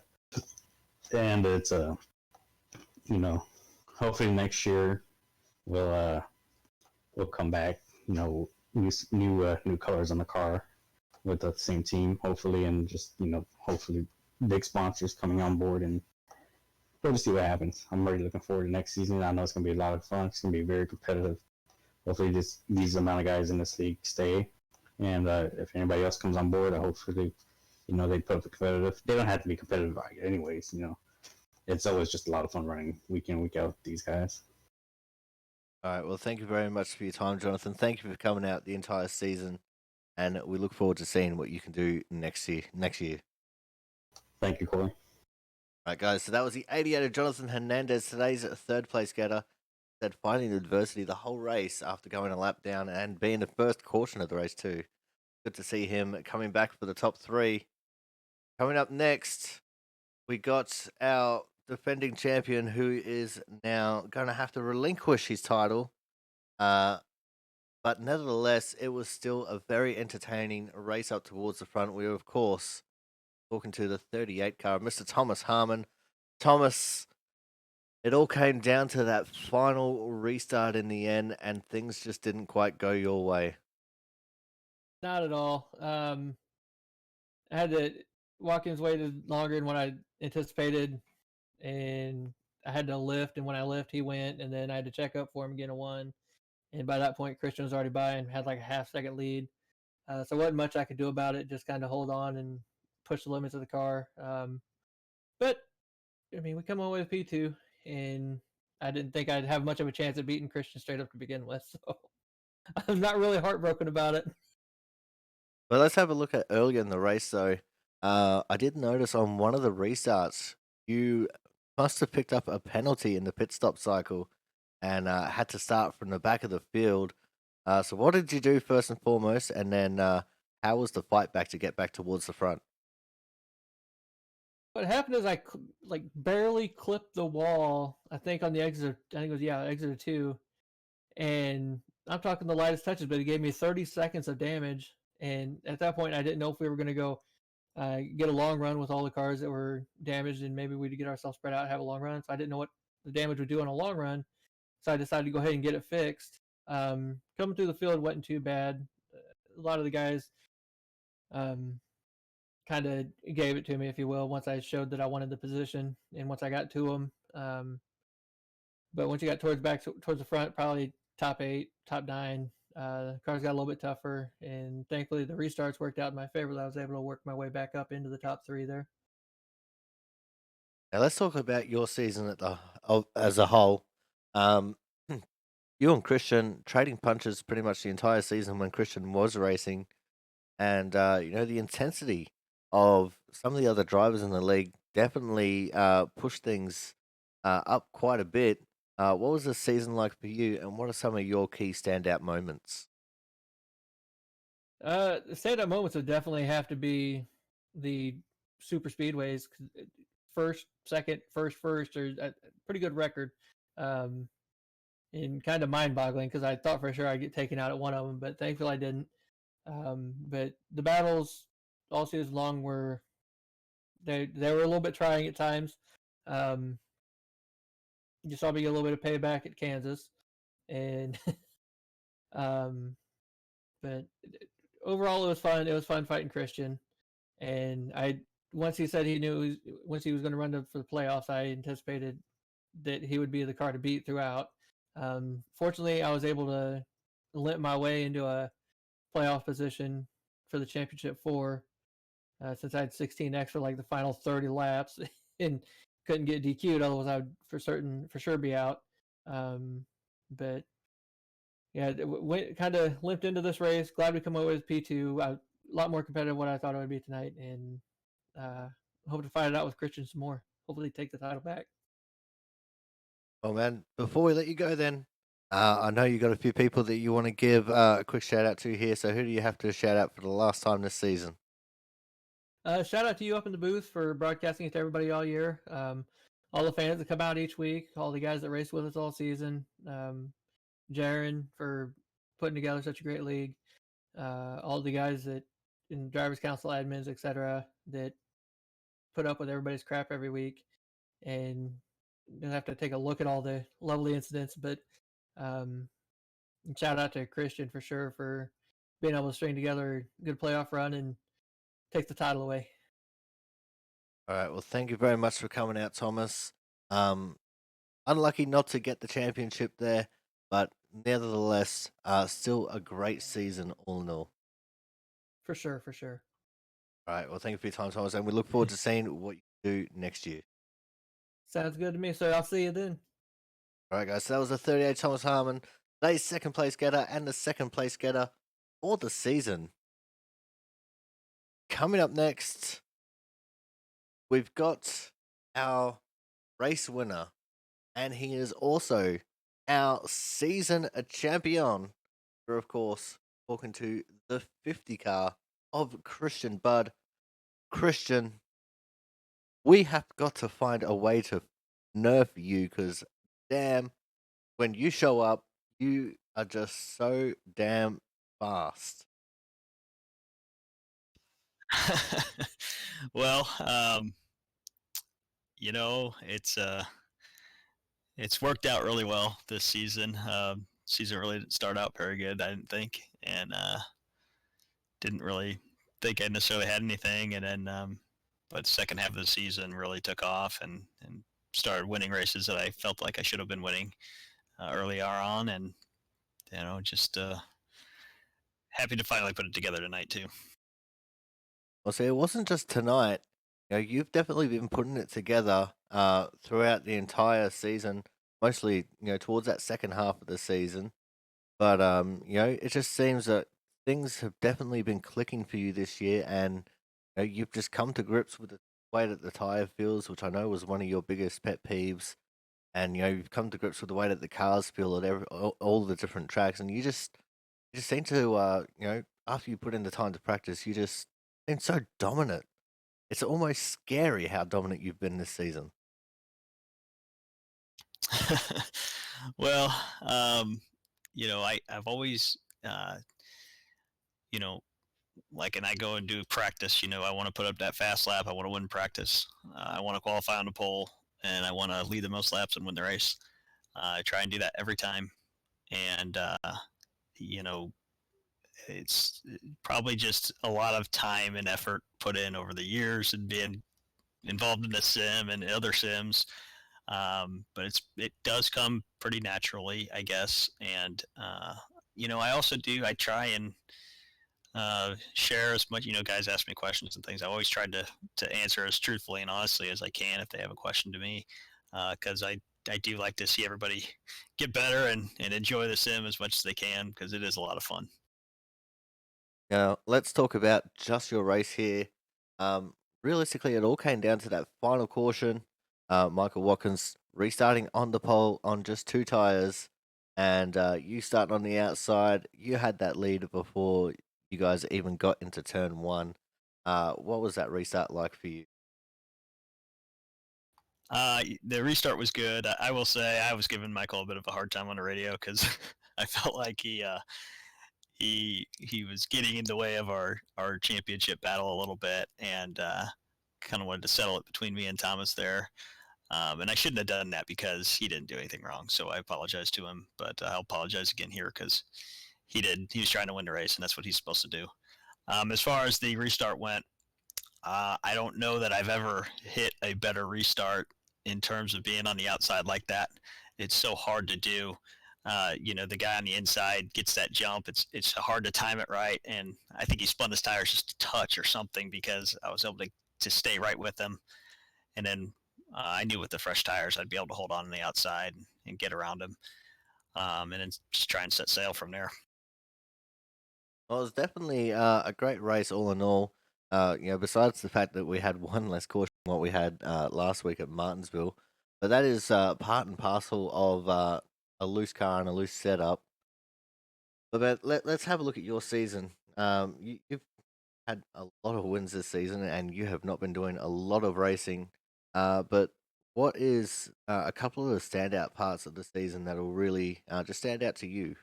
and it's hopefully next year we'll come back. New colors on the car with the same team, hopefully, and just hopefully big sponsors coming on board, and we'll just see what happens. I'm already looking forward to next season. I know it's gonna be a lot of fun. It's gonna be very competitive. Hopefully, these amount of guys in this league stay, and if anybody else comes on board, hopefully, they put up the competitive. They don't have to be competitive anyways. It's always just a lot of fun running week in, week out with these guys. All right. Well, thank you very much for your time, Jonathan. Thank you for coming out the entire season, and we look forward to seeing what you can do next year. Thank you, Corey. All right, guys. So that was the 88 of Jonathan Hernandez, today's third place getter. Said finding adversity the whole race after going a lap down and being the first caution of the race too. Good to see him coming back for the top three. Coming up next, we got our defending champion who is now going to have to relinquish his title. But nevertheless, it was still a very entertaining race up towards the front. We were, of course, talking to the 38 car, Mr. Thomas Harmon. Thomas, it all came down to that final restart in the end, and things just didn't quite go your way. Not at all. I had to Watkins waited longer than what I anticipated, and I had to lift. And when I lift, he went, and then I had to check up for him again a one. And by that point, Christian was already by and had like a half-second lead. So wasn't much I could do about it. Just kind of hold on and push the limits of the car. But I mean, we come on with P2, and I didn't think I'd have much of a chance at beating Christian straight up to begin with. So I'm not really heartbroken about it. But let's have a look at earlier in the race, though. I did notice on one of the restarts, you must have picked up a penalty in the pit stop cycle and had to start from the back of the field. So what did you do first and foremost? And then how was the fight back to get back towards the front? What happened is I like barely clipped the wall. I think on the exit. I think it was exit 2, and I'm talking the lightest touches, but it gave me 30 seconds of damage. And at that point, I didn't know if we were going to go get a long run with all the cars that were damaged, and maybe we'd get ourselves spread out and have a long run. So I didn't know what the damage would do on a long run. So I decided to go ahead and get it fixed. Coming through the field wasn't too bad. A lot of the guys kind of gave it to me, if you will, once I showed that I wanted the position and once I got to him. But once you got towards the front, probably top 8, top 9, the cars got a little bit tougher, and thankfully the restarts worked out in my favor. I was able to work my way back up into the top 3 there. Now let's talk about your season as a whole. Um, you and Christian trading punches pretty much the entire season when Christian was racing, and the intensity of some of the other drivers in the league definitely pushed things up quite a bit. What was the season like for you, and what are some of your key standout moments? The standout moments would definitely have to be the super speedways. First, second, first, or a pretty good record. And kind of mind-boggling because I thought for sure I'd get taken out at one of them, but thankfully I didn't. But the battles all season long were they were a little bit trying at times. Um, you saw me get a little bit of payback at Kansas, and um, but overall it was fun. It was fun fighting Christian, and I once he said he knew once he was going to run for the playoffs, I anticipated that he would be the car to beat throughout. Fortunately, I was able to limp my way into a playoff position for the championship 4 since I had 16x for like the final 30 laps and couldn't get DQ'd. Otherwise, I would for sure be out. But yeah, kind of limped into this race. Glad we come away with P2. A lot more competitive than what I thought it would be tonight, and hope to fight it out with Christian some more. Hopefully, take the title back. Oh man, before we let you go, then I know you got a few people that you want to give a quick shout out to here. So who do you have to shout out for the last time this season? Shout out to you up in the booth for broadcasting it to everybody all year. All the fans that come out each week, all the guys that race with us all season. Jaron for putting together such a great league. All the guys that in drivers council admins, etc., that put up with everybody's crap every week, and don't have to take a look at all the lovely incidents. But um, shout out to Christian for sure for being able to string together a good playoff run and take the title away. All right. Well, thank you very much for coming out, Thomas. Um, Unlucky not to get the championship there, but nevertheless, still a great season all in all. For sure, for sure. All right. Well, thank you for your time, Thomas, and we look forward to seeing what you do next year. Sounds good to me, sir. I'll see you then. All right, guys. So that was the 38 Thomas Harmon, today's second place getter and the second place getter for the season. Coming up next, we've got our race winner, and he is also our season champion. We're, of course, talking to the 50 car of Christian Budd. Christian, we have got to find a way to nerf you because, damn, when you show up, you are just so damn fast. Well, it's worked out really well this season. Season really didn't start out very good, I didn't think, and didn't really think I necessarily had anything. And then, but second half of the season really took off and started winning races that I felt like I should have been winning earlier on, and just happy to finally put it together tonight too. Well, see, it wasn't just tonight. You've definitely been putting it together throughout the entire season, mostly, towards that second half of the season. But it just seems that things have definitely been clicking for you this year, and you've just come to grips with the way that the tire feels, which I know was one of your biggest pet peeves. And you've come to grips with the way that the cars feel at all the different tracks, and you just seem to after you put in the time to practice, you just seem so dominant. It's almost scary how dominant you've been this season. Well, I've always, like, and I go and do practice, I want to put up that fast lap. I want to win practice. I want to qualify on the pole, and I want to lead the most laps and win the race. I try and do that every time. And, it's probably just a lot of time and effort put in over the years and being involved in the sim and other sims. But it does come pretty naturally, I guess. And I also I try and share as much. Guys ask me questions and things. I always try to answer as truthfully and honestly as I can if they have a question to me, because I do like to see everybody get better and enjoy the sim as much as they can because it is a lot of fun. Now, let's talk about just your race here. Um, Realistically, it all came down to that final caution. Michael Watkins restarting on the pole on just two tires, and you starting on the outside. You had that lead before you guys even got into turn one. What was that restart like for you? The restart was good. I will say I was giving Michael a bit of a hard time on the radio because I felt like he was getting in the way of our championship battle a little bit, and kind of wanted to settle it between me and Thomas there. And I shouldn't have done that because he didn't do anything wrong. So I apologize to him, but I'll apologize again here because he did. He was trying to win the race, and that's what he's supposed to do. As far as the restart went, I don't know that I've ever hit a better restart in terms of being on the outside like that. It's so hard to do. The guy on the inside gets that jump. It's hard to time it right, and I think he spun his tires just a touch or something because I was able to stay right with him. And then I knew with the fresh tires I'd be able to hold on the outside and get around him, and then just try and set sail from there. Well, it was definitely a great race all in all. Besides the fact that we had one less caution than what we had last week at Martinsville, but that is part and parcel of a loose car and a loose setup. But let's have a look at your season. You've had a lot of wins this season, and you have not been doing a lot of racing. But what is a couple of the standout parts of the season that will really just stand out to you?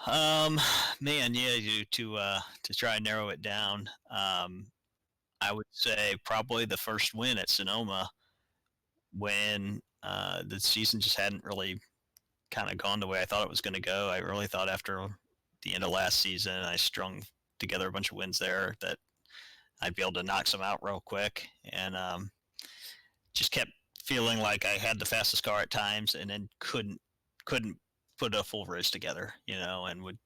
Um, Man, yeah, to try and narrow it down. I would say probably the first win at Sonoma when the season just hadn't really kind of gone the way I thought it was going to go. I really thought after the end of last season, I strung together a bunch of wins there that I'd be able to knock some out real quick, and just kept feeling like I had the fastest car at times, and then couldn't put a full race together, and would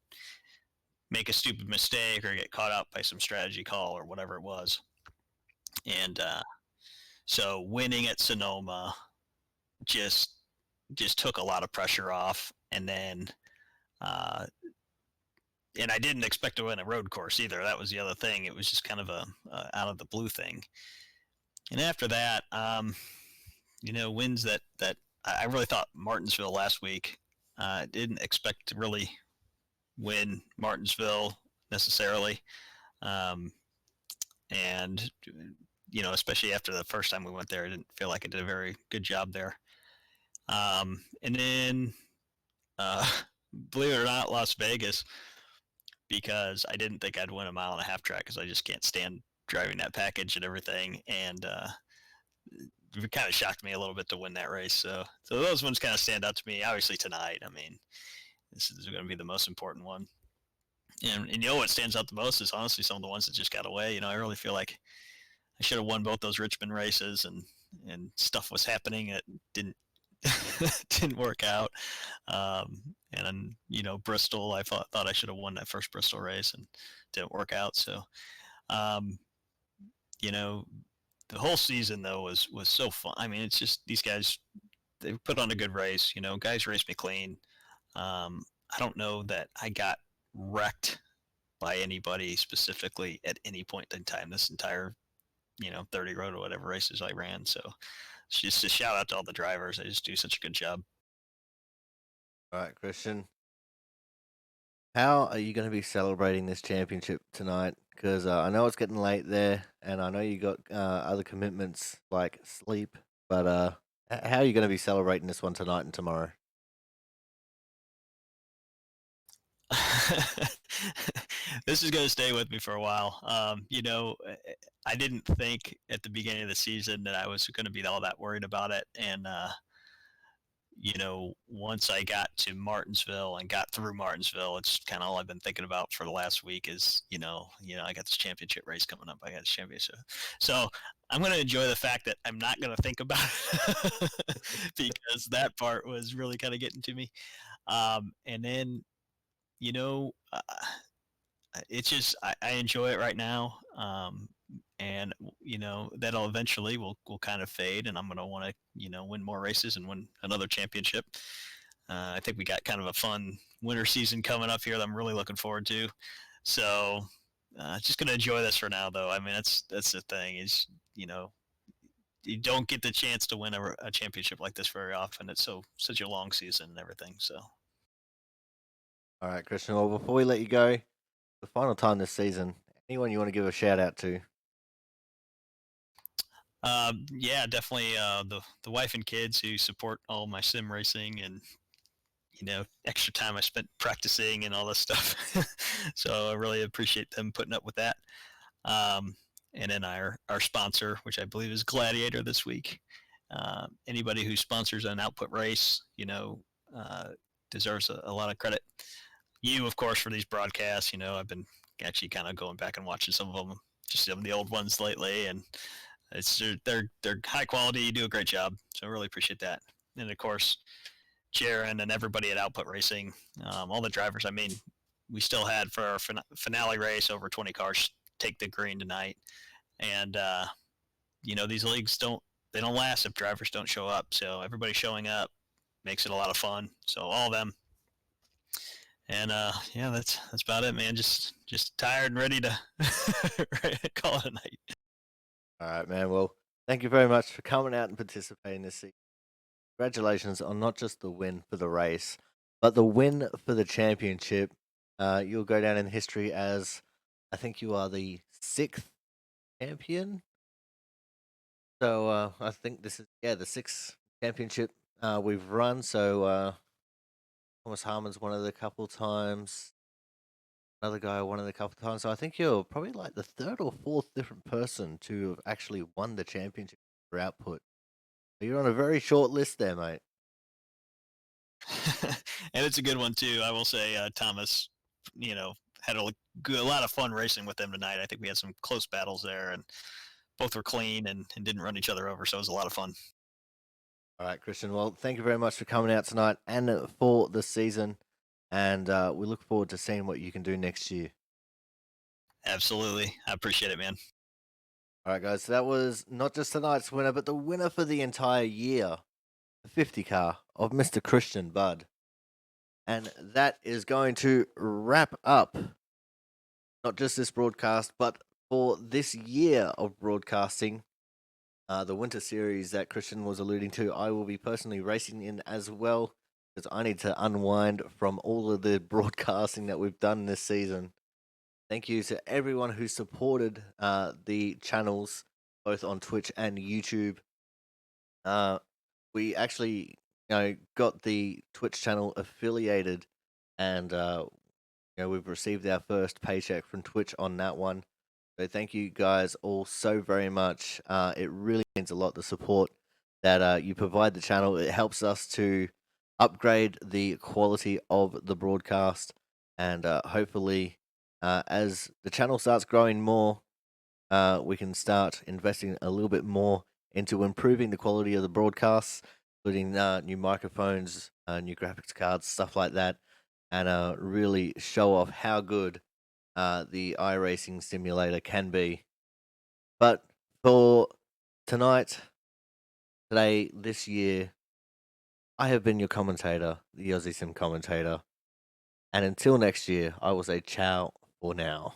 make a stupid mistake or get caught up by some strategy call or whatever it was. And so winning at Sonoma just took a lot of pressure off, and then uh, and I didn't expect to win a road course either. That was the other thing. It was just kind of a out of the blue thing. And after that, wins that I really thought Martinsville last week. Didn't expect to really win Martinsville necessarily, um, and especially after the first time we went there, I didn't feel like I did a very good job there. And then, uh, believe it or not, Las Vegas, because I didn't think I'd win a mile and a half track because I just can't stand driving that package and everything. And it kind of shocked me a little bit to win that race. So those ones kind of stand out to me. Obviously tonight, I mean, this is going to be the most important one. And what stands out the most is honestly some of the ones that just got away. I really feel like I should have won both those Richmond races, and stuff was happening that didn't didn't work out. And then Bristol, I thought I should have won that first Bristol race and didn't work out. So um, the whole season though was so fun. I mean, it's just these guys, they put on a good race. Guys raced me clean. I don't know that I got wrecked by anybody specifically at any point in time this entire 30 road or whatever races I ran. So it's just a shout out to all the drivers. They just do such a good job. All right, Christian. How are you going to be celebrating this championship tonight? Because I know it's getting late there, and I know you got other commitments like sleep. But how are you going to be celebrating this one tonight and tomorrow? This is going to stay with me for a while. I didn't think at the beginning of the season that I was going to be all that worried about it, and once I got to Martinsville and got through Martinsville, it's kind of all I've been thinking about for the last week is, I got this championship race coming up. I got this championship. So I'm going to enjoy the fact that I'm not going to think about it because that part was really kind of getting to me. And then, you know, uh, it's just I enjoy it right now, and that'll eventually will kind of fade, and I'm gonna want to win more races and win another championship. I think we got kind of a fun winter season coming up here that I'm really looking forward to. So just gonna enjoy this for now, though. I mean, that's the thing is you don't get the chance to win a championship like this very often. It's such a long season and everything. So. All right, Christian. Well, before we let you go, the final time this season, anyone you want to give a shout out to? Yeah, definitely the wife and kids who support all my sim racing and extra time I spent practicing and all this stuff. So I really appreciate them putting up with that. And then our sponsor, which I believe is Gladiator this week. Anybody who sponsors an output race, deserves a lot of credit. You, of course, for these broadcasts. I've been actually kind of going back and watching some of them, just some of the old ones lately, and they're high quality. You do a great job, so I really appreciate that. And of course, Jaron and everybody at Output Racing, all the drivers. I mean, we still had for our finale race over 20 cars take the green tonight, and these leagues don't last if drivers don't show up. So everybody showing up makes it a lot of fun. So all of them. And yeah, that's about it, man. Just tired and ready to call it a night. All right, man. Well, thank you very much for coming out and participating this season. Congratulations on not just the win for the race, but the win for the championship. You'll go down in history as, I think you are the 6th champion. So I think this is the 6th championship we've run. So Thomas Harmon's won it a couple times. Another guy won it a couple times. So I think you're probably like the 3rd or 4th different person to have actually won the championship for Output. So you're on a very short list there, mate. And it's a good one too. I will say, Thomas, had a lot of fun racing with them tonight. I think we had some close battles there, and both were clean and didn't run each other over. So it was a lot of fun. All right, Christian. Well, thank you very much for coming out tonight and for the season. And we look forward to seeing what you can do next year. Absolutely. I appreciate it, man. All right, guys. So that was not just tonight's winner, but the winner for the entire year, the 50 car of Mr. Christian Budd. And that is going to wrap up not just this broadcast, but for this year of broadcasting, the winter series that Christian was alluding to. I will be personally racing in as well because I need to unwind from all of the broadcasting that we've done this season. Thank you to everyone who supported the channels, both on Twitch and YouTube. We actually, got the Twitch channel affiliated, and we've received our first paycheck from Twitch on that one. So thank you guys all so very much. It really means a lot, the support that you provide the channel. It helps us to upgrade the quality of the broadcast, and hopefully, as the channel starts growing more, we can start investing a little bit more into improving the quality of the broadcasts, including new microphones, new graphics cards, stuff like that, and really show off how good the iRacing simulator can be. But for tonight, today, this year, I have been your commentator, the Aussie Sim commentator. And until next year, I will say ciao for now.